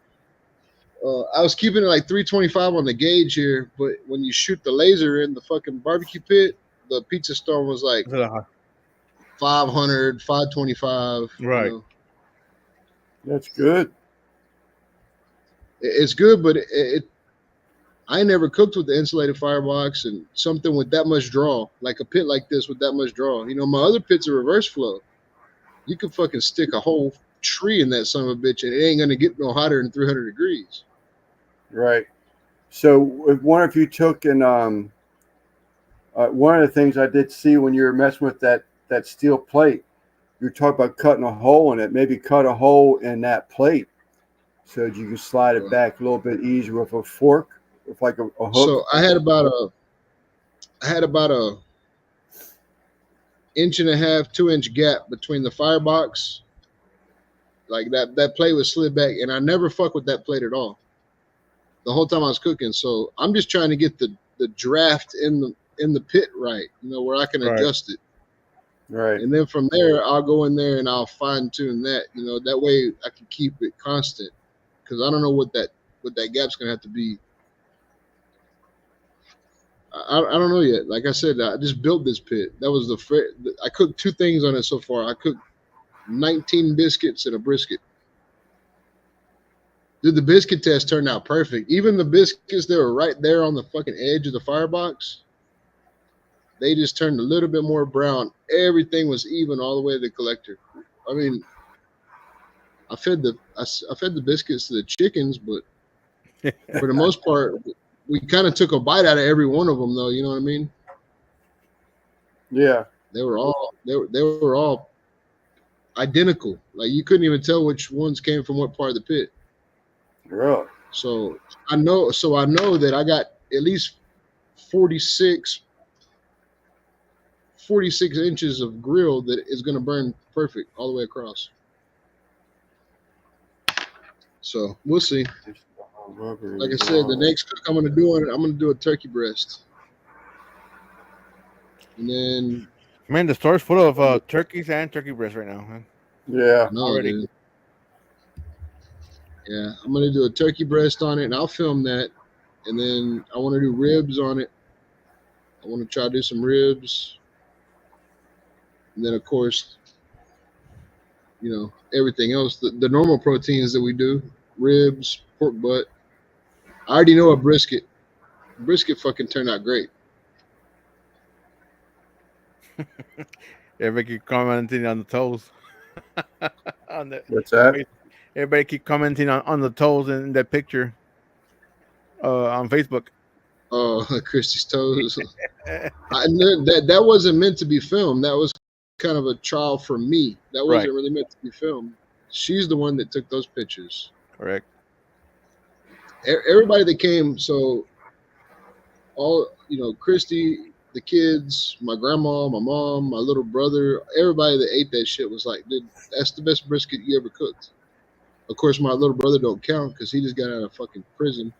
I was keeping it like 325 on the gauge here, but when you shoot the laser in the fucking barbecue pit, the pizza stone was like 500, 525. Right. You know? That's good. It's good, but I never cooked with the insulated firebox and something with that much draw, like a pit like this with that much draw. You know, my other pit's a reverse flow. You could fucking stick a whole tree in that son of a bitch, and it ain't gonna get no hotter than 300 degrees. Right. So if one of you took and one of the things I did see when you were messing with that steel plate, you're talking about cutting a hole in it. Maybe cut a hole in that plate so that you can slide it back a little bit easier with a fork, with like a hook. So I had about a inch and a half, 2 inch gap between the firebox. Like that plate was slid back, and I never fuck with that plate at all the whole time I was cooking. So I'm just trying to get the draft in the pit right, you know, where I can adjust it. Right. And then from there, I'll go in there and I'll fine tune that, you know, that way I can keep it constant, because I don't know what that gap's gonna have to be. I don't know yet. Like I said, I just built this pit. That was I cooked 2 things on it so far. I cooked 19 biscuits and a brisket. Dude, the biscuit test turned out perfect. Even the biscuits that were right there on the fucking edge of the firebox, they just turned a little bit more brown. Everything was even all the way to the collector. I mean, I fed the biscuits to the chickens, but for the most part, we kind of took a bite out of every one of them, though. You know what I mean? Yeah. They were all identical. Like you couldn't even tell which ones came from what part of the pit. Really? So I know that I got at least 46 inches of grill that is going to burn perfect all the way across. So we'll see. Like I said, the next cook I'm going to do a turkey breast. And then, man, the store's full of turkeys and turkey breasts right now, man. Yeah. no, already. dude. Yeah, I'm going to do a turkey breast on it, and I'll film that. And then I want to do ribs on it. I want to try to do some ribs. And then, of course, you know, everything else, the normal proteins that we do, ribs, pork butt. I already know a brisket. Brisket fucking turned out great. Everybody keep commenting on the toes. What's that? Everybody keep commenting on the toes in that picture on Facebook. Oh, Christy's toes. I knew that wasn't meant to be filmed. That was kind of a trial for me. That wasn't really meant to be filmed. She's the one that took those pictures. Correct. Everybody that came, so all, you know, Christy, the kids, my grandma, my mom, my little brother, everybody that ate that shit was like, dude, that's the best brisket you ever cooked. Of course, my little brother don't count because he just got out of fucking prison.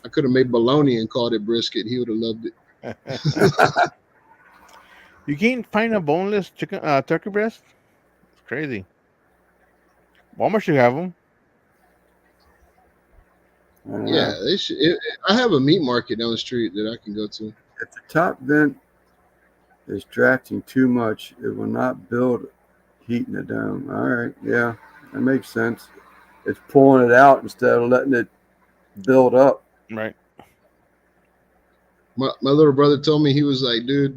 I could have made bologna and called it brisket. He would have loved it. You can't find a boneless chicken turkey breast? It's crazy. Walmart should have them. Yeah, they should. I have a meat market down the street that I can go to. If the top vent is drafting too much, it will not build heat in the dome. All right, yeah, that makes sense. It's pulling it out instead of letting it build up. Right. My little brother told me, he was like, dude,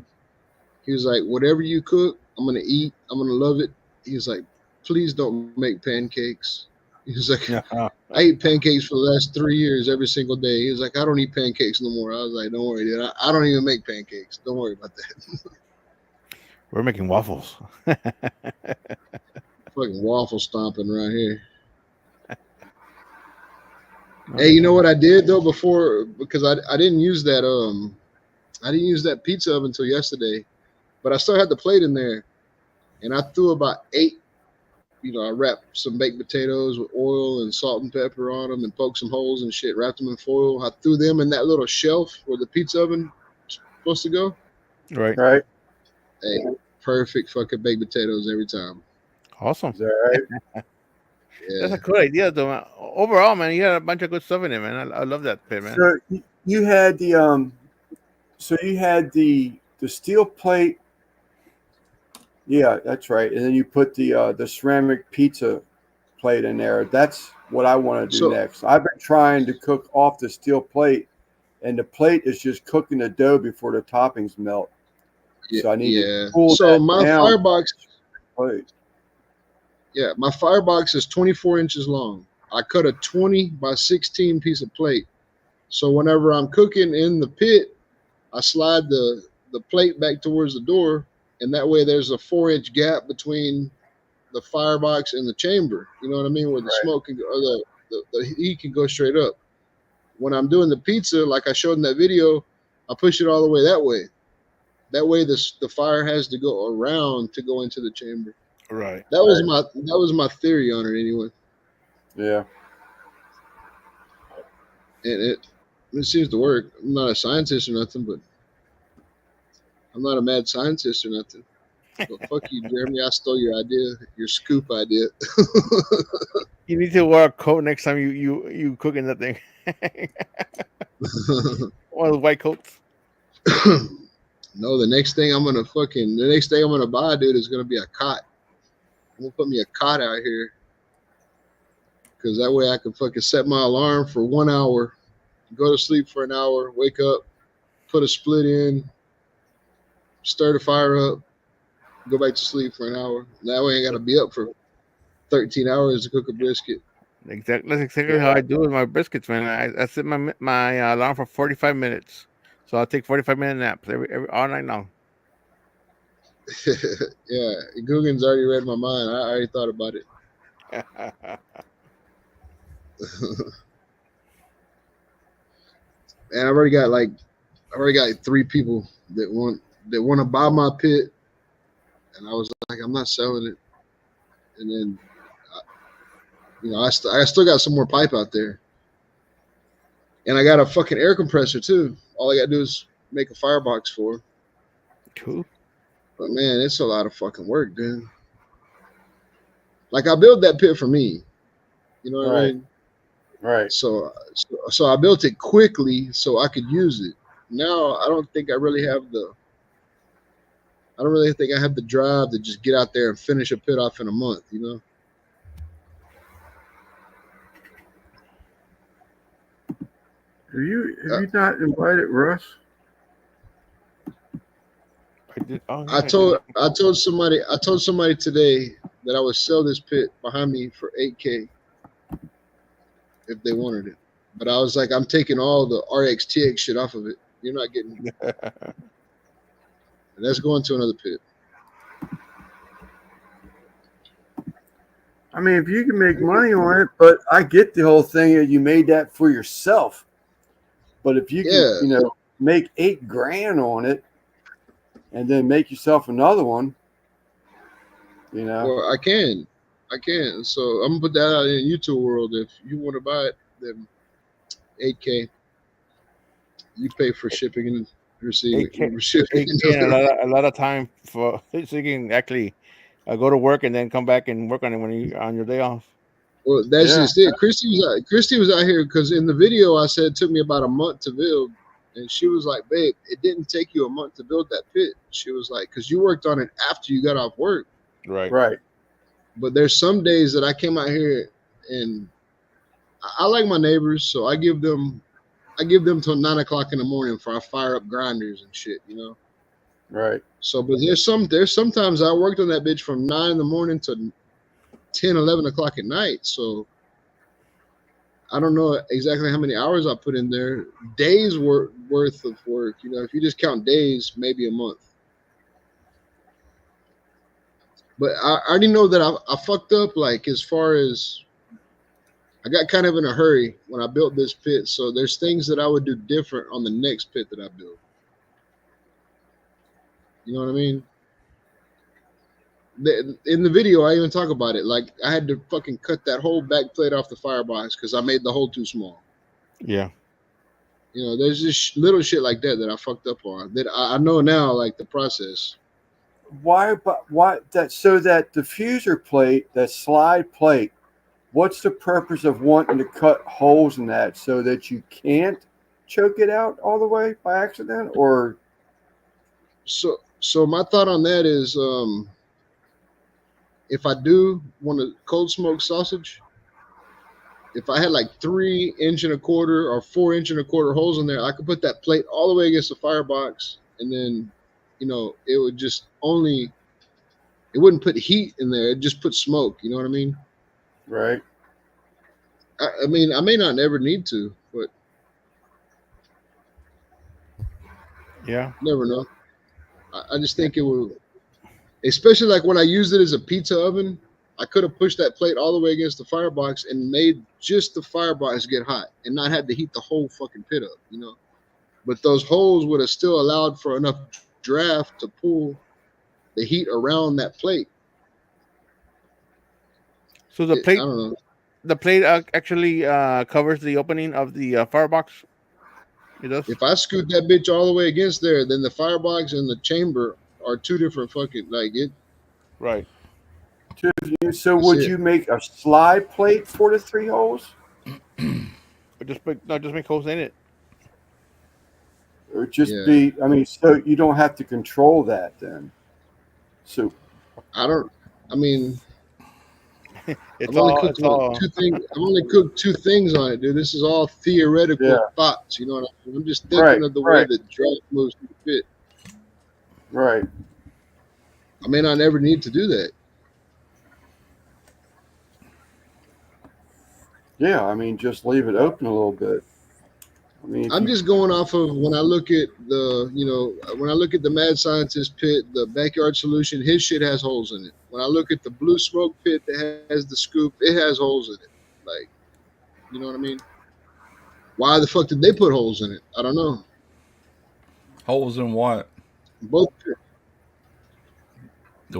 he was like, whatever you cook, I'm gonna eat. I'm gonna love it. He was like, please don't make pancakes. He was like, I ate pancakes for the last 3 years every single day. He was like, I don't eat pancakes no more. I was like, don't worry, dude. I don't even make pancakes. Don't worry about that. We're making waffles. Fucking waffle stomping right here. Hey, you know what I did though before, because I didn't use that pizza oven until yesterday, but I still had the plate in there, and I threw about 8 I wrap some baked potatoes with oil and salt and pepper on them and poke some holes and shit, wrapped them in foil. I threw them in that little shelf where the pizza oven is supposed to go. Right. Right. Hey, perfect fucking baked potatoes every time. Awesome. Is that right? Yeah. That's a cool idea, though. Man. Overall, man, you had a bunch of good stuff in it, man. I love that pit, man. So you had the the steel plate. Yeah, that's right. And then you put the ceramic pizza plate in there. That's what I want to do So- next. I've been trying to cook off the steel plate, and the plate is just cooking the dough before the toppings melt. So I need to cool So that my down. firebox, Plate. yeah, my firebox is 24 inches long. I cut a 20 by 16 piece of plate. So whenever I'm cooking in the pit, I slide the plate back towards the door, and that way there's a 4-inch gap between the firebox and the chamber. You know what I mean? Where the Right. smoke can go, or the heat can go straight up. When I'm doing the pizza, like I showed in that video, I push it all the way that way. That way the fire has to go around to go into the chamber. Right. That was my theory on it anyway. Yeah. And it seems to work. I'm not a scientist or nothing, but I'm not a mad scientist or nothing. But fuck you, Jeremy. I stole your idea, your scoop idea. You need to wear a coat next time you cook in that thing. One of those white coats. No, the next thing I'm gonna buy, dude, is gonna be a cot. I'm gonna put me a cot out here, cause that way I can fucking set my alarm for 1 hour, go to sleep for an hour, wake up, put a split in, stir the fire up, go back to sleep for an hour. That way I ain't gotta be up for 13 hours to cook a brisket. Exactly. That's exactly how I do with my briskets, man. I set my alarm for 45 minutes, so I'll take 45-minute naps every all night long. Yeah, Guggen's already read my mind. I already thought about it. And I've already got like 3 people that want to buy my pit, and I was like, I'm not selling it. And then, I still got some more pipe out there, and I got a fucking air compressor too. All I gotta do is make a firebox for. Cool. But man, it's a lot of fucking work, dude. Like I built that pit for me, you know what I Right. mean? Right. So I built it quickly so I could use it. Now I don't think I really have the drive to just get out there and finish a pit off in a month, you know? Have you not invited Russ? I did. Oh, yeah, I did. told somebody today that I would sell this pit behind me for $8K if they wanted it. But I was like, I'm taking all the RX TX shit off of it. You're not getting it. And that's going to another pit. I mean, if you can make money on it, but I get the whole thing that you made that for yourself. But if you can, Yeah. make $8,000 on it, and then make yourself another one, Well, I can. So I'm gonna put that out in YouTube world. If you want to buy it, then $8K. You pay for shipping and receiving. 8K, Shipping. 8K and a lot of time so you can actually go to work and then come back and work on it when you on your day off. Well, that's Yeah. just it. Christy was out here because in the video I said it took me about a month to build, and she was like, "Babe, it didn't take you a month to build that pit." She was like, "Because you worked on it after you got off work." Right. right. But there's some days that I came out here and I like my neighbors, so I give them till 9 o'clock in the morning for I fire up grinders and shit, you know. Right. So, but there's sometimes I worked on that bitch from 9 in the morning to 10, 11 o'clock at night. So I don't know exactly how many hours I put in there. Days worth of work, you know. If you just count days, maybe a month. But I already know that I fucked up, like, as far as I got kind of in a hurry when I built this pit. So there's things that I would do different on the next pit that I build. You know what I mean? in the video, I even talk about it. Like I had to fucking cut that whole back plate off the firebox because I made the hole too small. Yeah. You know, there's just little shit like that I fucked up on that I know now, like the process. Why that? So that diffuser plate, that slide plate, what's the purpose of wanting to cut holes in that so that you can't choke it out all the way by accident? Or So my thought on that is, if I do want to cold smoke sausage, if I had like 3 1/4 inch or 4 1/4 inch holes in there, I could put that plate all the way against the firebox, and then, you know, it would just only, it wouldn't put heat in there. It just put smoke. You know what I mean? right? I mean, I may not ever need to, but Yeah. never know. I just think it would, especially like when I used it as a pizza oven, I could have pushed that plate all the way against the firebox and made just the firebox get hot and not had to heat the whole fucking pit up, you know. But those holes would have still allowed for enough draft to pull the heat around that plate. So the I plate, don't know. the plate actually covers the opening of the firebox. It does. If I scoot that bitch all the way against there, then the firebox and the chamber are 2 different fucking, like it. Right. So That's would it. you make a slide plate for the 3 holes, But just make holes in it. or just Yeah. be? I mean, so you don't have to control that then. So I mean, It's I've only all. cooked It's all. 2 things. I've only cooked 2 things on it, dude. This is all theoretical Yeah. thoughts. You know what I mean? I'm just thinking Right, of the way right. that draft moves through the pit. right. I may not ever need to do that. Yeah, I mean, just leave it open a little bit. I mean, if I'm you- just going off of when I look at the, you know, when I look at the Mad Scientist pit, the Backyard Solution, his shit has holes in it. When I look at the Blue Smoke pit that has the scoop, it has holes in it. Like, you know what I mean? Why the fuck did they put holes in it? I don't know. Holes in what? Both. The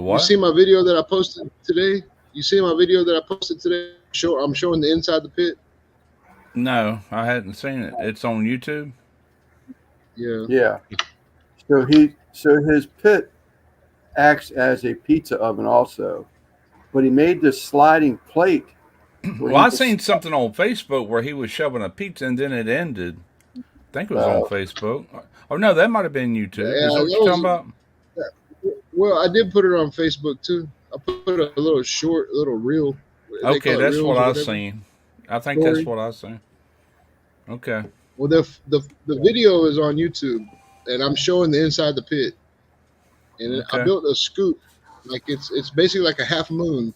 You what? see my video that I posted today? You see my video that I posted today? I'm showing the inside the pit. No, I hadn't seen it. It's on YouTube. Yeah. yeah. So his pit acts as a pizza oven also, but he made this sliding plate. where Well, he I could- seen something on Facebook where he was shoving a pizza and then it ended. I think it was on Facebook. Oh no, that might have been YouTube. Yeah, Is that what that you're talking was- about? Well, I did put it on Facebook too. I put a little short, little reel. They Okay, call it that's reels what or I whatever. seen. I think Story. that's what I seen. Okay. Well, the video is on YouTube, and I'm showing the inside the pit, and I Okay. built a scoop, like it's basically like a half moon,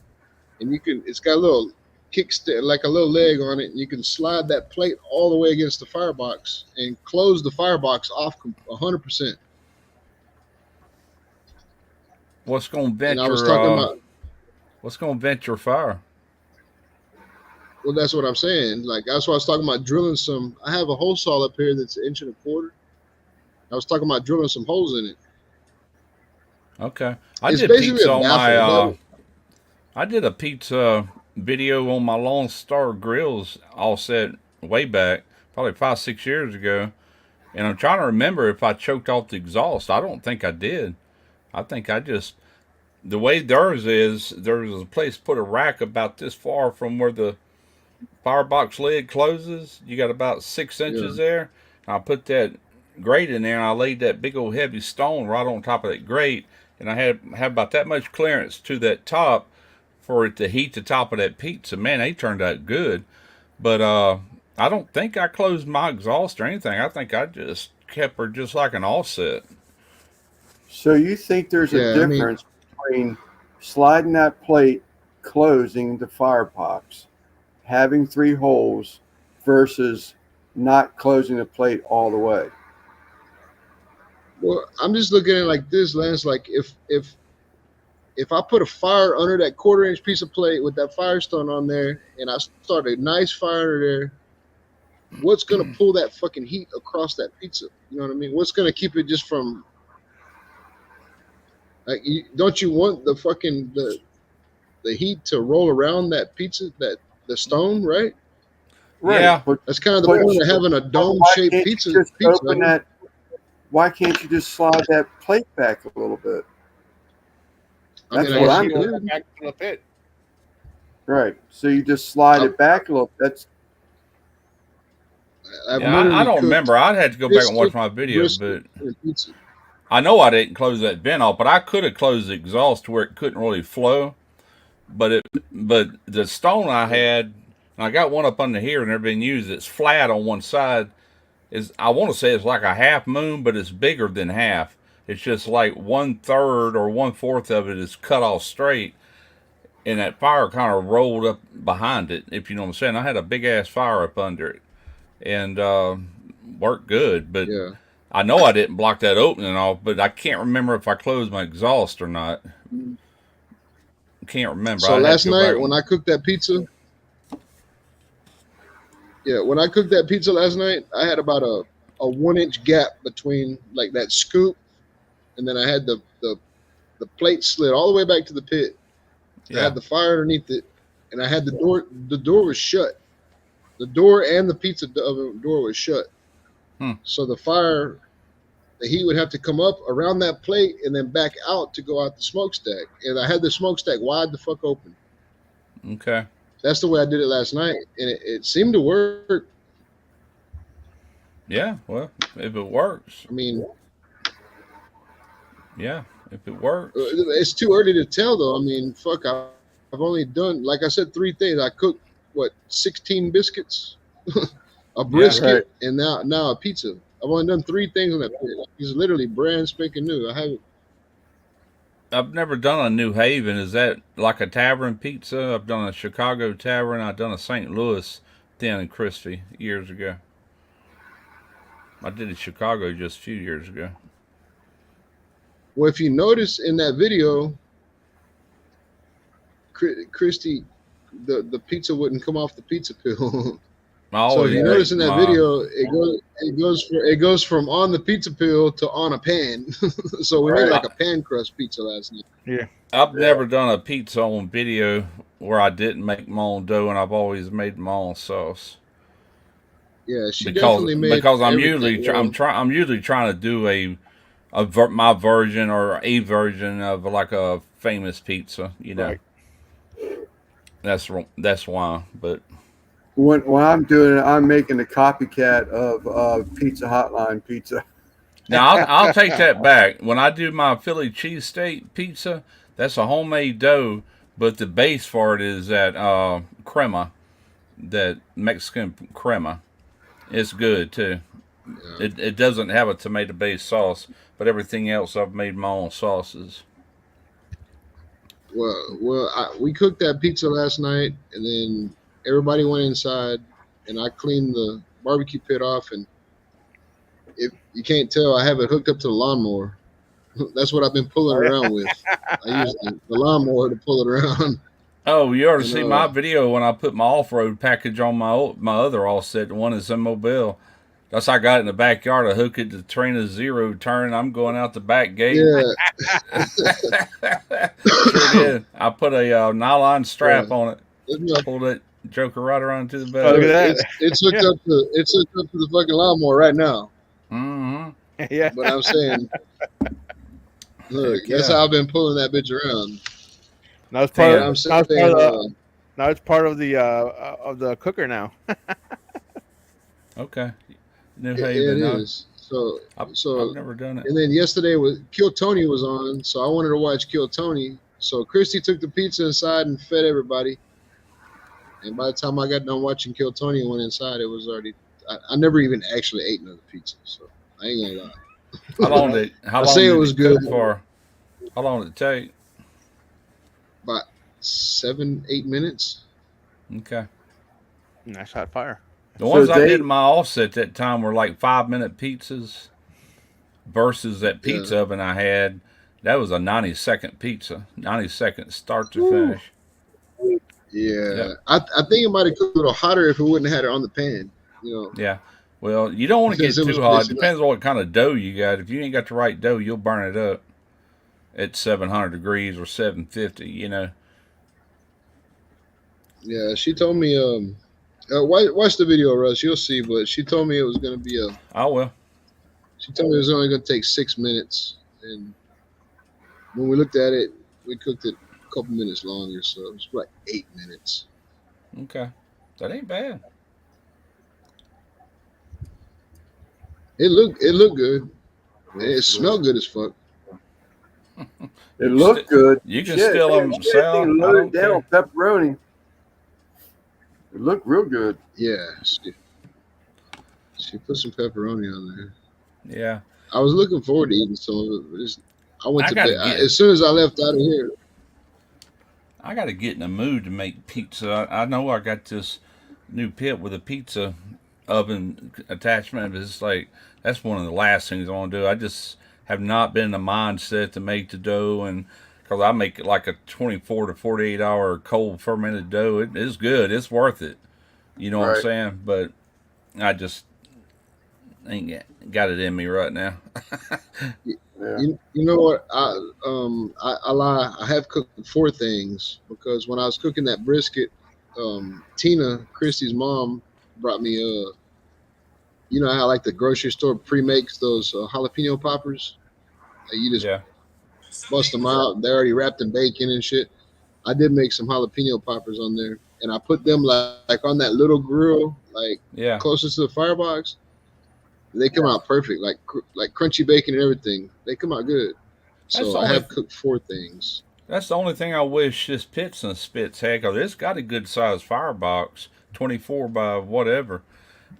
and it's got a little kickstand, like a little leg on it, and you can slide that plate all the way against the firebox and close the firebox off 100%. What's gonna vent And I was your talking about. what's gonna vent your fire? Well, that's what I'm saying. Like that's why I was talking about drilling some. I have a hole saw up here that's 1 1/4 inch. I was talking about drilling some holes in it. Okay. I It's did basically pizza a on baffle, my I did a pizza video on my Lone Star grills all set way back, probably 5-6 years ago. And I'm trying to remember if I choked off the exhaust. I don't think I did. I think I just, the way theirs is, there's a place to put a rack about this far from where the firebox lid closes. You got about 6 inches there. I put that grate in there and I laid that big old heavy stone right on top of that grate. And I had about that much clearance to that top for it to heat the top of that pizza. Man, they turned out good. But I don't think I closed my exhaust or anything. I think I just kept her just like an offset. So you think there's Yeah, a I mean- difference between sliding that plate, closing the firebox, having 3 holes, versus not closing the plate all the way? Well, I'm just looking at it like this, Lance. Like if I put a fire under that 1/4 inch piece of plate with that Firestone on there, and I start a nice fire under there, what's gonna pull that fucking heat across that pizza? You know what I mean? What's gonna keep it just from? Like, don't you want the fucking the heat to roll around that pizza, the stone, right? Right. Yeah. But That's kind of the But point of having a why dome-shaped can't you pizza. just open that? Why can't you just slide that plate back a little bit? I That's mean, I what guess I'm you doing. could. Back to the pit. Right. So you just slide it back a little. That's I've Yeah, literally I don't cooked remember. I'd have to go back and watch brisket, my video, but brisket, and pizza. I know I didn't close that vent off. But I could have closed the exhaust to where it couldn't really flow. But the stone I had, and I got one up under here, and never been used. It's flat on one side. I want to say it's like a half moon, but it's bigger than half. It's just like 1/3 or 1/4 of it is cut off straight, and that fire kind of rolled up behind it. If you know what I'm saying, I had a big ass fire up under it, and worked good. But Yeah. I know I didn't block that opening off, but I can't remember if I closed my exhaust or not. Can't remember. So I'd have last to go night back. when I cooked that pizza, when I cooked that pizza last night, I had about a 1-inch gap between like that scoop, and then I had the plate slid all the way back to the pit. I Yeah. had the fire underneath it, and I had the door. The door was shut. The door and the pizza oven door was shut. So the heat would have to come up around that plate and then back out to go out the smokestack. And I had the smokestack wide the fuck open. Okay. That's the way I did it last night, and it seemed to work. Yeah. Well, if it works, I mean, yeah. If it works, it's too early to tell, though. I mean, fuck, I've only done, like I said, 3 things. I cooked, 16 biscuits, a brisket, right. and now a pizza. I've only done 3 things on that pit. It's literally brand spanking new. I've never done a New Haven. Is that like a tavern pizza? I've done a Chicago tavern. I've done a St. Louis thin and crispy years ago. I did a Chicago just a few years ago. Well, if you notice in that video, Christy, the pizza wouldn't come off the pizza peel. So if you notice in that video, it goes from on the pizza peel to on a pan. So we made like a pan crust pizza last night. I've never done a pizza on video where I didn't make my own dough, and I've always made my own sauce. Yeah, she definitely made because I'm everything. I'm usually trying to do my version or a version of like a famous pizza. You know, Right. that's why. But when I'm doing it, I'm making the copycat of Pizza Hotline pizza. now I'll take that back. When I do my Philly cheesesteak pizza, that's a homemade dough, but the base for it is that crema, that Mexican crema. It's good too. Yeah. It doesn't have a tomato based sauce, but everything else I've made my own sauces. We cooked that pizza last night, and then everybody went inside, and I cleaned the barbecue pit off. And if you can't tell, I have it hooked up to the lawnmower. That's what I've been pulling it around with. I used the lawnmower to pull it around. Oh, you ought to see my video when I put my off-road package on my other offset, the one that's in Mobile. That's how I got it in the backyard. I hook it to Trina's zero turn. I'm going out the back gate. Yeah. Sure did. I put a nylon strap on it. Pulled that joker right around to the back. Look at that. It's hooked up to the fucking lawnmower right now. Mm-hmm. Yeah. But I'm saying, look, that's how I've been pulling that bitch around. Now it's part. I'm Of, saying, now it's part of the cooker now. Okay. New it Haven. is. So I've never done it. and then yesterday Kill Tony was on, so I wanted to watch Kill Tony. So Christy took the pizza inside and fed everybody. And by the time I got done watching Kill Tony and went inside, it was already. I never even actually ate another pizza, so I ain't gonna lie. How long did it was good for? How long did it take? About 7-8 minutes. Okay. Nice hot fire. The ones I did in my offset that time were like 5-minute pizzas versus that pizza oven I had. That was a 90-second pizza, 90 seconds start to finish. Yeah, Yep. I think it might have cooked a little hotter if we wouldn't have had it on the pan. You know. Yeah. Well, you don't want to get Because it was too hot. basically- Depends on what kind of dough you got. If you ain't got the right dough, you'll burn it up. at 700 degrees or 750. You know. Yeah, she told me. Watch the video, Russ. You'll see. But she told me it was gonna be a. Oh well. She told me it was only gonna take 6 minutes, and when we looked at it, we cooked it a couple minutes longer, so it was like 8 minutes. Okay, that ain't bad. It looked good. It smelled good as fuck. It looked good. You can Shit, still man, them shit, sell. thing I loaded don't down on care. pepperoni. It looked real good. Yeah, she put some pepperoni on there. Yeah, I was looking forward to eating some of it, but I went I to gotta bed get- as soon as I left out of here. I got to get in the mood to make pizza. I know I got this new pit with a pizza oven attachment, but it's like that's one of the last things I want to do. I just have not been in the mindset to make the dough, and because I make it like a 24 to 48 hour cold fermented dough, it is good. It's worth it. You know what I'm Right. saying? But I just ain't got it in me right now. Yeah. You know what? I lie. I have cooked 4 things because when I was cooking that brisket, Tina, Christy's mom, brought me you know how like the grocery store pre-makes those jalapeno poppers? You just Yeah. bust them out. They're already wrapped in bacon and shit. I did make some jalapeno poppers on there, and I put them like on that little grill, like Yeah. closest to the firebox. They come out perfect, like crunchy bacon and everything. They come out good. That's So I only- have cooked 4 things. That's the only thing I wish this Pits and Spits had, because it's got a good size firebox, 24 by whatever.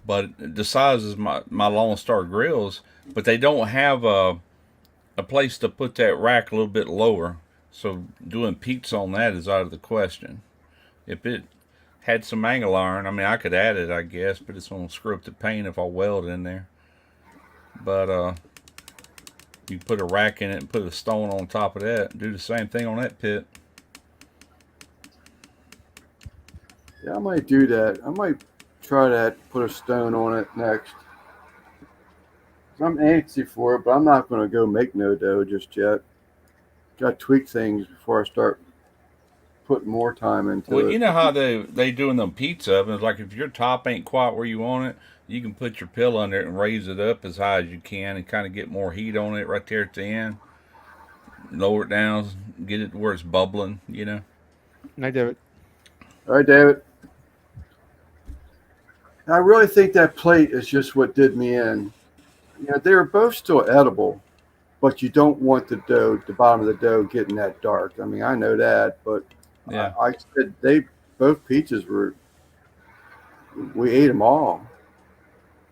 But the size is my Lone Star grills, but they don't have a place to put that rack a little bit lower. So doing pizza on that is out of the question. If it had some angle iron, I mean, I could add it, I guess, but it's going to screw up the paint if I weld it in there. But you put a rack in it and put a stone on top of that. Do the same thing on that pit. Yeah, I might do that. I might try that, put a stone on it next. I'm antsy for it, but I'm not going to go make no dough just yet. Got to tweak things before I start putting more time into Well, it. you know how they do in them pizza ovens. Like if your top ain't quite where you want it, you can put your pill under it and raise it up as high as you can and kind of get more heat on it right there at the end. Lower it down, get it where it's bubbling. You know. Night, David. All right, David. I really think that plate is just what did me in. You know, they were both still edible, but you don't want the bottom of the dough getting that dark. I mean, I know that, but Yeah. I said both pizzas we ate them all.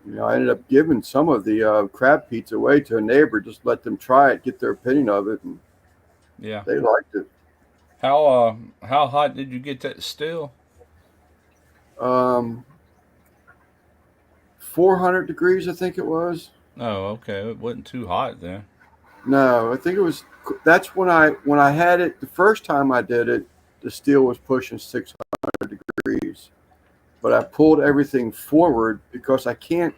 You know, I ended up giving some of the crab pizza away to a neighbor, just let them try it, get their opinion of it, and Yeah. they liked it. How hot did you get that still? 400 degrees, I think it was. Oh, okay. It wasn't too hot then. No, I think it was. That's when I had it the first time I did it. The steel was pushing 600 degrees, but I pulled everything forward because I can't.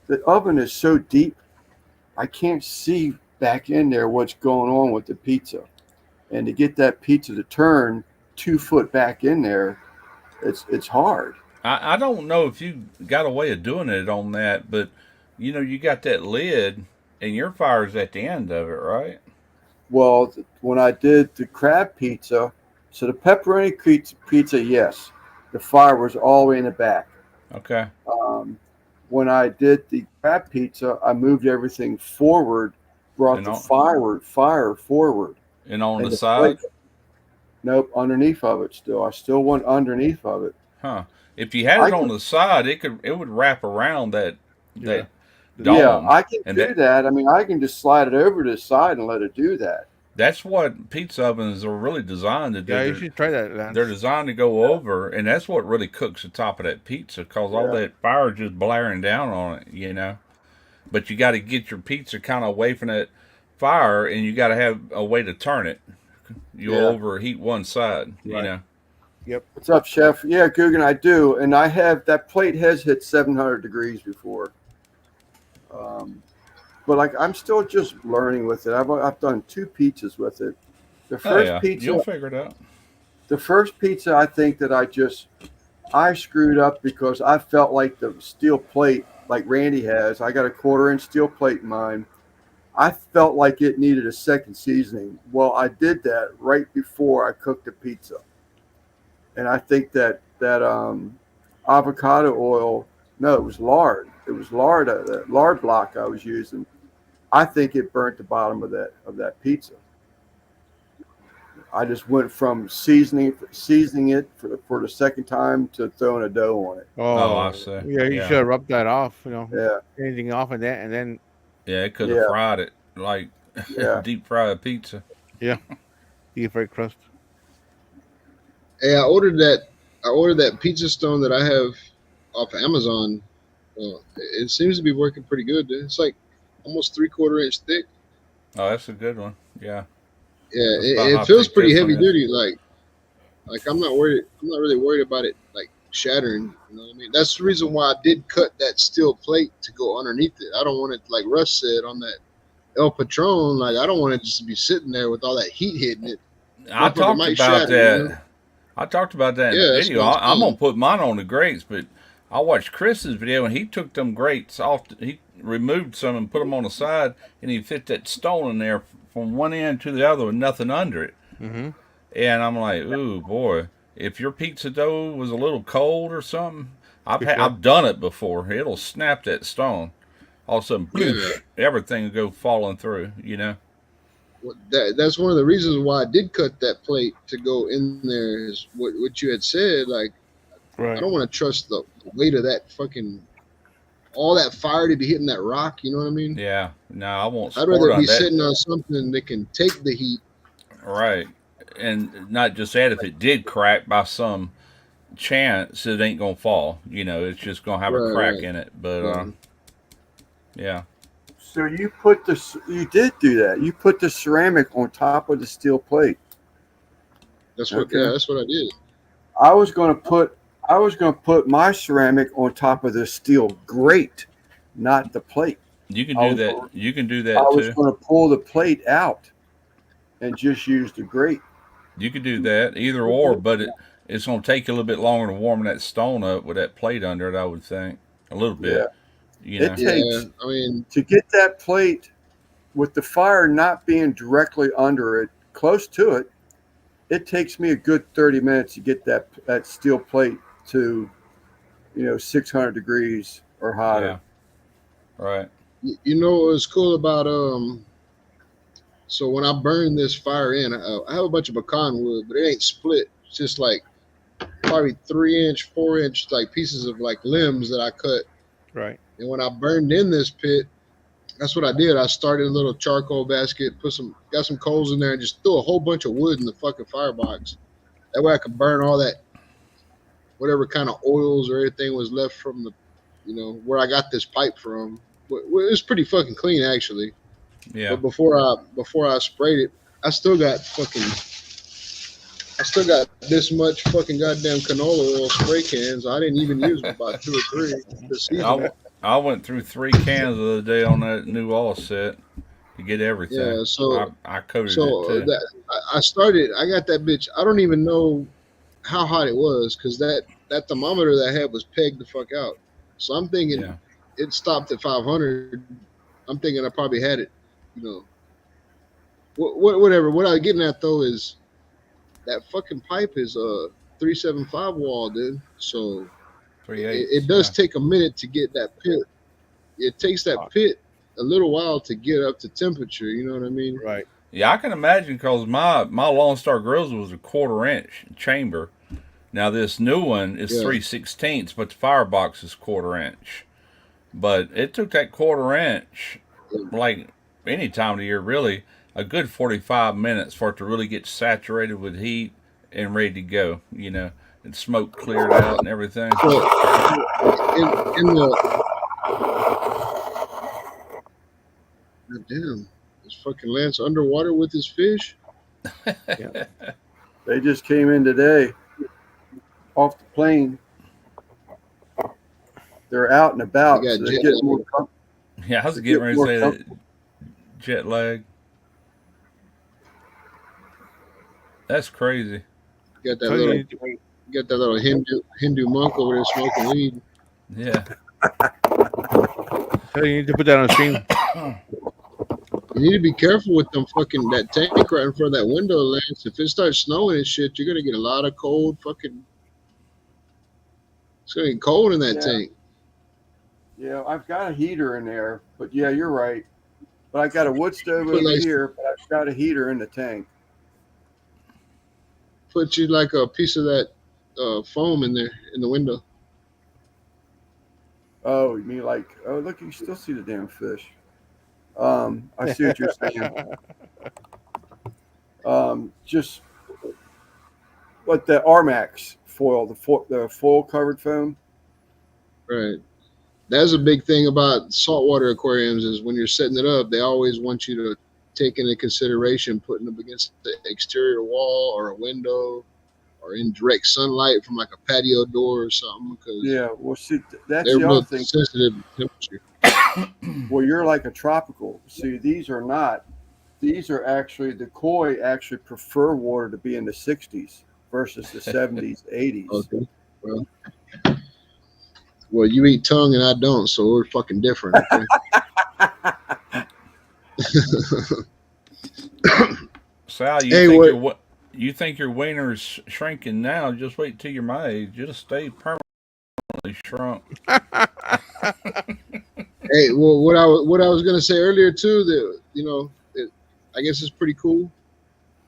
The oven is so deep, I can't see back in there what's going on with the pizza, and to get that pizza to turn 2 foot back in there, it's hard. I don't know if you got a way of doing it on that, but you know you got that lid and your fire's at the end of it, right? Well, when I did the crab pizza, so the pepperoni pizza, yes, the fire was all the way in the back. Okay. When I did the crab pizza, I moved everything forward, brought And the on- fire forward. And on And the side? plate- Nope, underneath of it still. I still want underneath of it. Huh. If you had I it on could- the side, it would wrap around that Yeah. dome. Yeah, I can And do that. I mean, I can just slide it over to the side and let it do that. That's what pizza ovens are really designed to do. Yeah, you They're- should try that, Lance. They're designed to go over, and that's what really cooks the top of that pizza, because all Yeah. that fire is just blaring down on it, you know. But you got to get your pizza kind of away from that fire, and you got to have a way to turn it. You'll Yeah. overheat one side, you Right. know. What's up, Chef? Yeah, Guggen, I do. And that plate has hit 700 degrees before. but like I'm still just learning with it. I've done 2 pizzas with it. The first pizza, You'll figure it out. the first pizza, I think that I screwed up because I felt like the steel plate, like Randy has, I got a 1/4-inch steel plate in mine. I felt like it needed a second seasoning. Well, I did that right before I cooked the pizza, and I think that avocado oil. No, it was lard. It was lard. That lard block I was using. I think it burnt the bottom of that pizza. I just went from seasoning it for the second time to throwing a dough on it. Oh, I see. Yeah, you Yeah. should have rubbed that off. You know, Yeah, anything off of that, and then Yeah, it could have Yeah. fried it like Yeah. deep fried pizza. deep fried crust. Hey, I ordered that pizza stone that I have off Amazon. It seems to be working pretty good, dude. It's like almost 3/4 inch thick. Oh, that's a good one. Yeah. Yeah, That's about how it feels thick pretty this one heavy is. duty. Like I'm not really worried about it like shattering. You know what I mean? That's the reason why I did cut that steel plate to go underneath it. I don't want it, like Russ said on that El Patron. Like I don't want it just to be sitting there with all that heat hitting it. I Motherfucker talked might about shatter, that. you know? I talked about that in Yeah, the that's video. what I'm I'm gonna saying. put mine on the grates, but I watched Chris's video and he took them grates off. He removed some and put them on the side, and he fit that stone in there from one end to the other with nothing under it. Mm-hmm. And I'm like, ooh boy, if your pizza dough was a little cold or something, I've done it before. It'll snap that stone. All of a sudden, bloosh, everything will go falling through. You know. That's one of the reasons why I did cut that plate to go in there. Is what you had said. Like Right. I don't want to trust the weight of that fucking all that fire to be hitting that rock. You know what I mean? Yeah. No, I won't. I'd sport rather on be that. sitting on something that can take the heat. Right. And not just that, if it did crack by some chance, it ain't going to fall. You know, it's just going to have a Right, crack right. in it. But, Right. yeah. So you did do that. You put the ceramic on top of the steel plate. That's what. Okay. Yeah, that's what I did. I was going to put my ceramic on top of the steel grate, not the plate. You can I do was that. going- You can do I that was too. going to pull the plate out and just use the grate. You can do that, either or, but it's going to take you a little bit longer to warm that stone up with that plate under it, I would think. A little bit. Yeah. You know. It takes Yeah, I mean, to get that plate with the fire not being directly under it, close to it. It takes me a good 30 minutes to get that steel plate to, 600 degrees or hotter. Yeah. Right. you know what was cool about So when I burn this fire in, I have a bunch of pecan wood, but it ain't split. It's just like probably 3-inch, 4-inch like pieces of like limbs that I cut. Right. And when I burned in this pit, that's what I did. I started a little charcoal basket, got some coals in there, and just threw a whole bunch of wood in the fucking firebox. That way I could burn all that, whatever kind of oils or everything was left from the, where I got this pipe from. It was pretty fucking clean actually. Yeah. But before I sprayed it, I still got this much fucking goddamn canola oil spray cans. I didn't even use about 2 or 3 this season. I went through 3 cans the other day on that new oil set to get everything. Yeah, so I coated so it too. I got that bitch. I don't even know how hot it was because that thermometer that I had was pegged the fuck out. So I'm thinking Yeah. it stopped at 500. I'm thinking I probably had it, whatever. What I'm getting at though is that fucking pipe is a 375 wall, dude. So 3/8. it does take a minute to get that pit. It takes that pit a little while to get up to temperature. You know what I mean? Right. Yeah, I can imagine because my Lone Star Grills was a 1/4-inch chamber. Now this new one is 3/16, but the firebox is 1/4-inch. But it took that 1/4-inch, like any time of the year, really, a good 45 minutes for it to really get saturated with heat and ready to go. And smoke cleared out and everything. So in the God damn, is fucking Lance underwater with his fish? They just came in today off the plane. They're out and about. They got So they're jet getting lag. more Yeah, I was getting ready to say that jet lag. That's crazy. Got that So you little, need to- got that little Hindu monk over there smoking weed. Yeah. so you need to put that on stream. You need to be careful with them fucking that tank right in front of that window, Lance. If it starts snowing and shit, you're gonna get a lot of cold fucking. It's gonna get cold in that Yeah. tank. Yeah, I've got a heater in there, but yeah, you're right. But I got a wood stove Put over like- here, but I've got a heater in the tank. Put you like a piece of that foam in there in the window. Oh, you mean like? Oh, look, you can still see the damn fish. I see what you're saying. Just what the Armax foil, the foil covered foam. Right. That's a big thing about saltwater aquariums is when you're setting it up, they always want you to take into consideration putting them against the exterior wall or a window or in direct sunlight from like a patio door or something because Yeah, well, see, that's they're the real other thing. sensitive to temperature. Well, you're like a tropical. See, these are not. These are actually the koi actually prefer water to be in the 60s versus the 70s, 80s. Okay. Well, you eat tongue and I don't, so we're fucking different. Okay? Sal, Hey, what- you think your wiener's shrinking now? Just wait till you're my age. It'll stay permanently shrunk. Hey, well, what I was gonna say earlier too, that I guess it's pretty cool.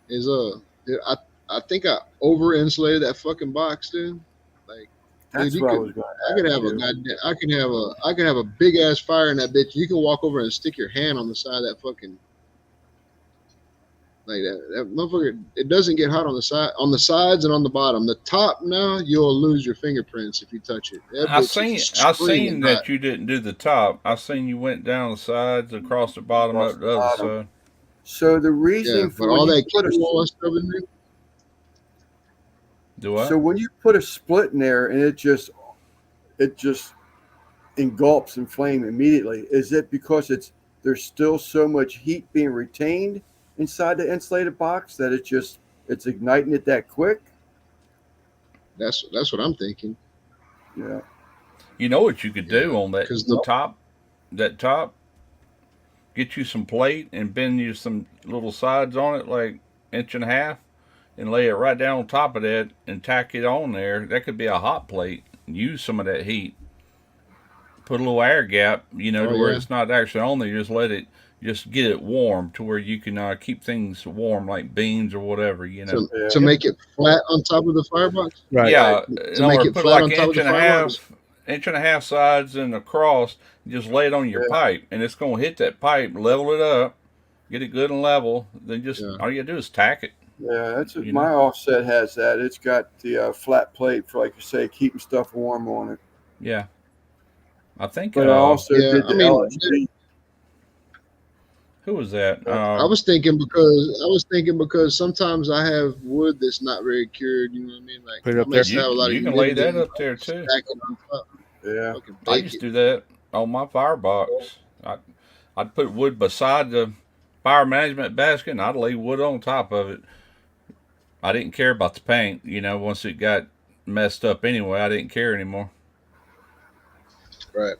Is I think I over insulated that fucking box, dude. Like, That's dude, what I was going. I could have a goddamn, I can have a big ass fire in that bitch. You can walk over and stick your hand on the side of that fucking. Like that motherfucker, it doesn't get hot on the sides and on the bottom. The top now, you'll lose your fingerprints if you touch it. That I bitch is seen screaming that hot. you didn't do the top. I seen you went down the sides, across the bottom, Across up the the other bottom. side. So the reason Yeah, for but when all you that put a- Keywall stuff in there. Do I? So when you put a split in there and it just engulfs in flame immediately, is it because there's still so much heat being retained inside the insulated box that it's igniting it that quick? That's what I'm thinking. Yeah. You know what you could do on that 'Cause the- top? That top, get you some plate and bend you some little sides on it, like 1.5 inches, and lay it right down on top of that and tack it on there. That could be a hot plate. Use some of that heat. Put a little air gap, to where yeah. it's not actually on there. Just get it warm to where you can keep things warm, like beans or whatever. To make it flat on top of the firebox. Right. Yeah, To make it put flat like on top of the inch and a half sides and across. Just lay it on your pipe, and it's gonna hit that pipe, level it up, get it good and level. Then all you gotta do is tack it. Yeah, that's what You my offset has. That it's got the flat plate for, like you say, keeping stuff warm on it. Yeah, I think. But I also Yeah, did the I mean, LSG. Who was that? I was thinking because sometimes I have wood that's not very cured. You know what I mean? Like Put it up I there. must have a lot of You can lay that humidity up there too. stack it on top. Yeah. Fucking I bake used it. to do that on my firebox. I'd put wood beside the fire management basket, and I'd lay wood on top of it. I didn't care about the paint, once it got messed up anyway, I didn't care anymore. Right.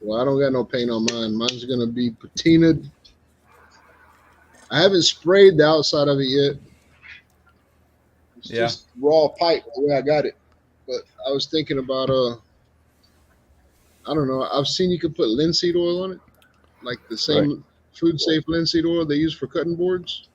Well, I don't got no paint on mine. Mine's gonna be patinaed. I haven't sprayed the outside of it yet. It's Yeah. just raw pipe the way I got it. But I was thinking about I don't know. I've seen you could put linseed oil on it, like the same food safe linseed oil they use for cutting boards.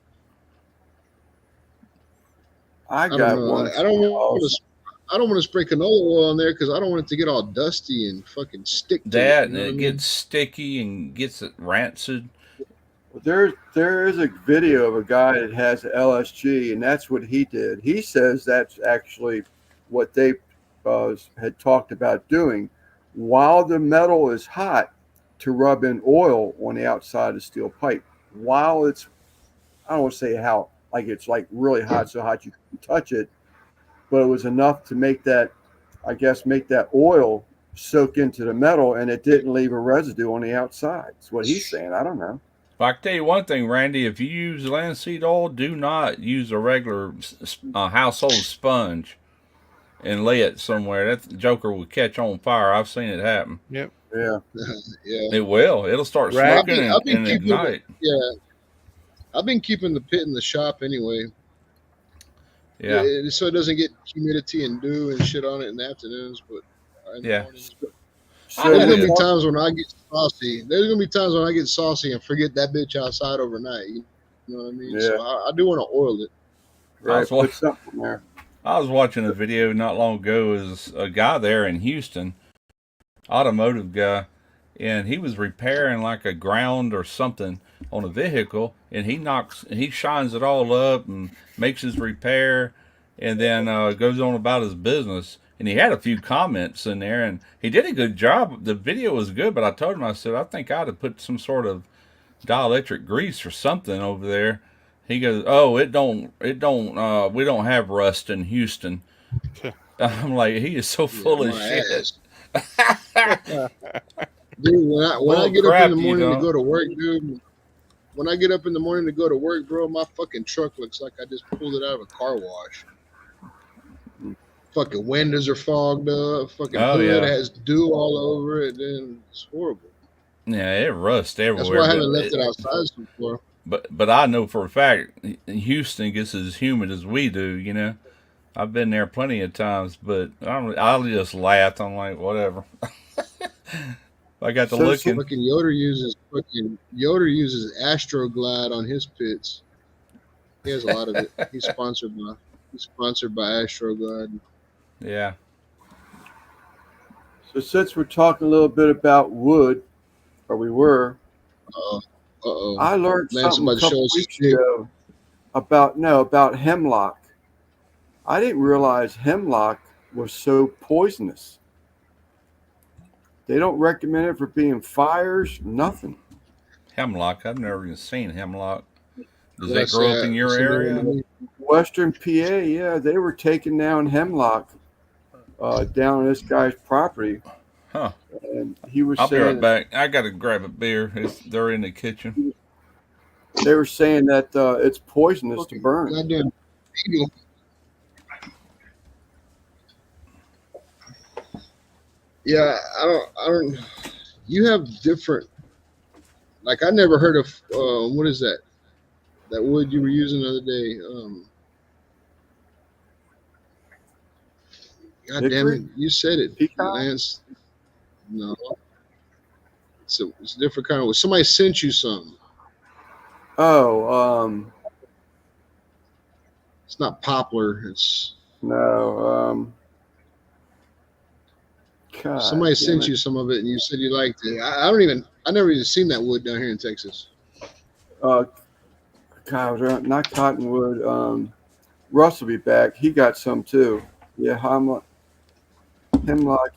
I I got don't know. one. I don't want to spray canola oil on there because I don't want it to get all dusty and fucking stick to That, it. and You know what I it mean? gets sticky and gets it rancid. There is a video of a guy that has LSG, and that's what he did. He says that's actually what they had talked about doing while the metal is hot, to rub in oil on the outside of the steel pipe while it's, I don't want to say how, like it's like really hot, so hot you can touch it, but it was enough to make that oil soak into the metal, and it didn't leave a residue on the outside. That's what he's saying. I don't know. But I can tell you one thing, Randy. If you use linseed oil, do not use a regular household sponge and lay it somewhere. That joker will catch on fire. I've seen it happen. Yep. Yeah. Yeah. It will. It'll start Right. smoking I've been and keeping ignite. Yeah. I've been keeping the pit in the shop anyway. Yeah. So it doesn't get humidity and dew and shit on it in the afternoons, but in the Yeah. mornings. So There's gonna Yeah. be times when I get saucy. There's gonna be times when I get saucy and forget that bitch outside overnight. You know what I mean? So Yeah. I do want to oil it. right, I'll- put something there. I was watching a video not long ago. It was a guy there in Houston, automotive guy, and he was repairing like a ground or something on a vehicle, and he shines it all up and makes his repair, and then goes on about his business. And he had a few comments in there, and he did a good job. The video was good, but I told him, I said, I think I'd have put some sort of dielectric grease or something over there. He goes, "Oh, we don't have rust in Houston." I'm like, he is so full of My shit. ass. Dude, when I Bull get crap, up in the you morning to don't. go to work, dude. When I get up in the morning to go to work, bro, my fucking truck looks like I just pulled it out of a car wash. Fucking windows are fogged up. Fucking Oh, hood yeah. has dew all over it, and it's horrible. Yeah, it rusts everywhere. That's why I haven't but left it outside so far. But I know for a fact Houston gets as humid as we do. You know, I've been there plenty of times, but I just laughed. I'm like, whatever. I got to So- looking. Fucking Yoder uses Astroglide on his pits. He has a lot of it. He's sponsored by Astroglide. Yeah. So since we're talking a little bit about wood, or we were, Uh-oh. I learned Man, something a somebody couple show us weeks a stick. ago about hemlock. I didn't realize hemlock was so poisonous. They don't recommend it for being fires, nothing. Hemlock. I've never even seen hemlock. Does That's that grow up in your that's another area? one. Western PA, yeah, they were taking down hemlock down on this guy's property, Huh. and he was I'll be right saying back. I got to grab a beer. They're in the kitchen. they were saying that it's poisonous to burn. Goddamn beagle. Yeah, I don't. You have different. Like I never heard of what is that? That wood you were using the other day. God damn it! Hickory? You said it, Pecan? Lance. No. So it's a different kind of wood. Somebody sent you some. Oh, It's not poplar. It's no, God, somebody damn sent it. you some of it, and you said you liked it. I never even seen that wood down here in Texas. God, not cottonwood. Russ will be back. He got some too. Yeah, hemlock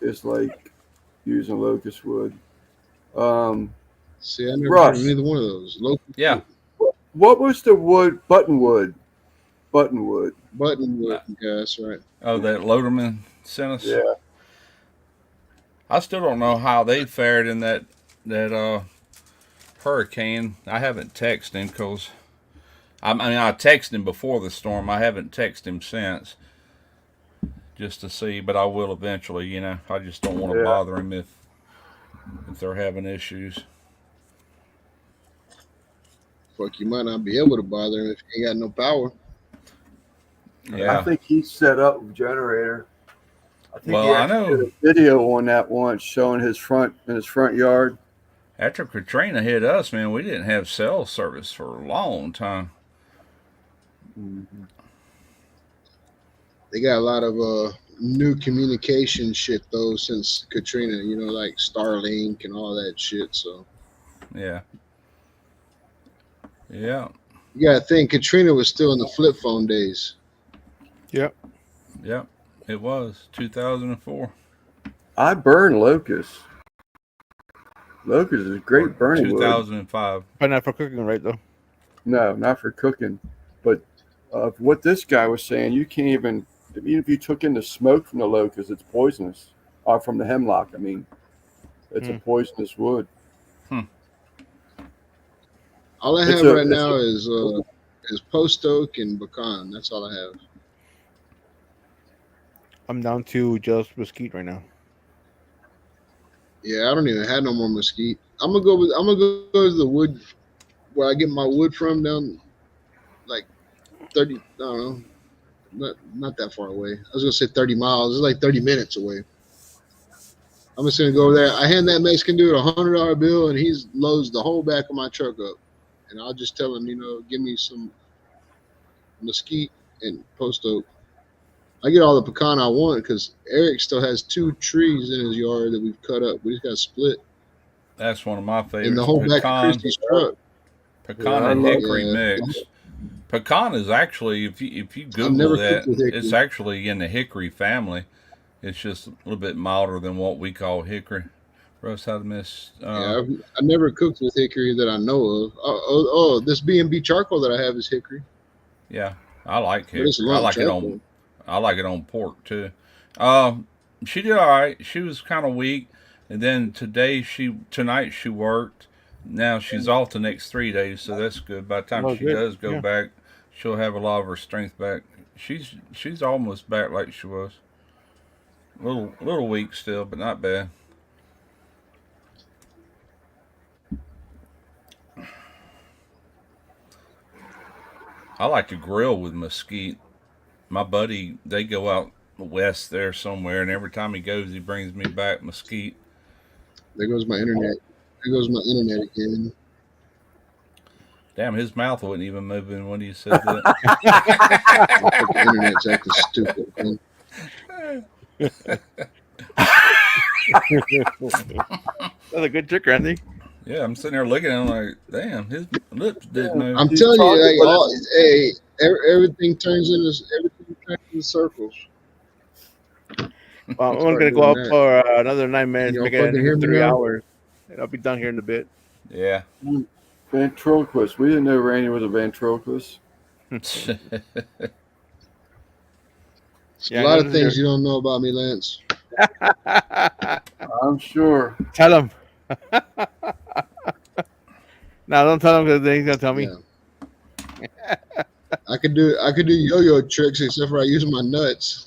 is like using locust wood. See, I never Russ. heard of either one of those. Local Yeah. What was the wood? Buttonwood. Buttonwood. buttonwood. Yeah, that's right. Oh, that Loderman sent us. Yeah. I still don't know how they fared in that hurricane. I haven't texted him because I texted him before the storm. I haven't texted him since, just to see. But I will eventually. You know, I just don't want to Yeah. bother him if they're having issues. Fuck, you might not be able to bother him if you ain't got no power. Yeah. I think he's set up with generator. I think Well, he I actually know. did a video on that once showing his front yard. After Katrina hit us, man, we didn't have cell service for a long time. They got a lot of new communication shit though since Katrina. You know, like Starlink and all that shit. So Yeah. Yeah. you gotta think Katrina was still in the flip phone days. Yep. Yep. It was 2004. I burn locust. Locust is a great burning wood. 2005. But not for cooking, right? Though. No, not for cooking. But what this guy was saying, you can't even if you took in the smoke from the locust, it's poisonous. Or from the hemlock, I mean. It's a poisonous wood. All I It's have a- right it's now is post oak and pecan. That's all I have. I'm down to just mesquite right now. Yeah, I don't even have no more mesquite. I'm gonna go with the wood where I get my wood from down like 30. I don't know, not that far away. I was gonna say 30 miles. It's like 30 minutes away. I'm just gonna go over there. I hand that Mexican dude $100 bill, and he loads the whole back of my truck up. And I'll just tell him, give me some mesquite and post oak. I get all the pecan I want because Eric still has 2 trees in his yard that we've cut up. We just got split. That's one of my And the favorites. whole back of Christy's truck. Pecan Yeah, I and love- hickory Yeah. mix. Pecan is actually, if you I've never Google that, cooked with hickory. it's actually in the hickory family. It's just a little bit milder than what we call hickory. Russ, how to miss? Yeah, I never cooked with hickory that I know of. Oh, this B&B charcoal that I have is hickory. Yeah, I like But hickory. it's I lump like it charcoal. on. I like it on pork too. She did all right. She was kind of weak, and then tonight she worked. Now she's off the next 3 days, so that's good. By the time Oh, she good. does go Yeah. back, she'll have a lot of her strength back. She's almost back like she was. Little weak still, but not bad. I like to grill with mesquite. My buddy, they go out west there somewhere, and every time he goes, he brings me back mesquite. There goes my internet. There goes my internet again. Damn, his mouth wasn't even moving when he said that. The internet's acting stupid. Man. That's a good trick, Randy. Yeah, I'm sitting there looking at him like, damn, his lips didn't move. I'm He's telling you, talking, but everything turns into circles. Well, I'm Start gonna go doing up that. for another 9 minutes, Y'all make it fucking hear me 3 now? hours, and I'll be done here in a bit. Yeah. ventriloquist. We didn't know Randy was a ventriloquist. There's Yeah, a lot I of know things you don't know about me, Lance. I'm sure. Tell him. No, don't tell him because then he's gonna tell me. Yeah. I could do yo-yo tricks except for I use my nuts.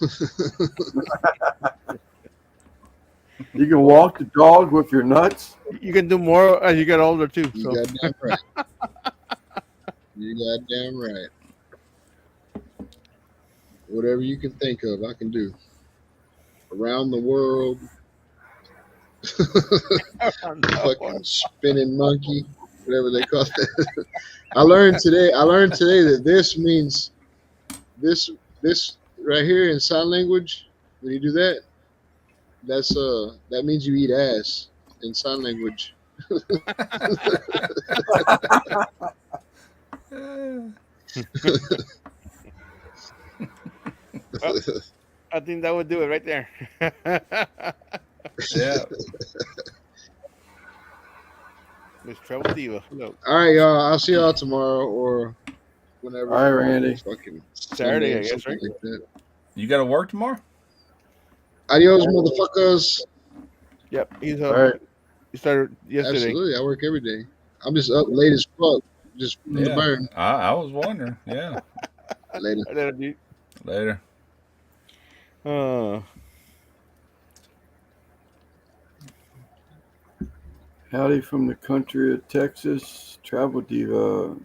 You can walk the dog with your nuts. You can do more as you get older too. You So goddamn right. You goddamn right. Whatever you can think of, I can do. Around the world, fucking spinning monkey, whatever they call it. I learned today that this means this right here in sign language. When you do that, that means you eat ass in sign language. I think that would do it right there. Yeah. Miss Travel Diva. Hello. All right, y'all. I'll see y'all tomorrow or whenever. All right, Randy. Fucking Saturday, I Sunday or guess, right? something like that. You got to work tomorrow? Adios, motherfuckers. Yep. He's All right. he started yesterday. Absolutely, I work every day. I'm just up late as fuck, just feeling the Yeah. burn. I was wondering. Yeah. Later. I did, dude. Later. Howdy from the country of Texas. Travel Diva.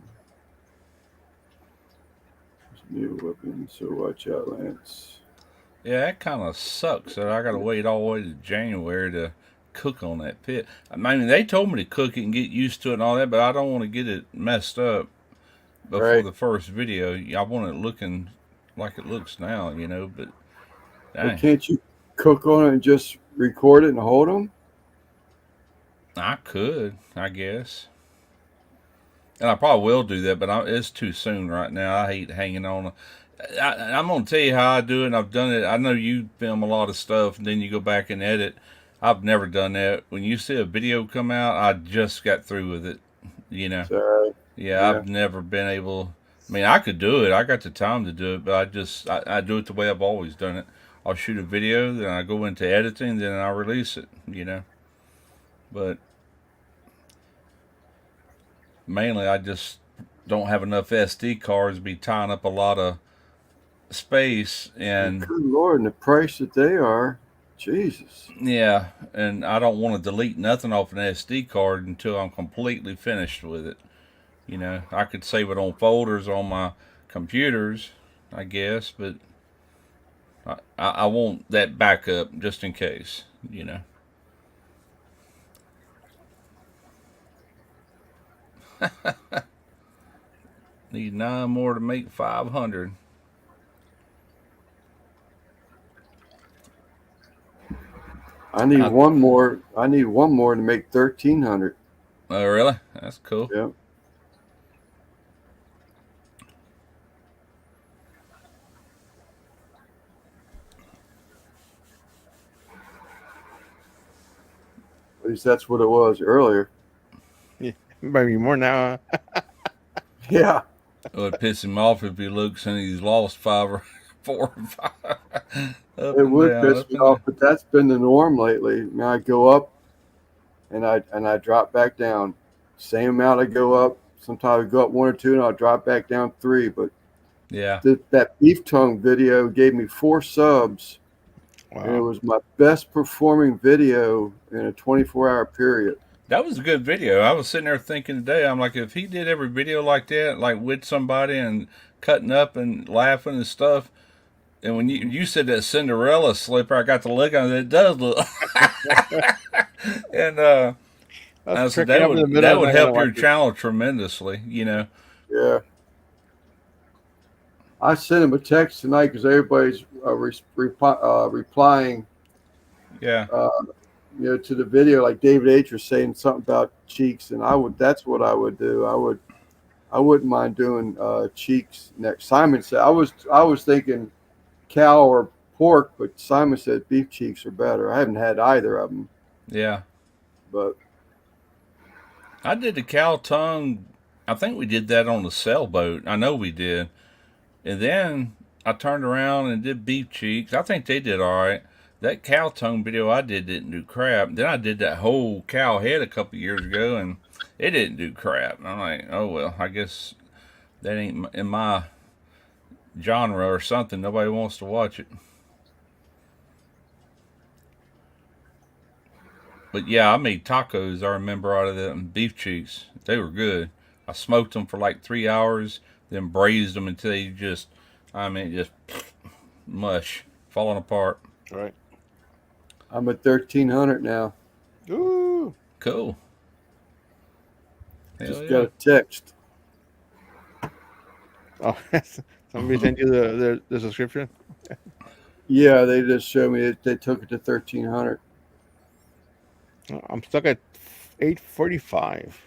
New weapon, so watch out, Lance. Yeah, that kind of sucks that I got to wait all the way to January to cook on that pit. I mean, they told me to cook it and get used to it and all that, but I don't want to get it messed up before Right. the first video. I want it looking like it looks now, but Well, dang, can't you cook on it and just record it and hold them? I could, I guess. And I probably will do that, but it's too soon right now. I hate hanging on. I'm going to tell you how I do it, and I've done it. I know you film a lot of stuff, and then you go back and edit. I've never done that. When you see a video come out, I just got through with it, Sorry. Yeah, I've never been able. I mean, I could do it. I got the time to do it, but I do it the way I've always done it. I'll shoot a video, then I go into editing, then I release it, But mainly I just don't have enough SD cards to be tying up a lot of space, and Good Lord, and the price that they are, Jesus. yeah, and I don't want to delete nothing off an SD card until I'm completely finished with it. You know, I could save it on folders on my computers, I guess, but I want that backup just in case, you know. Need 9 more to make 500. I need one more. I need one more to make 1,300. Oh, really? That's cool. Yep. At least that's what it was earlier. Maybe more now. Yeah. It would piss him off if he looks and he's lost 5 or 4 or 5. It would piss me off, but that's been the norm lately. Now I go up and I drop back down. Same amount I go up. Sometimes I go up 1 or 2 and I'll drop back down 3. But yeah, that beef tongue video gave me 4 subs. Wow. And it was my best performing video in a 24-hour period. that was a good video. I was sitting there thinking today, I'm like, if he did every video like that, like with somebody and cutting up and laughing and stuff, and when you said that Cinderella slipper, I got to look at it. It does look, and I said that would help your channel tremendously, you know. Yeah. I sent him a text tonight because everybody's replying, Yeah, to the video. Like David H was saying something about cheeks, and that's what I would do. I wouldn't mind doing cheeks next. Simon said I was thinking cow or pork, but Simon said beef cheeks are better. I haven't had either of them. yeah. But I did the cow tongue. I think we did that on the sailboat. I know we did. And then I turned around and did beef cheeks. I think they did all right. That cow tongue video I did didn't do crap. Then I did that whole cow head a couple years ago, and it didn't do crap. And I'm like, oh, well, I guess that ain't in my genre or something. Nobody wants to watch it. But yeah, I made tacos, I remember, out of them beef cheeks. They were good. I smoked them for like 3 hours, then braised them until they just mush, falling apart. Right. I'm at 1,300 now. Ooh. Cool. Just Hell got a text. Oh, somebody sent you the subscription? Yeah, they just showed me they took it to 1,300. I'm stuck at 845.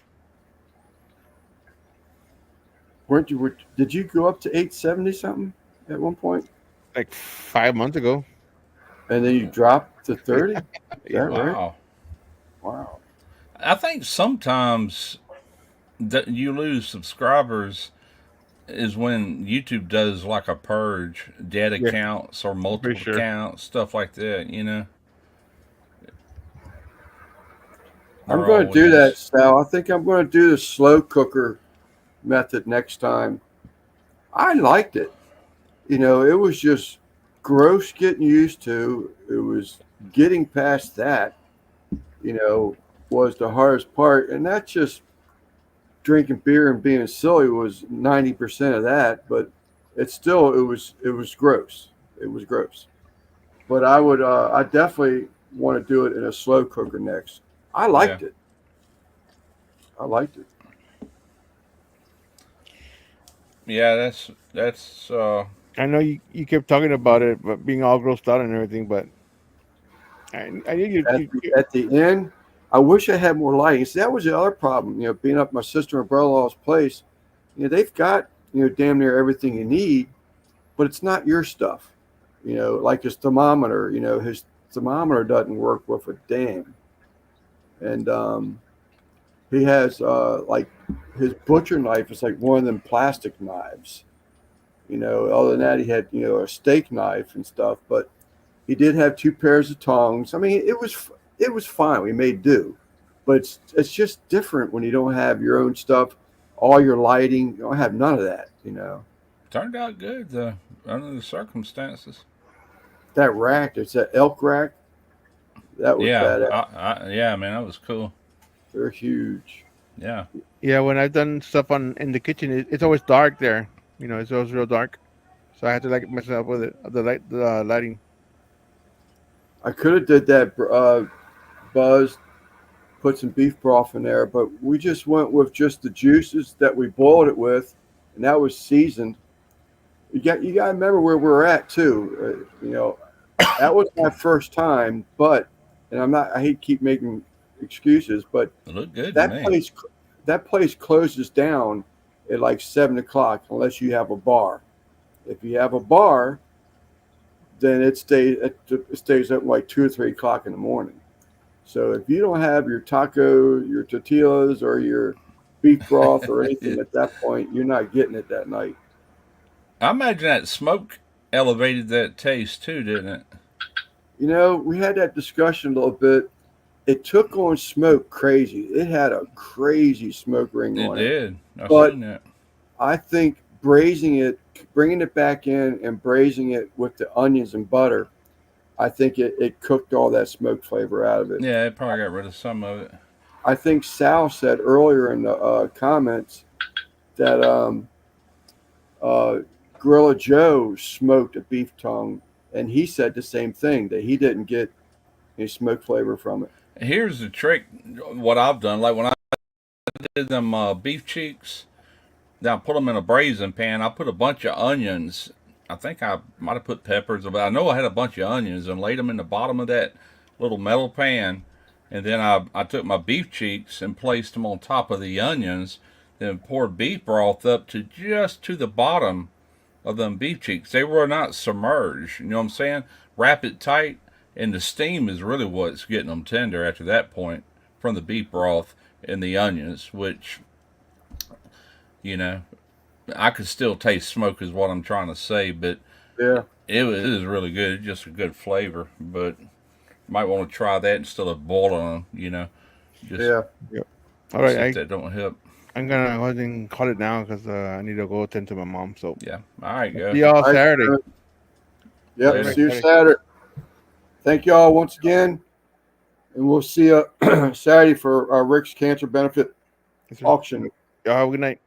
Did you go up to 870 something at one point? Like 5 months ago. And then you dropped to 30? Is that right? Wow. Wow. I think sometimes that you lose subscribers is when YouTube does like a purge, dead accounts or multiple accounts, stuff like that, you know. I'm going to do that, Sal. I think I'm going to do the slow cooker method next time. I liked it. You know, it was just gross getting used to. It was getting past that, was the hardest part. And that's just drinking beer and being silly was 90% of that. But it was gross. It was gross. But I definitely want to do it in a slow cooker next. I liked it. I liked it. Yeah, that's I know you kept talking about it, but being all grossed out and everything, but I knew at the end, I wish I had more lighting. See, that was the other problem, being up my sister and brother-in-law's place. They've got, damn near everything you need, but it's not your stuff. Like his thermometer, his thermometer doesn't work with a damn. And he has like his butcher knife is like one of them plastic knives. Other than that, he had a steak knife and stuff. But he did have 2 pairs of tongs. I mean, it was fine. We made do, but it's just different when you don't have your own stuff. all your lighting. You don't have none of that. Turned out good under the circumstances. That rack, it's that elk rack. That was Yeah, badass. yeah, man, that was cool. They're huge. Yeah. Yeah, when I've done stuff in the kitchen, it's always dark there. It's always real dark, so I had to like mess up with it, the lighting. I could have did that, Buzz, put some beef broth in there, but we just went with just the juices that we boiled it with, and that was seasoned. You got to remember where we're at too. That was my first time, and I hate to keep making excuses, but It looked good to that me. place closes down at like 7:00 unless you have a bar. If you have a bar, then it stays up like 2 or 3 o'clock in the morning. So if you don't have your taco, your tortillas, or your beef broth or anything at that point, you're not getting it that night. I imagine that smoke elevated that taste too, didn't it? We had that discussion a little bit. It took on smoke crazy. It had a crazy smoke ring It on did. I've But- seen that. I think braising it, bringing it back in and braising it with the onions and butter, I think it cooked all that smoke flavor out of it. Yeah, it probably got rid of some of it. I think Sal said earlier in the comments that Gorilla Joe smoked a beef tongue, and he said the same thing, that he didn't get any smoke flavor from it. Here's the trick. What I've done, like when I did them beef cheeks, then I put them in a braising pan. I put a bunch of onions. I think I might have put peppers, but I know I had a bunch of onions and laid them in the bottom of that little metal pan. And then I took my beef cheeks and placed them on top of the onions, then poured beef broth up to just to the bottom of them beef cheeks. They were not submerged. You know what I'm saying? Wrap it tight, and the steam is really what's getting them tender after that point from the beef broth and the onions, which, I could still taste smoke is what I'm trying to say, but Yeah. it is really good. It's just a good flavor, but you might want to try that instead of boiling them, Just Yeah. All right, see if that don't help. I'm gonna go ahead and call it now because I need to go attend to my mom. So Yeah. All right, go. see y'all All right, Saturday. Yep. Later. See you Saturday. Thank you all once again. And we'll see you Saturday for our Rick's Cancer Benefit Yes, sir. auction. Y'all have a good night.